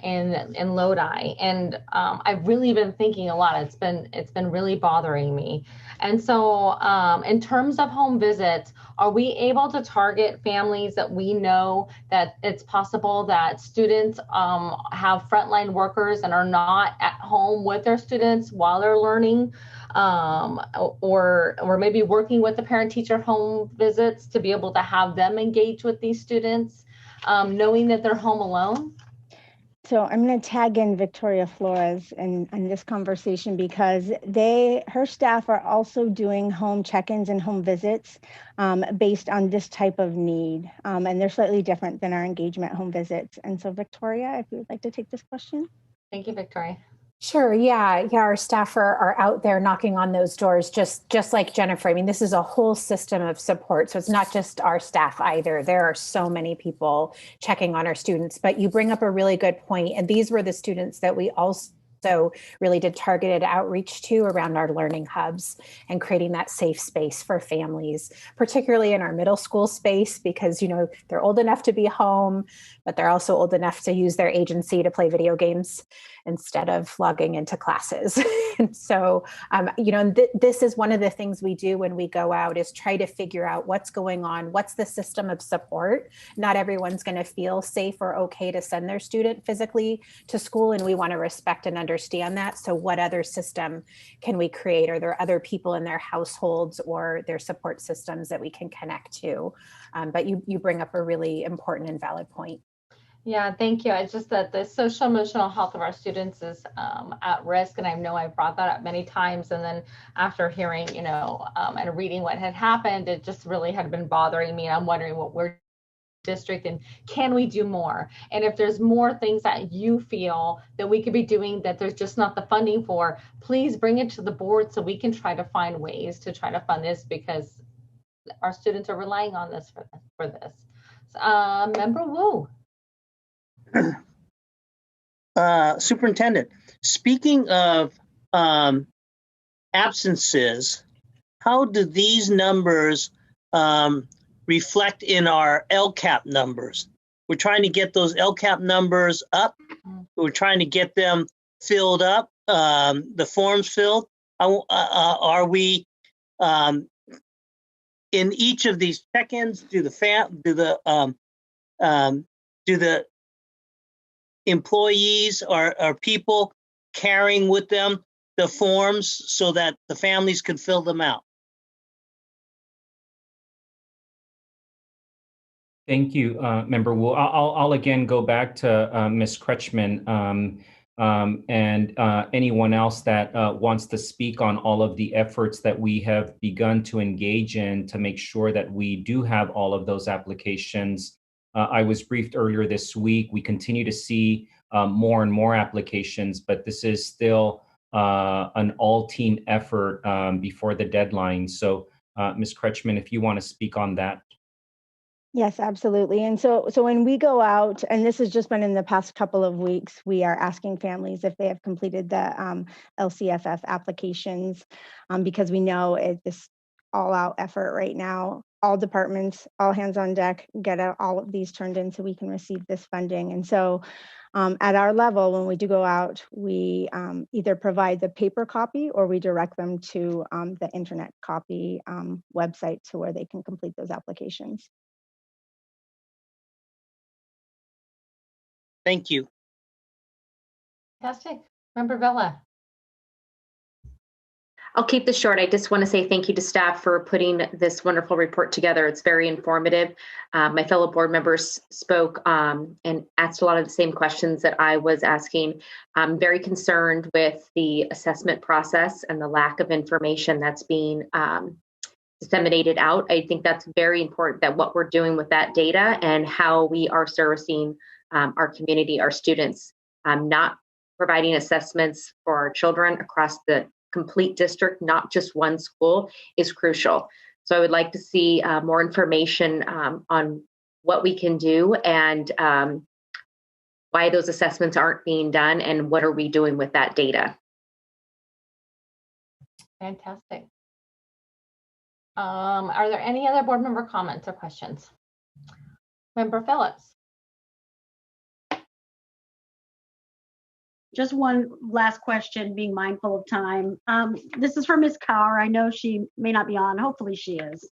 in Lodi, and I've really been thinking a lot. It's been really bothering me. And so in terms of home visits, are we able to target families that we know that it's possible that students have frontline workers and are not at home with their students while they're learning, or maybe working with the parent-teacher home visits to be able to have them engage with these students, knowing that they're home alone? So I'm going to tag in Victoria Flores in this conversation because her staff are also doing home check-ins and home visits based on this type of need. And they're slightly different than our engagement home visits. And so Victoria, if you would like to take this question. Thank you, Victoria. Sure. Yeah. Our staff are out there knocking on those doors, just like Jennifer. I mean, this is a whole system of support. So it's not just our staff either. There are so many people checking on our students, but you bring up a really good point. And these were the students that we also really did targeted outreach to around our learning hubs and creating that safe space for families, particularly in our middle school space, because, you know, they're old enough to be home, but they're also old enough to use their agency to play video games instead of logging into classes. And so, you know, this is one of the things we do when we go out is try to figure out what's going on, what's the system of support. Not everyone's going to feel safe or okay to send their student physically to school, and we want to respect and understand that. So what other system can we create? Are there other people in their households or their support systems that we can connect to? But you bring up a really important and valid point. Yeah, thank you. It's just that the social emotional health of our students is at risk, and I know I've brought that up many times. And then after hearing, you know, and reading what had happened, it just really had been bothering me. And I'm wondering what we're district and can we do more? And if there's more things that you feel that we could be doing that there's just not the funding for, please bring it to the board so we can try to find ways to try to fund this, because our students are relying on this for this. Member Wu. Superintendent, speaking of absences, how do these numbers reflect in our LCAP numbers? We're trying to get those LCAP numbers up. We're trying to get them filled up, the forms filled. Are we in each of these check-ins? Do the employees or people carrying with them the forms so that the families can fill them out? Thank you, Member Wu. I'll again go back to Ms. Kretschmann and anyone else that wants to speak on all of the efforts that we have begun to engage in to make sure that we do have all of those applications. I was briefed earlier this week. We continue to see more and more applications, but this is still an all-team effort before the deadline. So, Ms. Kretschmann, if you want to speak on that. Yes, absolutely. And so when we go out, and this has just been in the past couple of weeks, we are asking families if they have completed the LCFF applications, because we know it's this all-out effort right now. All departments, all hands on deck, get all of these turned in so we can receive this funding. And so at our level, when we do go out, we either provide the paper copy or we direct them to the internet copy website to where they can complete those applications. Thank you. Fantastic. Member Vella. I'll keep this short. I just want to say thank you to staff for putting this wonderful report together. It's very informative. My fellow board members spoke and asked a lot of the same questions that I was asking. I'm very concerned with the assessment process and the lack of information that's being disseminated out. I think that's very important, that what we're doing with that data and how we are servicing our community, our students, not providing assessments for our children across the complete district, not just one school, is crucial. So I would like to see more information on what we can do and why those assessments aren't being done and what are we doing with that data. Fantastic. Are there any other board member comments or questions? Member Phillips. Just one last question, being mindful of time. This is for Ms. Carr. I know she may not be on. Hopefully she is.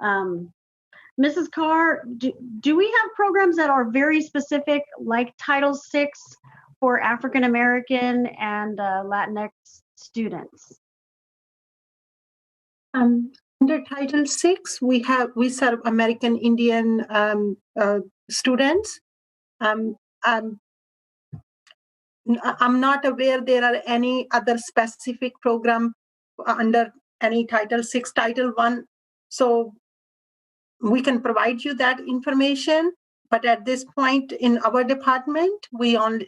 Mrs. Carr, do we have programs that are very specific, like Title VI for African American and Latinx students? Under Title VI, we serve American Indian students. I'm not aware there are any other specific program under any Title VI, Title I. So we can provide you that information. But at this point in our department,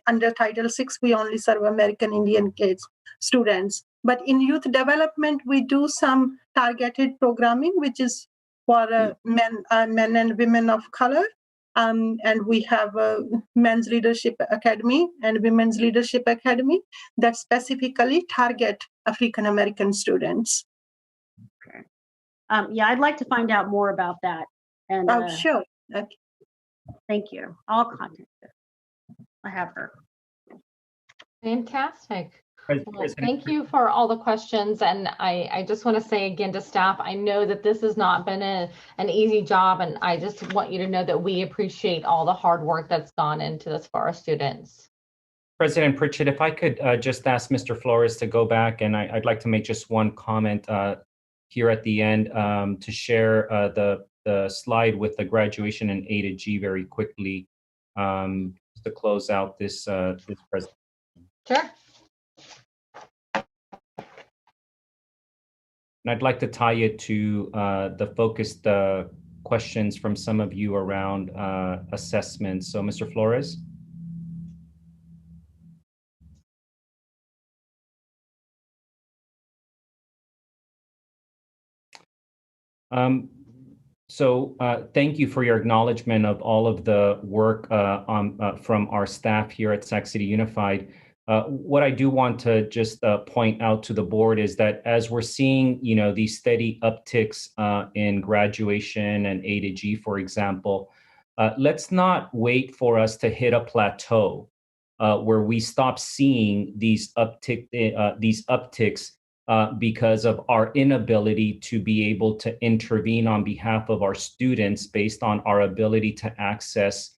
under Title VI, we only serve American Indian kids, students. But in youth development, we do some targeted programming, which is for men and women of color. And we have a Men's Leadership Academy and Women's Leadership Academy that specifically target African American students. Okay. Yeah, I'd like to find out more about that. And sure. Okay. Thank you. I'll contact her. I have her. Fantastic. Well, thank you for all the questions. And I just want to say again to staff, I know that this has not been an easy job. And I just want you to know that we appreciate all the hard work that's gone into this for our students. President Pritchett, if I could just ask Mr. Flores to go back, and I'd like to make just one comment here at the end to share the slide with the graduation in A to G very quickly to close out this presentation. Sure. And I'd like to tie it to the focused questions from some of you around assessments. So, Mr. Flores. Thank you for your acknowledgement of all of the work from our staff here at Sac City Unified. What I do want to just point out to the board is that as we're seeing, these steady upticks in graduation and A to G, for example, let's not wait for us to hit a plateau where we stop seeing these upticks because of our inability to be able to intervene on behalf of our students based on our ability to access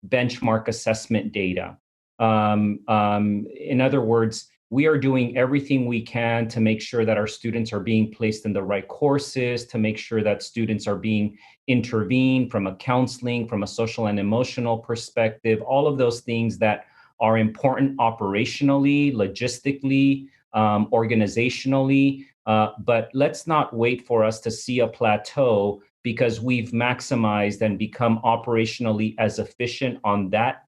benchmark assessment data. In other words, we are doing everything we can to make sure that our students are being placed in the right courses, to make sure that students are being intervened from a counseling, from a social and emotional perspective, all of those things that are important operationally, logistically, organizationally, but let's not wait for us to see a plateau because we've maximized and become operationally as efficient on that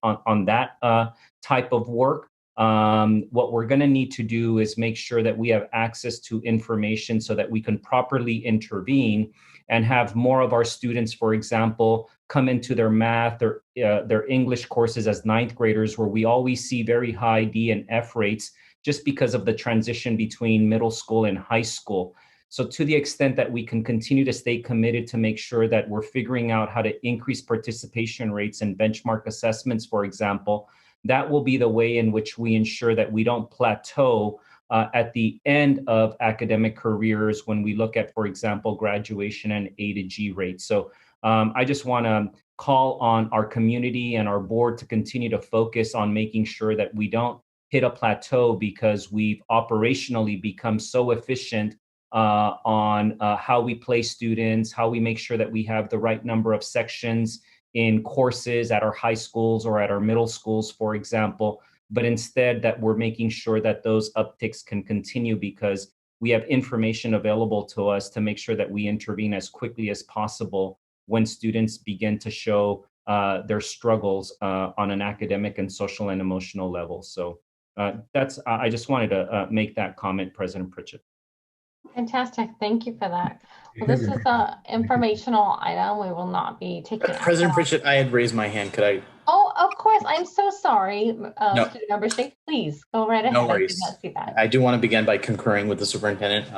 type of work What we're going to need to do is make sure that we have access to information so that we can properly intervene and have more of our students, for example, come into their math or their English courses as ninth graders, where we always see very high D and F rates just because of the transition between middle school and high school. So to the extent that we can continue to stay committed to make sure that we're figuring out how to increase participation rates and benchmark assessments, for example, that will be the way in which we ensure that we don't plateau at the end of academic careers when we look at, for example, graduation and A to G rates. So I just want to call on our community and our board to continue to focus on making sure that we don't hit a plateau because we've operationally become so efficient on how we place students, how we make sure that we have the right number of sections in courses at our high schools or at our middle schools, for example, but instead that we're making sure that those upticks can continue because we have information available to us to make sure that we intervene as quickly as possible when students begin to show their struggles on an academic and social and emotional level. So I just wanted to make that comment, President Pritchett. Fantastic. Thank you for that. Well, this is an informational item. We will not be taking action. President Pritchett, I had raised my hand. Could I? Oh, of course. I'm so sorry. No. Student member Sheikh, please go right ahead. No worries. I did not see that. I do want to begin by concurring with the superintendent.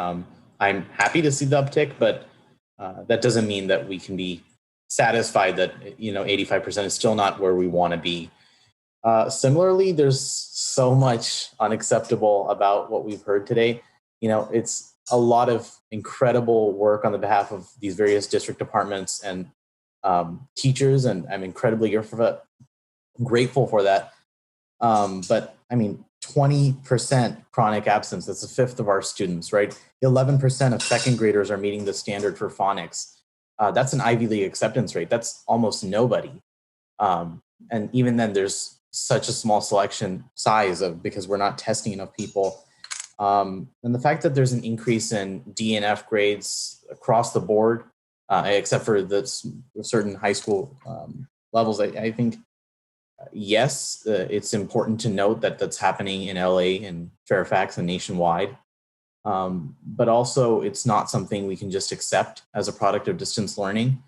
I'm happy to see the uptick, but that doesn't mean that we can be satisfied that 85% is still not where we want to be. Similarly, there's so much unacceptable about what we've heard today. It's a lot of incredible work on the behalf of these various district departments and teachers, and I'm incredibly grateful for that. But I mean, 20% chronic absence, that's a fifth of our students, right? 11% of second graders are meeting the standard for phonics. That's an Ivy League acceptance rate. That's almost nobody. And even then, there's such a small selection size because we're not testing enough people. And the fact that there's an increase in D and F grades across the board, except for the certain high school levels, I think, yes, it's important to note that that's happening in LA and Fairfax and nationwide. But also, it's not something we can just accept as a product of distance learning.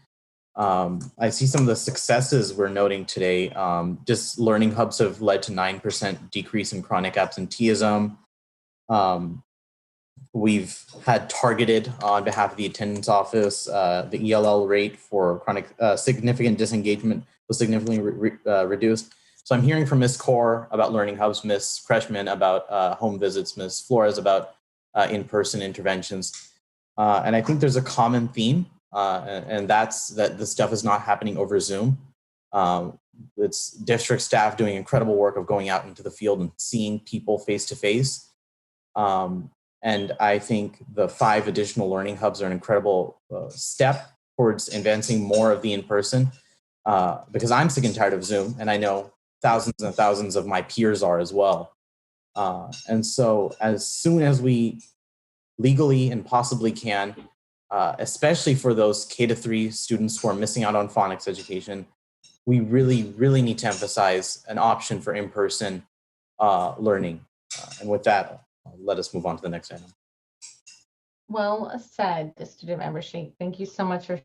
I see some of the successes we're noting today. Just learning hubs have led to 9% decrease in chronic absenteeism. We've had targeted on behalf of the attendance office, the ELL rate for chronic significant disengagement was significantly reduced. So I'm hearing from Ms. Kaur about learning hubs, Ms. Kreshman about home visits, Ms. Flores about in-person interventions. And I think there's a common theme, and that's that this stuff is not happening over Zoom. It's district staff doing incredible work of going out into the field and seeing people face to face. And I think the 5 additional learning hubs are an incredible step towards advancing more of the in-person, because I'm sick and tired of Zoom, and I know thousands and thousands of my peers are as well. And so as soon as we legally and possibly can, especially for those K-3 students who are missing out on phonics education, we really, really need to emphasize an option for in-person learning. And with that, let us move on to the next item. Well said, the student membership. Thank you so much for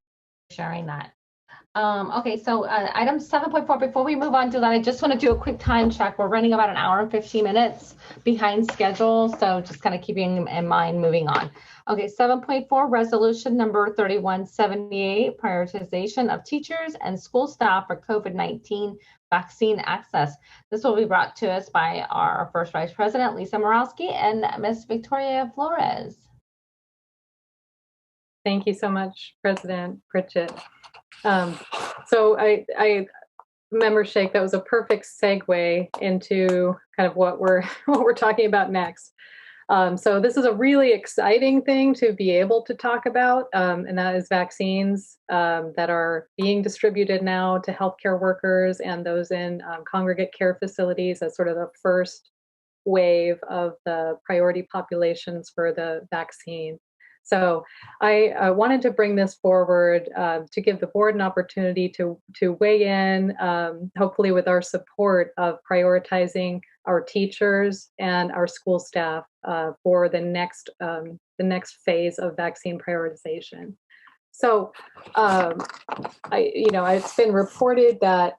sharing that. Okay, so item 7.4, before we move on to that, I just want to do a quick time check. We're running about an hour and 15 minutes behind schedule, so just kind of keeping in mind moving on. Okay, 7.4, resolution number 3178, prioritization of teachers and school staff for COVID-19 vaccine access. This will be brought to us by our first Vice President, Lisa Morawski, and Ms. Victoria Flores. Thank you so much, President Pritchett. So I Member Sheikh, that was a perfect segue into kind of what we're talking about next. So this is a really exciting thing to be able to talk about, and that is vaccines that are being distributed now to healthcare workers and those in congregate care facilities as sort of the first wave of the priority populations for the vaccine. So I wanted to bring this forward to give the board an opportunity to weigh in, hopefully with our support of prioritizing our teachers and our school staff for the next phase of vaccine prioritization. So, it's been reported that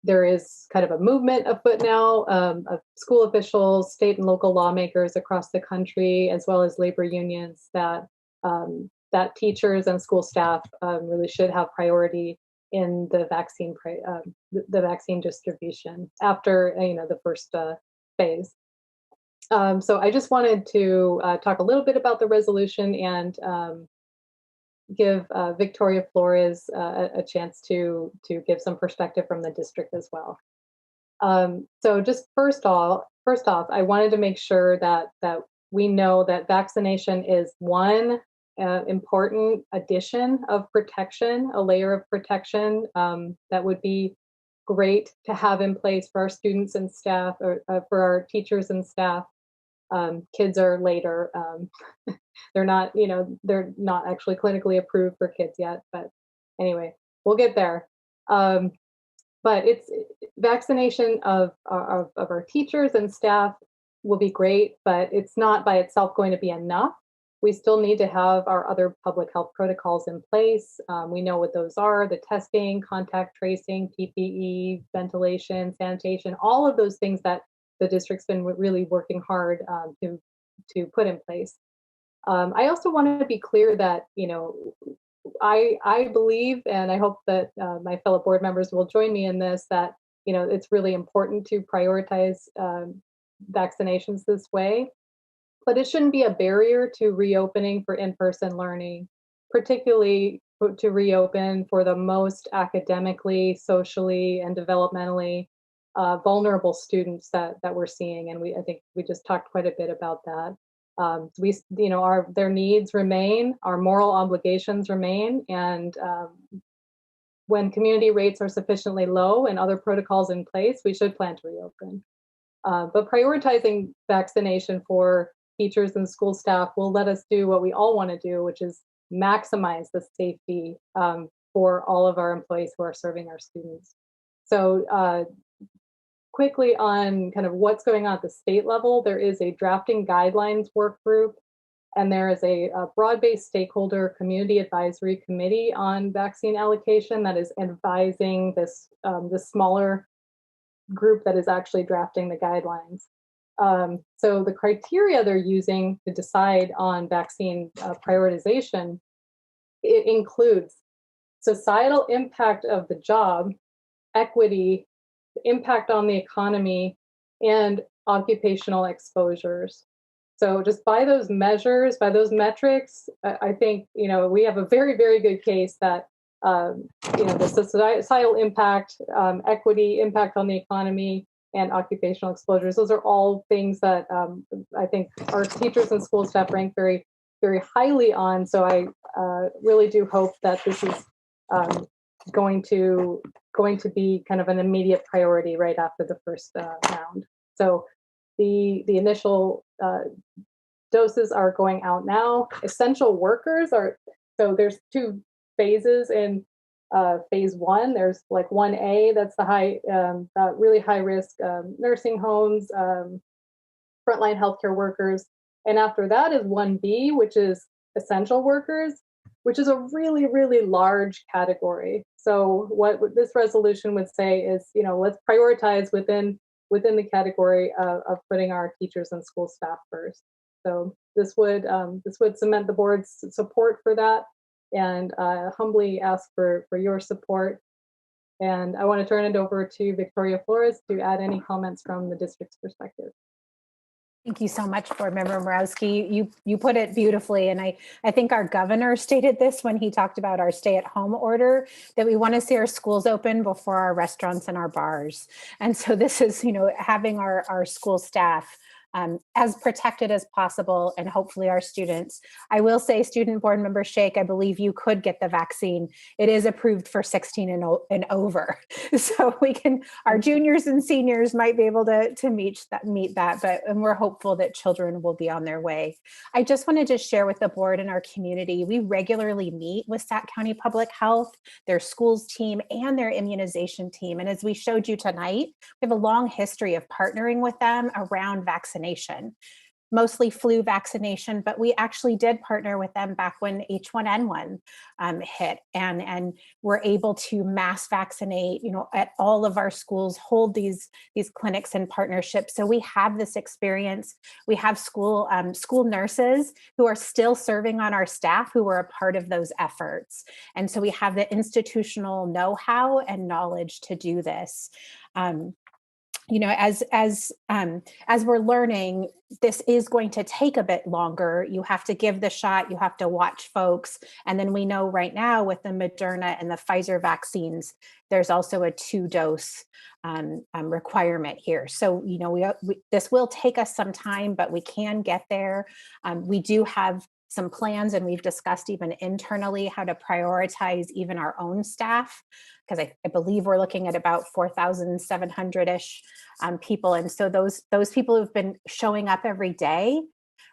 there is kind of a movement afoot now of school officials, state and local lawmakers across the country, as well as labor unions, that teachers and school staff really should have priority in the vaccine distribution after the first phase. So I just wanted to talk a little bit about the resolution and give Victoria Flores a chance to give some perspective from the district as well. So just first off, I wanted to make sure that we know that vaccination is one important addition of protection, a layer of protection that would be great to have in place for our students and staff, or for our teachers and staff. Kids are later. They're not actually clinically approved for kids yet, but anyway, we'll get there. But it's vaccination of our teachers and staff will be great, but it's not by itself going to be enough. We still need to have our other public health protocols in place. We know what those are: the testing, contact tracing, PPE, ventilation, sanitation, all of those things that the district's been really working hard to put in place. I also want to be clear that, I believe, and I hope that my fellow board members will join me in this, that, it's really important to prioritize vaccinations this way, but it shouldn't be a barrier to reopening for in-person learning, particularly to reopen for the most academically, socially, and developmentally vulnerable students that we're seeing. And I think we just talked quite a bit about that. Their needs remain, our moral obligations remain, and when community rates are sufficiently low and other protocols in place, we should plan to reopen. But prioritizing vaccination for teachers and school staff will let us do what we all want to do, which is maximize the safety for all of our employees who are serving our students. So quickly on kind of what's going on at the state level, there is a drafting guidelines work group, and there is a broad-based stakeholder community advisory committee on vaccine allocation that is advising this smaller group that is actually drafting the guidelines. So the criteria they're using to decide on vaccine prioritization, it includes societal impact of the job, equity, impact on the economy, and occupational exposures. So just by those measures, by those metrics, I think we have a very, very good case that the societal impact, equity, impact on the economy, and occupational exposures, those are all things that I think our teachers and school staff rank very, very highly on. So I really do hope that this is going to be kind of an immediate priority right after the first round. So the initial doses are going out now. Essential workers are, so there's two phases in phase one. There's like 1A, that's the really high risk nursing homes, frontline healthcare workers. And after that is 1B, which is essential workers, which is a really, really large category. So what this resolution would say is, let's prioritize within the category of putting our teachers and school staff first. So this would cement the board's support for that, and humbly ask for your support. And I want to turn it over to Victoria Flores to add any comments from the district's perspective. Thank you so much, Board Member Morawski. You put it beautifully, and I think our governor stated this when he talked about our stay-at-home order, that we want to see our schools open before our restaurants and our bars. And so this is, having our school staff as protected as possible, and hopefully our students. I will say, Student Board Member Shake, I believe you could get the vaccine. It is approved for 16 and over. So we can, our juniors and seniors might be able to meet that, but and we're hopeful that children will be on their way. I just wanted to share with the board and our community, we regularly meet with Sac County Public Health, their schools team, and their immunization team. And as we showed you tonight, we have a long history of partnering with them around vaccination, mostly flu vaccination, but we actually did partner with them back when H1N1 hit, and we're able to mass vaccinate, at all of our schools, hold these clinics and partnerships. So we have this experience. We have school nurses who are still serving on our staff who were a part of those efforts. And so we have the institutional know-how and knowledge to do this. As we're learning, this is going to take a bit longer. You have to give the shot, you have to watch folks. And then we know right now with the Moderna and the Pfizer vaccines, there's also a 2-dose requirement here. So, this will take us some time, but we can get there. We do have some plans, and we've discussed even internally how to prioritize even our own staff, because I believe we're looking at about 4,700-ish people. And so those people who've been showing up every day,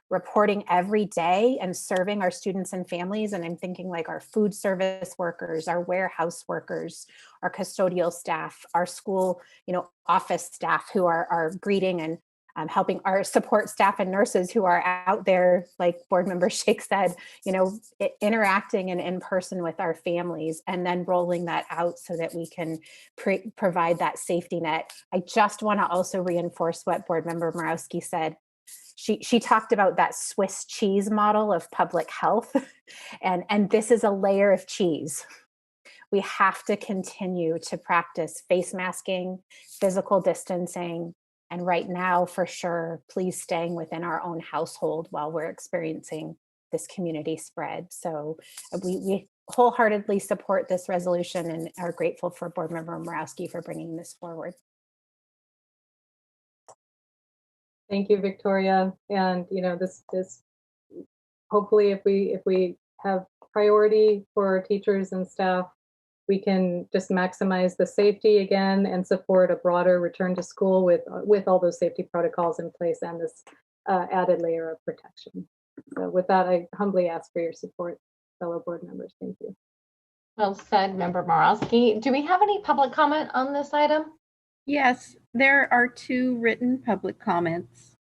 reporting every day, and serving our students and families. And I'm thinking like our food service workers, our warehouse workers, our custodial staff, our school, office staff who are greeting and helping our support staff and nurses who are out there, like Board Member Shake said, interacting and in person with our families, and then rolling that out so that we can provide that safety net. I just want to also reinforce what Board Member Morawski said. She talked about that Swiss cheese model of public health, and this is a layer of cheese. We have to continue to practice face masking, physical distancing, and right now, for sure, please staying within our own household while we're experiencing this community spread. So we wholeheartedly support this resolution and are grateful for Board Member Morawski for bringing this forward. Thank you, Victoria. And this hopefully, if we have priority for teachers and staff, we can just maximize the safety again and support a broader return to school with all those safety protocols in place and this added layer of protection. So with that, I humbly ask for your support, fellow board members. Thank you. Well said, Member Morawski. Do we have any public comment on this item? Yes, there are 2 written public comments.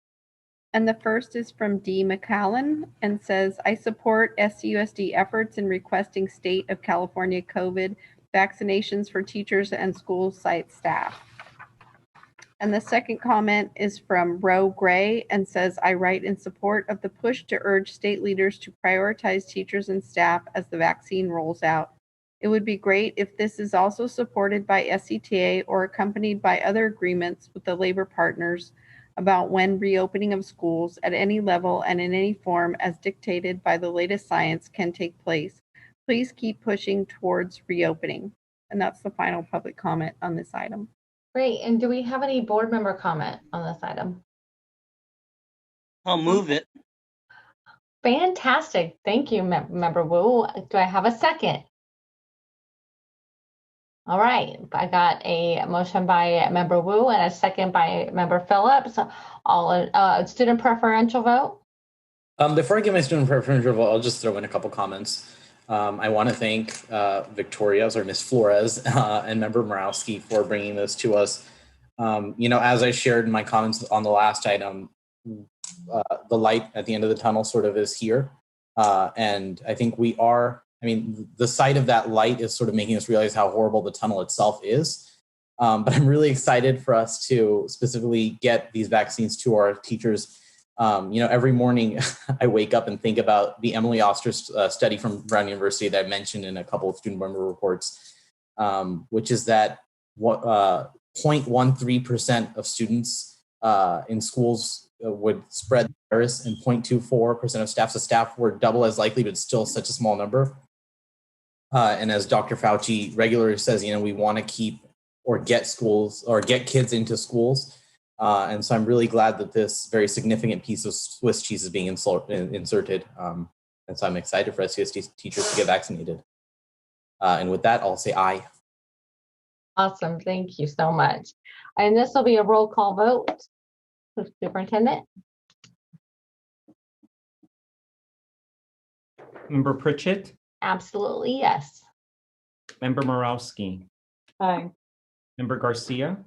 And the first is from D. McCallan and says, I support SUSD efforts in requesting state of California COVID vaccinations for teachers and school site staff. And the second comment is from Roe Gray and says, I write in support of the push to urge state leaders to prioritize teachers and staff as the vaccine rolls out. It would be great if this is also supported by SCTA or accompanied by other agreements with the labor partners about when reopening of schools at any level and in any form as dictated by the latest science can take place. Please keep pushing towards reopening. And that's the final public comment on this item. Great. And do we have any board member comment on this item? I'll move it. Fantastic. Thank you, Member Wu. Do I have a second? All right. I got a motion by Member Wu and a second by Member Phillips. All student preferential vote. Before I give my student preferential vote, I'll just throw in a couple comments. I want to thank Miss Flores and Member Morawski for bringing this to us. As I shared in my comments on the last item, the light at the end of the tunnel sort of is here. And I think the sight of that light is sort of making us realize how horrible the tunnel itself is. But I'm really excited for us to specifically get these vaccines to our teachers. Every morning I wake up and think about the Emily Oster study from Brown University that I mentioned in a couple of student member reports, which is that 0.13% of students in schools would spread the virus, and 0.24% of staff. So staff were double as likely, but still such a small number. And as Dr. Fauci regularly says, we want to keep or get kids into schools. And so I'm really glad that this very significant piece of Swiss cheese is being inserted. And so I'm excited for SUS teachers to get vaccinated. And with that, I'll say aye. Awesome. Thank you so much. And this will be a roll call vote. Superintendent? Member Pritchett? Absolutely, yes. Member Morawski? Aye. Member Garcia?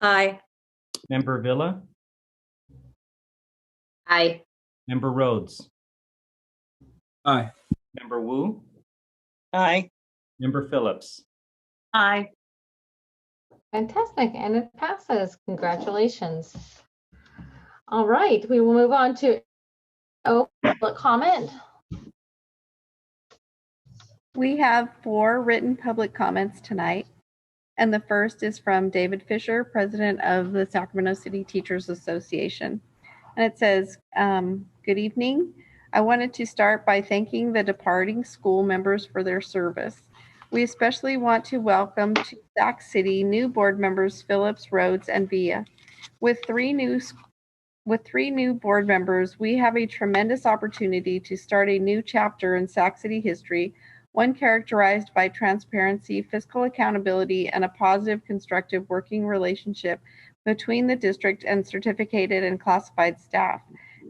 Aye. Member Villa? Aye. Member Rhodes? Aye. Member Wu? Aye. Member Phillips? Aye. Fantastic, and it passes. Congratulations. All right, we will move on to public comment. We have 4 written public comments tonight. And the first is from David Fisher, president of the Sacramento City Teachers Association. And it says, good evening. I wanted to start by thanking the departing school members for their service. We especially want to welcome to Sac City new board members Phillips, Rhodes, and Bieda. With three new board members, we have a tremendous opportunity to start a new chapter in Sac City history, one characterized by transparency, fiscal accountability, and a positive, constructive working relationship between the district and certificated and classified staff.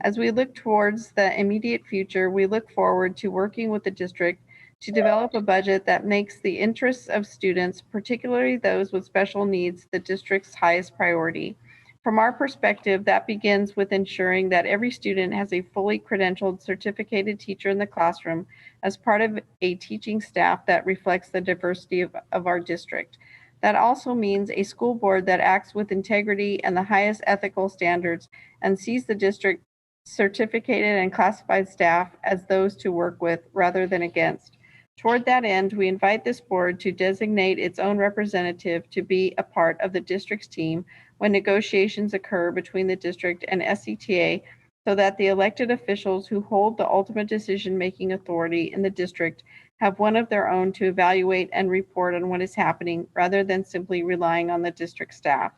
As we look towards the immediate future, we look forward to working with the district to develop a budget that makes the interests of students, particularly those with special needs, the district's highest priority. From our perspective, that begins with ensuring that every student has a fully credentialed certificated teacher in the classroom as part of a teaching staff that reflects the diversity of our district. That also means a school board that acts with integrity and the highest ethical standards and sees the district certificated and classified staff as those to work with rather than against. Toward that end, we invite this board to designate its own representative to be a part of the district's team when negotiations occur between the district and SCTA, so that the elected officials who hold the ultimate decision-making authority in the district have one of their own to evaluate and report on what is happening rather than simply relying on the district staff.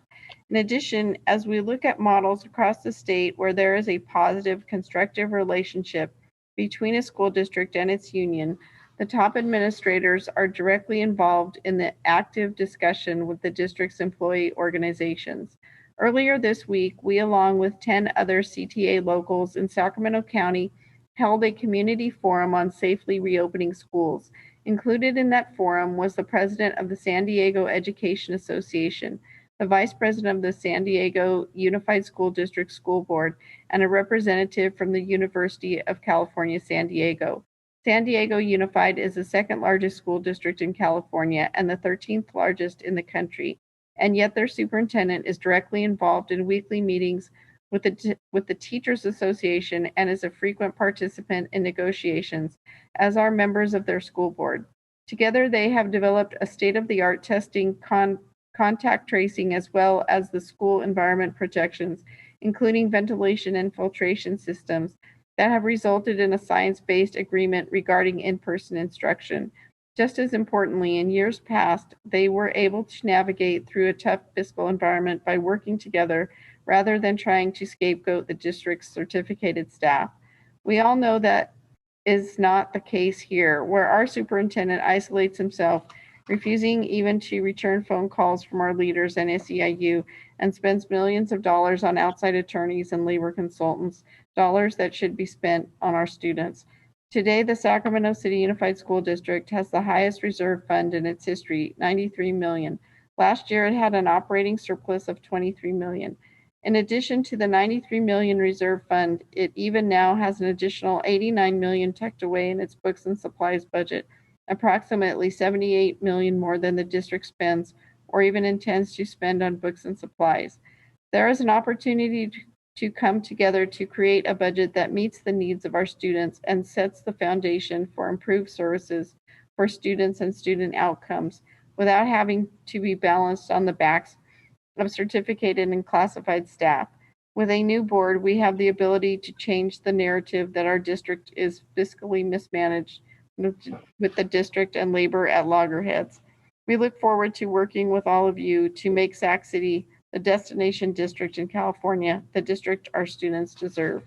In addition, as we look at models across the state where there is a positive, constructive relationship between a school district and its union, the top administrators are directly involved in the active discussion with the district's employee organizations. Earlier this week, we, along with 10 other CTA locals in Sacramento County, held a community forum on safely reopening schools. Included in that forum was the president of the San Diego Education Association, the vice president of the San Diego Unified School District School Board, and a representative from the University of California, San Diego. San Diego Unified is the second largest school district in California and the 13th largest in the country, and yet their superintendent is directly involved in weekly meetings with the Teachers Association and is a frequent participant in negotiations, as are members of their school board. Together, they have developed a state-of-the-art testing, contact tracing, as well as the school environment projections, including ventilation and filtration systems, that have resulted in a science-based agreement regarding in-person instruction. Just as importantly, in years past, they were able to navigate through a tough fiscal environment by working together rather than trying to scapegoat the district's certificated staff. We all know that is not the case here, where our superintendent isolates himself, refusing even to return phone calls from our leaders and SEIU, and spends millions of dollars on outside attorneys and labor consultants, dollars that should be spent on our students. Today, the Sacramento City Unified School District has the highest reserve fund in its history, $93 million. Last year, it had an operating surplus of $23 million. In addition to the $93 million reserve fund, it even now has an additional $89 million tucked away in its books and supplies budget, approximately $78 million more than the district spends or even intends to spend on books and supplies. There is an opportunity to come together to create a budget that meets the needs of our students and sets the foundation for improved services for students and student outcomes without having to be balanced on the backs of certificated and classified staff. With a new board, we have the ability to change the narrative that our district is fiscally mismanaged with the district and labor at loggerheads. We look forward to working with all of you to make Sac City the destination district in California, the district our students deserve.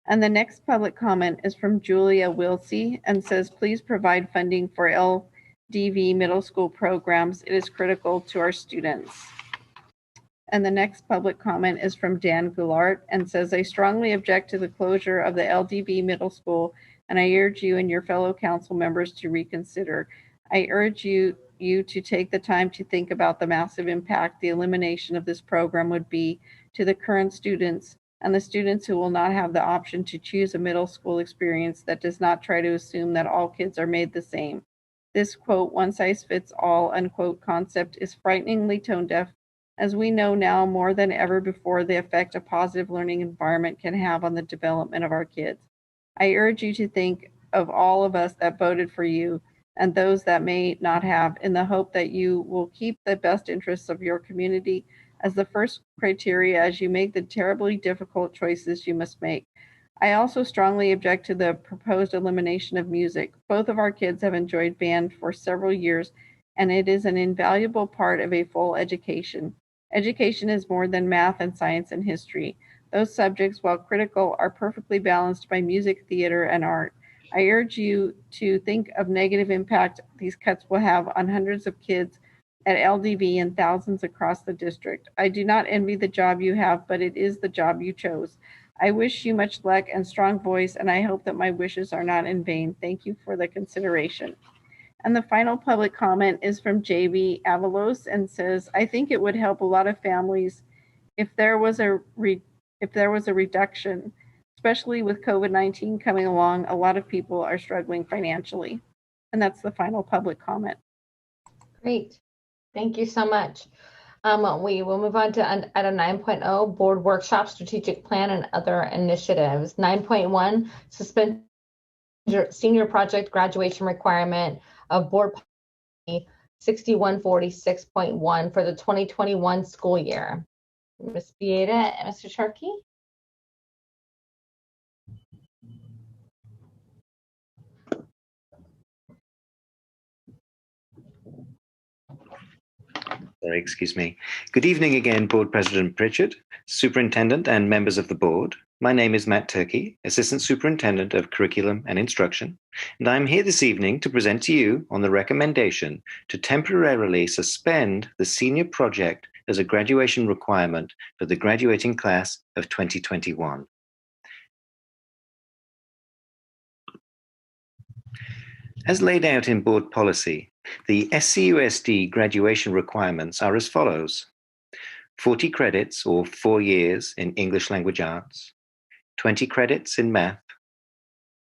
And the next public comment is from Julia Wilsey and says, please provide funding for LDV middle school programs. It is critical to our students. And the next public comment is from Dan Goulart and says, I strongly object to the closure of the LDV middle school, and I urge you and your fellow council members to reconsider. I urge you to take the time to think about the massive impact the elimination of this program would be to the current students and the students who will not have the option to choose a middle school experience that does not try to assume that all kids are made the same. This, quote, one size fits all, unquote, concept is frighteningly tone deaf, as we know now more than ever before the effect a positive learning environment can have on the development of our kids. I urge you to think of all of us that voted for you and those that may not have, in the hope that you will keep the best interests of your community as the first criteria as you make the terribly difficult choices you must make. I also strongly object to the proposed elimination of music. Both of our kids have enjoyed band for several years, and it is an invaluable part of a full education. Education is more than math and science and history. Those subjects, while critical, are perfectly balanced by music, theater, and art. I urge you to think of negative impact these cuts will have on hundreds of kids at LDV and thousands across the district. I do not envy the job you have, but it is the job you chose. I wish you much luck and strong voice, and I hope that my wishes are not in vain. Thank you for the consideration. And the final public comment is from JB Avalos and says, I think it would help a lot of families if there was a reduction, especially with COVID-19 coming along. A lot of people are struggling financially. And that's the final public comment. Great. Thank you so much. We will move on to item 9.0, board workshop, strategic plan, and other initiatives. 9.1, suspend senior project graduation requirement of board policy 6146.1 for the 2021 school year. Ms. Bieda and Mr. Sharkey. Sorry, excuse me. Good evening again, Board President Pritchett, Superintendent, and members of the board. My name is Matt Turkey, Assistant Superintendent of Curriculum and Instruction, and I'm here this evening to present to you on the recommendation to temporarily suspend the senior project as a graduation requirement for the graduating class of 2021. As laid out in board policy, the SCUSD graduation requirements are as follows: 40 credits or 4 years in English Language Arts, 20 credits in math,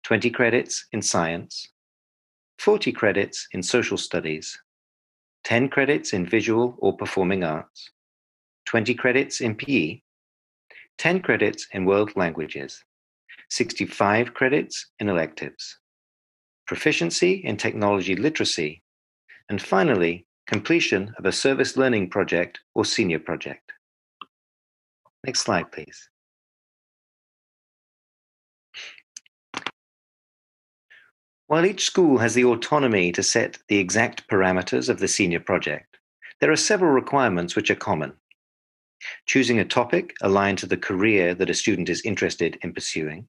20 credits in science, 40 credits in social studies, 10 credits in visual or performing arts, 20 credits in PE, 10 credits in world languages, 65 credits in electives, proficiency in technology literacy, and finally, completion of a service learning project or senior project. Next slide, please. While each school has the autonomy to set the exact parameters of the senior project, there are several requirements which are common. Choosing a topic aligned to the career that a student is interested in pursuing,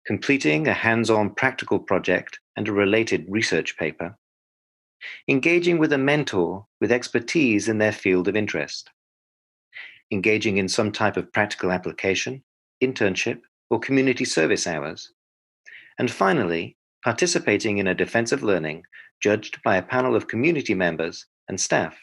completing a hands-on practical project and a related research paper, engaging with a mentor with expertise in their field of interest, engaging in some type of practical application, internship, or community service hours, and finally, participating in a defensive learning judged by a panel of community members and staff.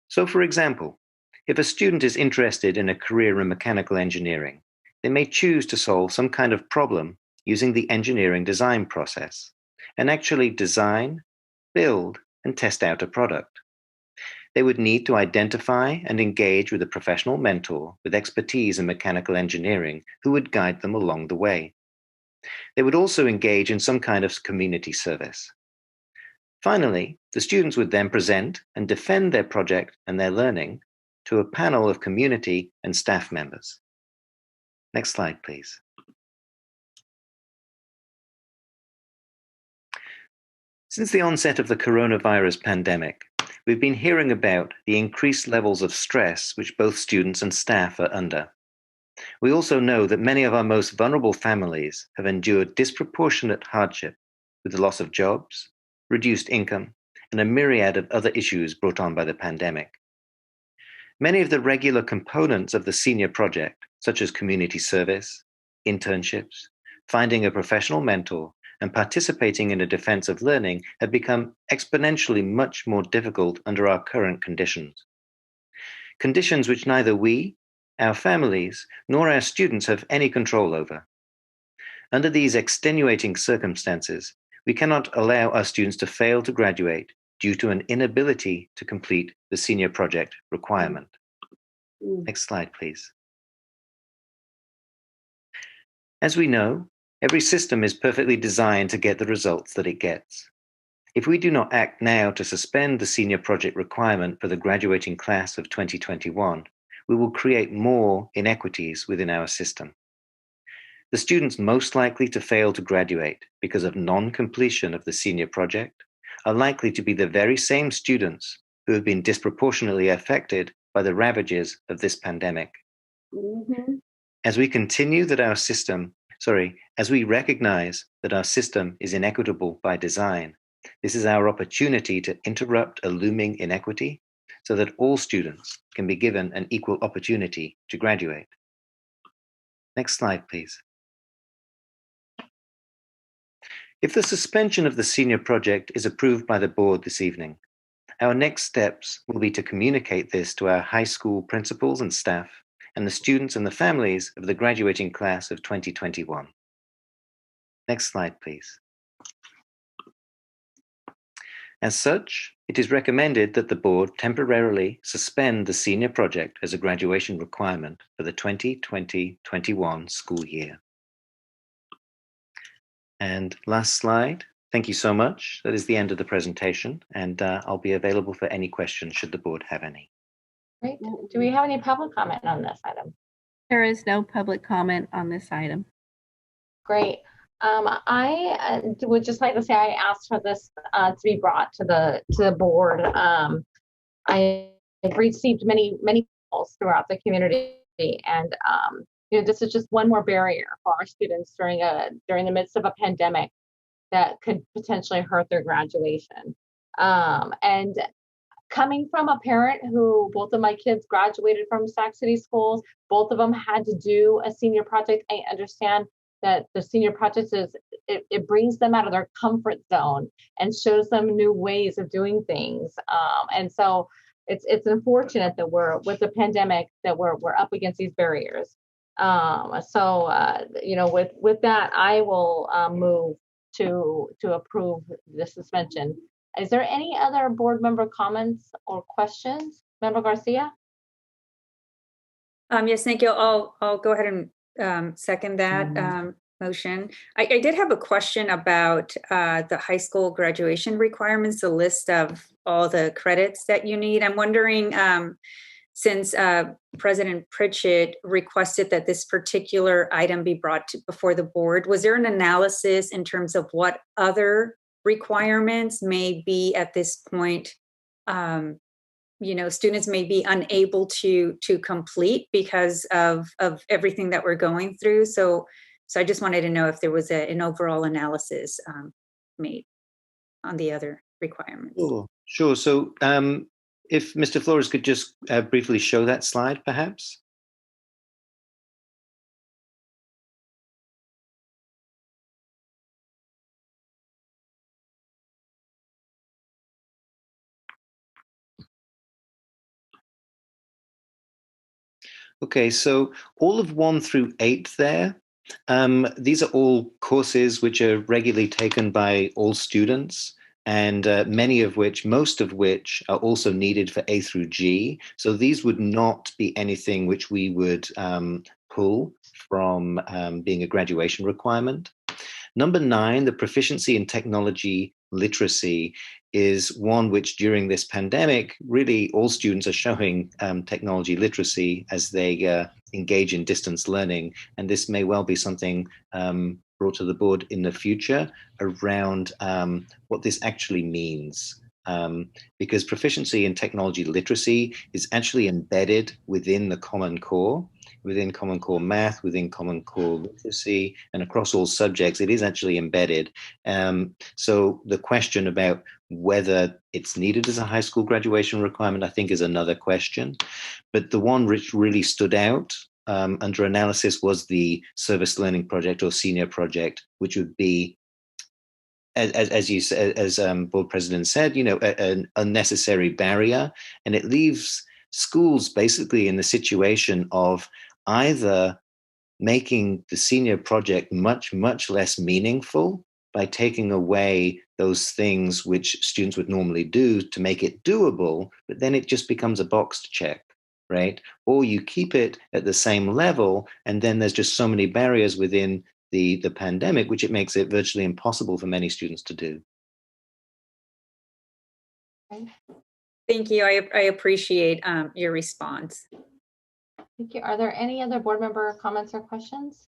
So, for example, if a student is interested in a career in mechanical engineering, they may choose to solve some kind of problem using the engineering design process and actually design, build, and test out a product. They would need to identify and engage with a professional mentor with expertise in mechanical engineering who would guide them along the way. They would also engage in some kind of community service. Finally, the students would then present and defend their project and their learning to a panel of community and staff members. Next slide, please. Since the onset of the coronavirus pandemic, we've been hearing about the increased levels of stress which both students and staff are under. We also know that many of our most vulnerable families have endured disproportionate hardship with the loss of jobs, reduced income, and a myriad of other issues brought on by the pandemic. Many of the regular components of the senior project, such as community service, internships, finding a professional mentor, and participating in a defense of learning, have become exponentially much more difficult under our current conditions. Conditions which neither we, our families, nor our students have any control over. Under these extenuating circumstances, we cannot allow our students to fail to graduate due to an inability to complete the senior project requirement. Next slide, please. As we know, every system is perfectly designed to get the results that it gets. If we do not act now to suspend the senior project requirement for the graduating class of 2021, we will create more inequities within our system. The students most likely to fail to graduate because of non-completion of the senior project are likely to be the very same students who have been disproportionately affected by the ravages of this pandemic. As we recognize that our system is inequitable by design, this is our opportunity to interrupt a looming inequity so that all students can be given an equal opportunity to graduate. Next slide, please. If the suspension of the senior project is approved by the board this evening, our next steps will be to communicate this to our high school principals and staff and the students and the families of the graduating class of 2021. Next slide, please. As such, it is recommended that the board temporarily suspend the senior project as a graduation requirement for the 2020-21 school year. And last slide. Thank you so much. That is the end of the presentation, and I'll be available for any questions should the board have any. Great. Do we have any public comment on this item? There is no public comment on this item. Great. I would just like to say I asked for this to be brought to the board. I've received many calls throughout the community, and this is just one more barrier for our students during the midst of a pandemic that could potentially hurt their graduation. And coming from a parent who both of my kids graduated from Sac City schools, both of them had to do a senior project. I understand that the senior project it brings them out of their comfort zone and shows them new ways of doing things. And so it's unfortunate that we're with the pandemic that we're up against these barriers. With that, I will move to approve the suspension. Is there any other board member comments or questions? Member Garcia? Yes, thank you. I'll go ahead and second that motion. I did have a question about the high school graduation requirements, the list of all the credits that you need. I'm wondering, since President Pritchett requested that this particular item be brought before the board, was there an analysis in terms of what other requirements may be at this point students may be unable to complete because of everything that we're going through. So I just wanted to know if there was an overall analysis made on the other requirements. Sure. So if Mr. Flores could just briefly show that slide, perhaps. Okay, so all of 1 through 8 there, these are all courses which are regularly taken by all students, and most of which are also needed for A through G. So these would not be anything which we would pull from being a graduation requirement. Number 9, the proficiency in technology literacy is one which during this pandemic, really all students are showing technology literacy as they engage in distance learning. And this may well be something brought to the board in the future around what this actually means. because proficiency in technology literacy is actually embedded within the Common Core, within Common Core Math, within Common Core Literacy, and across all subjects. It is actually embedded. So the question about whether it's needed as a high school graduation requirement, I think, is another question. But the one which really stood out under analysis was the service learning project or senior project, which would be, as board president said, an unnecessary barrier, and it leaves schools basically in the situation of either making the senior project much, much less meaningful by taking away those things which students would normally do to make it doable, but then it just becomes a box to check, right? Or you keep it at the same level, and then there's just so many barriers within the pandemic, which it makes it virtually impossible for many students to do. Thank you. I appreciate your response. Thank you. Are there any other board member comments or questions?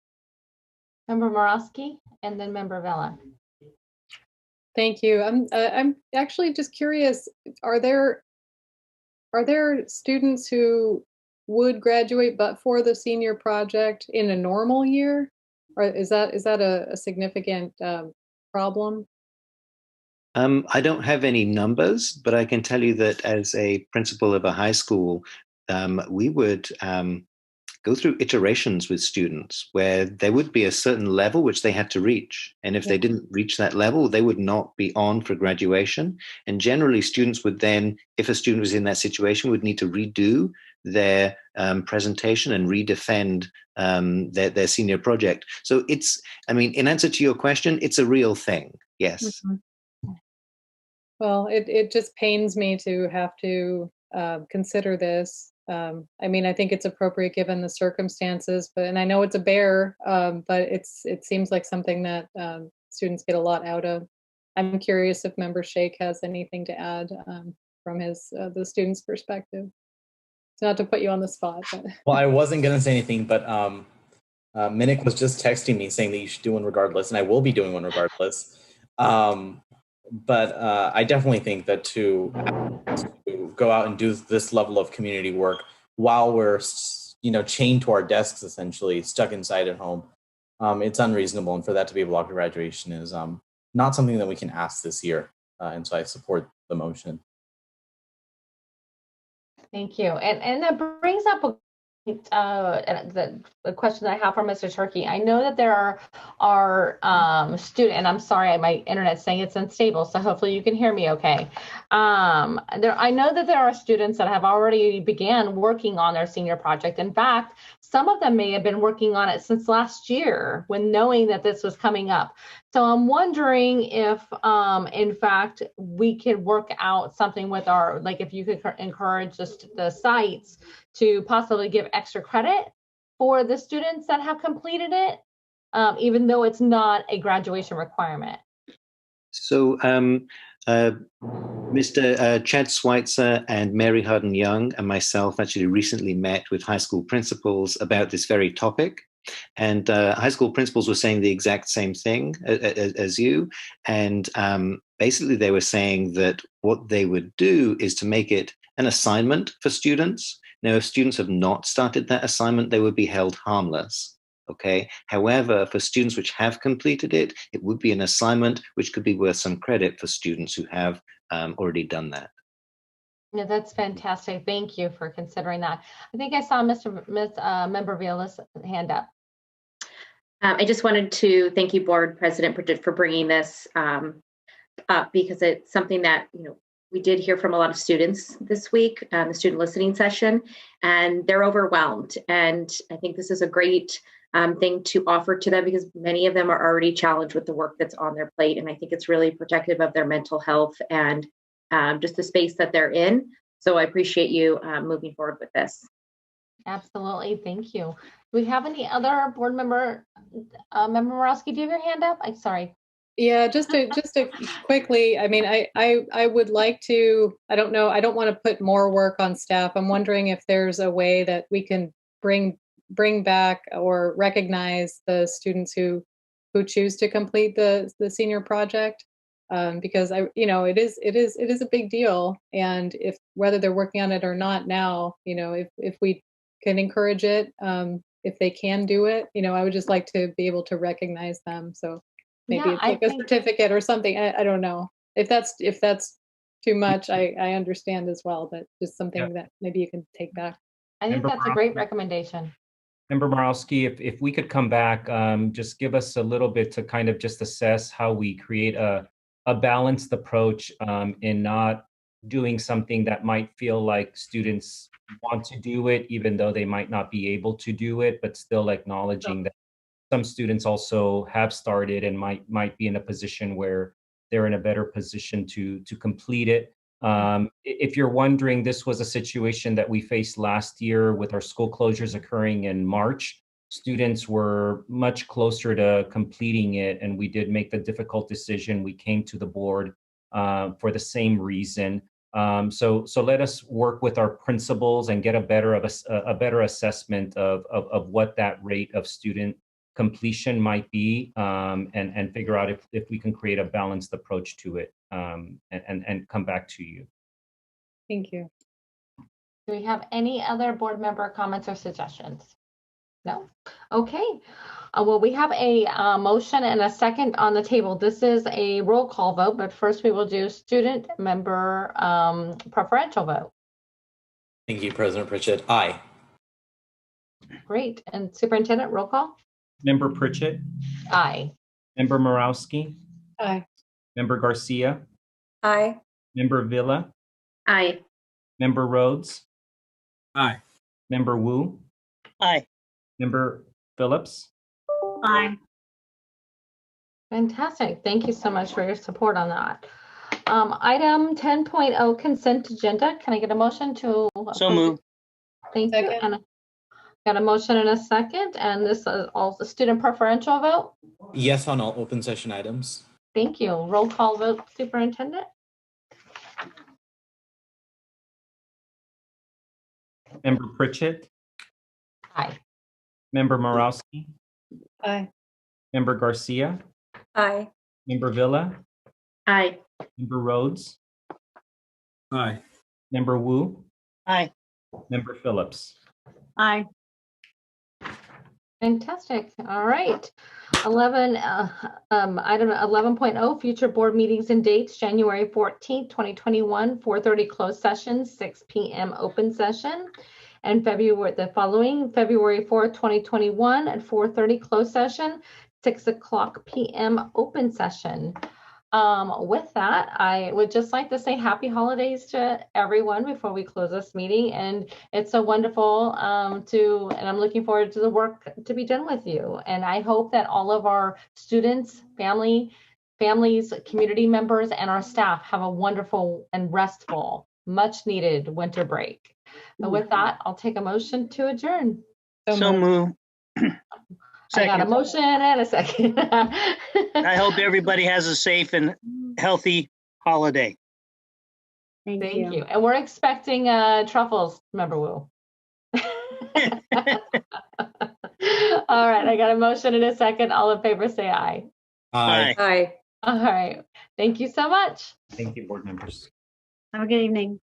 Member Morawski and then Member Vela. Thank you. I'm actually just curious, are there students who would graduate but for the senior project in a normal year? Or is that a significant problem? I don't have any numbers, but I can tell you that as a principal of a high school, we would go through iterations with students where there would be a certain level which they had to reach. And if they didn't reach that level, they would not be on for graduation. And generally, students would then, if a student was in that situation, would need to redo their presentation and redefend their senior project. So it's, in answer to your question, it's a real thing. Yes. Mm-hmm. Well, it just pains me to have to consider this. I think it's appropriate given the circumstances, and I know it's a bear, but it seems like something that students get a lot out of. I'm curious if Member Shake has anything to add from the student's perspective. It's not to put you on the spot. But. Well, I wasn't going to say anything, but Minnick was just texting me saying that you should do one regardless, and I will be doing one regardless. But I definitely think that to go out and do this level of community work while we're, chained to our desks, essentially stuck inside at home, it's unreasonable. And for that to be a block of graduation is not something that we can ask this year. And so I support the motion. Thank you. And that brings up the question that I have for Mr. Turkey. I know that there are students, and I'm sorry, my internet's saying it's unstable, so hopefully you can hear me okay. I know that there are students that have already began working on their senior project. In fact, some of them may have been working on it since last year when knowing that this was coming up. So I'm wondering if, in fact, we could work out something with if you could encourage the sites to possibly give extra credit for the students that have completed it, even though it's not a graduation requirement. So Mr. Chad Schweitzer and Mary Harden Young and myself actually recently met with high school principals about this very topic. And high school principals were saying the exact same thing as you. And basically they were saying that what they would do is to make it an assignment for students. Now, if students have not started that assignment, they would be held harmless. Okay. However, for students which have completed it, it would be an assignment which could be worth some credit for students who have already done that. Yeah, that's fantastic. Thank you for considering that. I think I saw Member Viola's hand up. I just wanted to thank you, Board President, for bringing this up, because it's something that we did hear from a lot of students this week, the student listening session, and they're overwhelmed. And I think this is a great thing to offer to them, because many of them are already challenged with the work that's on their plate. And I think it's really protective of their mental health and just the space that they're in. So I appreciate you moving forward with this. Absolutely. Thank you. Do we have any other board member? Member Morawski, do you have your hand up? I'm sorry. Yeah, just to quickly, I would like to, I don't know, I don't want to put more work on staff. I'm wondering if there's a way that we can bring back or recognize the students who choose to complete the senior project. because it is a big deal. And if whether they're working on it or not now, if we can encourage it, if they can do it, I would just like to be able to recognize them. So maybe Yeah, it's like a certificate or something. I don't know if that's too much. I understand as well, but just something that maybe you can take back. I think that's a great recommendation. Member Borowski, if we could come back, just give us a little bit to kind of just assess how we create a balanced approach in not doing something that might feel like students want to do it, even though they might not be able to do it, but still acknowledging that some students also have started and might be in a position where they're in a better position to complete it. If you're wondering, this was a situation that we faced last year with our school closures occurring in March. Students were much closer to completing it, and we did make the difficult decision. We came to the board for the same reason. So let us work with our principals and get a better assessment of what that rate of student completion might be, and figure out if we can create a balanced approach to it, and come back to you. Thank you. Do we have any other board member comments or suggestions? No? Okay. Well, we have a motion and a second on the table. This is a roll call vote, but first we will do student member preferential vote. Thank you, President Pritchett. Aye. Great. And superintendent, roll call? Member Pritchett? Aye. Member Morowski? Aye. Member Garcia? Aye. Member Villa? Aye. Member Rhodes? Aye. Member Wu? Aye. Member Phillips? Aye. Fantastic. Thank you so much for your support on that. Item 10.0 consent agenda. Can I get a motion to approve? So moved. Thank you. And got a motion and a second, and this is also student preferential vote. Yes on all open session items. Thank you. Roll call vote, superintendent. Member Pritchett? Aye. Member Morowski? Aye. Member Garcia? Aye. Member Villa? Aye. Member Rhodes? Aye. Member Wu? Aye. Member Phillips? Aye. Fantastic. All right. Item 11.0 future board meetings and dates, January 14th, 2021, 4:30 closed session, 6 p.m. open session. And February 4th, 2021 at 4:30 closed session, 6 o'clock p.m. open session. With that, I would just like to say happy holidays to everyone before we close this meeting. And it's so wonderful and I'm looking forward to the work to be done with you. And I hope that all of our students, families, community members, and our staff have a wonderful and restful, much needed winter break. But with that, I'll take a motion to adjourn. So moved. I got a motion and a second. I hope everybody has a safe and healthy holiday. Thank you. And we're expecting truffles, remember, Wu. All right, I got a motion and a second. All in favor, say aye. Aye. Aye. All right. Thank you so much. Thank you, board members. Have a good evening.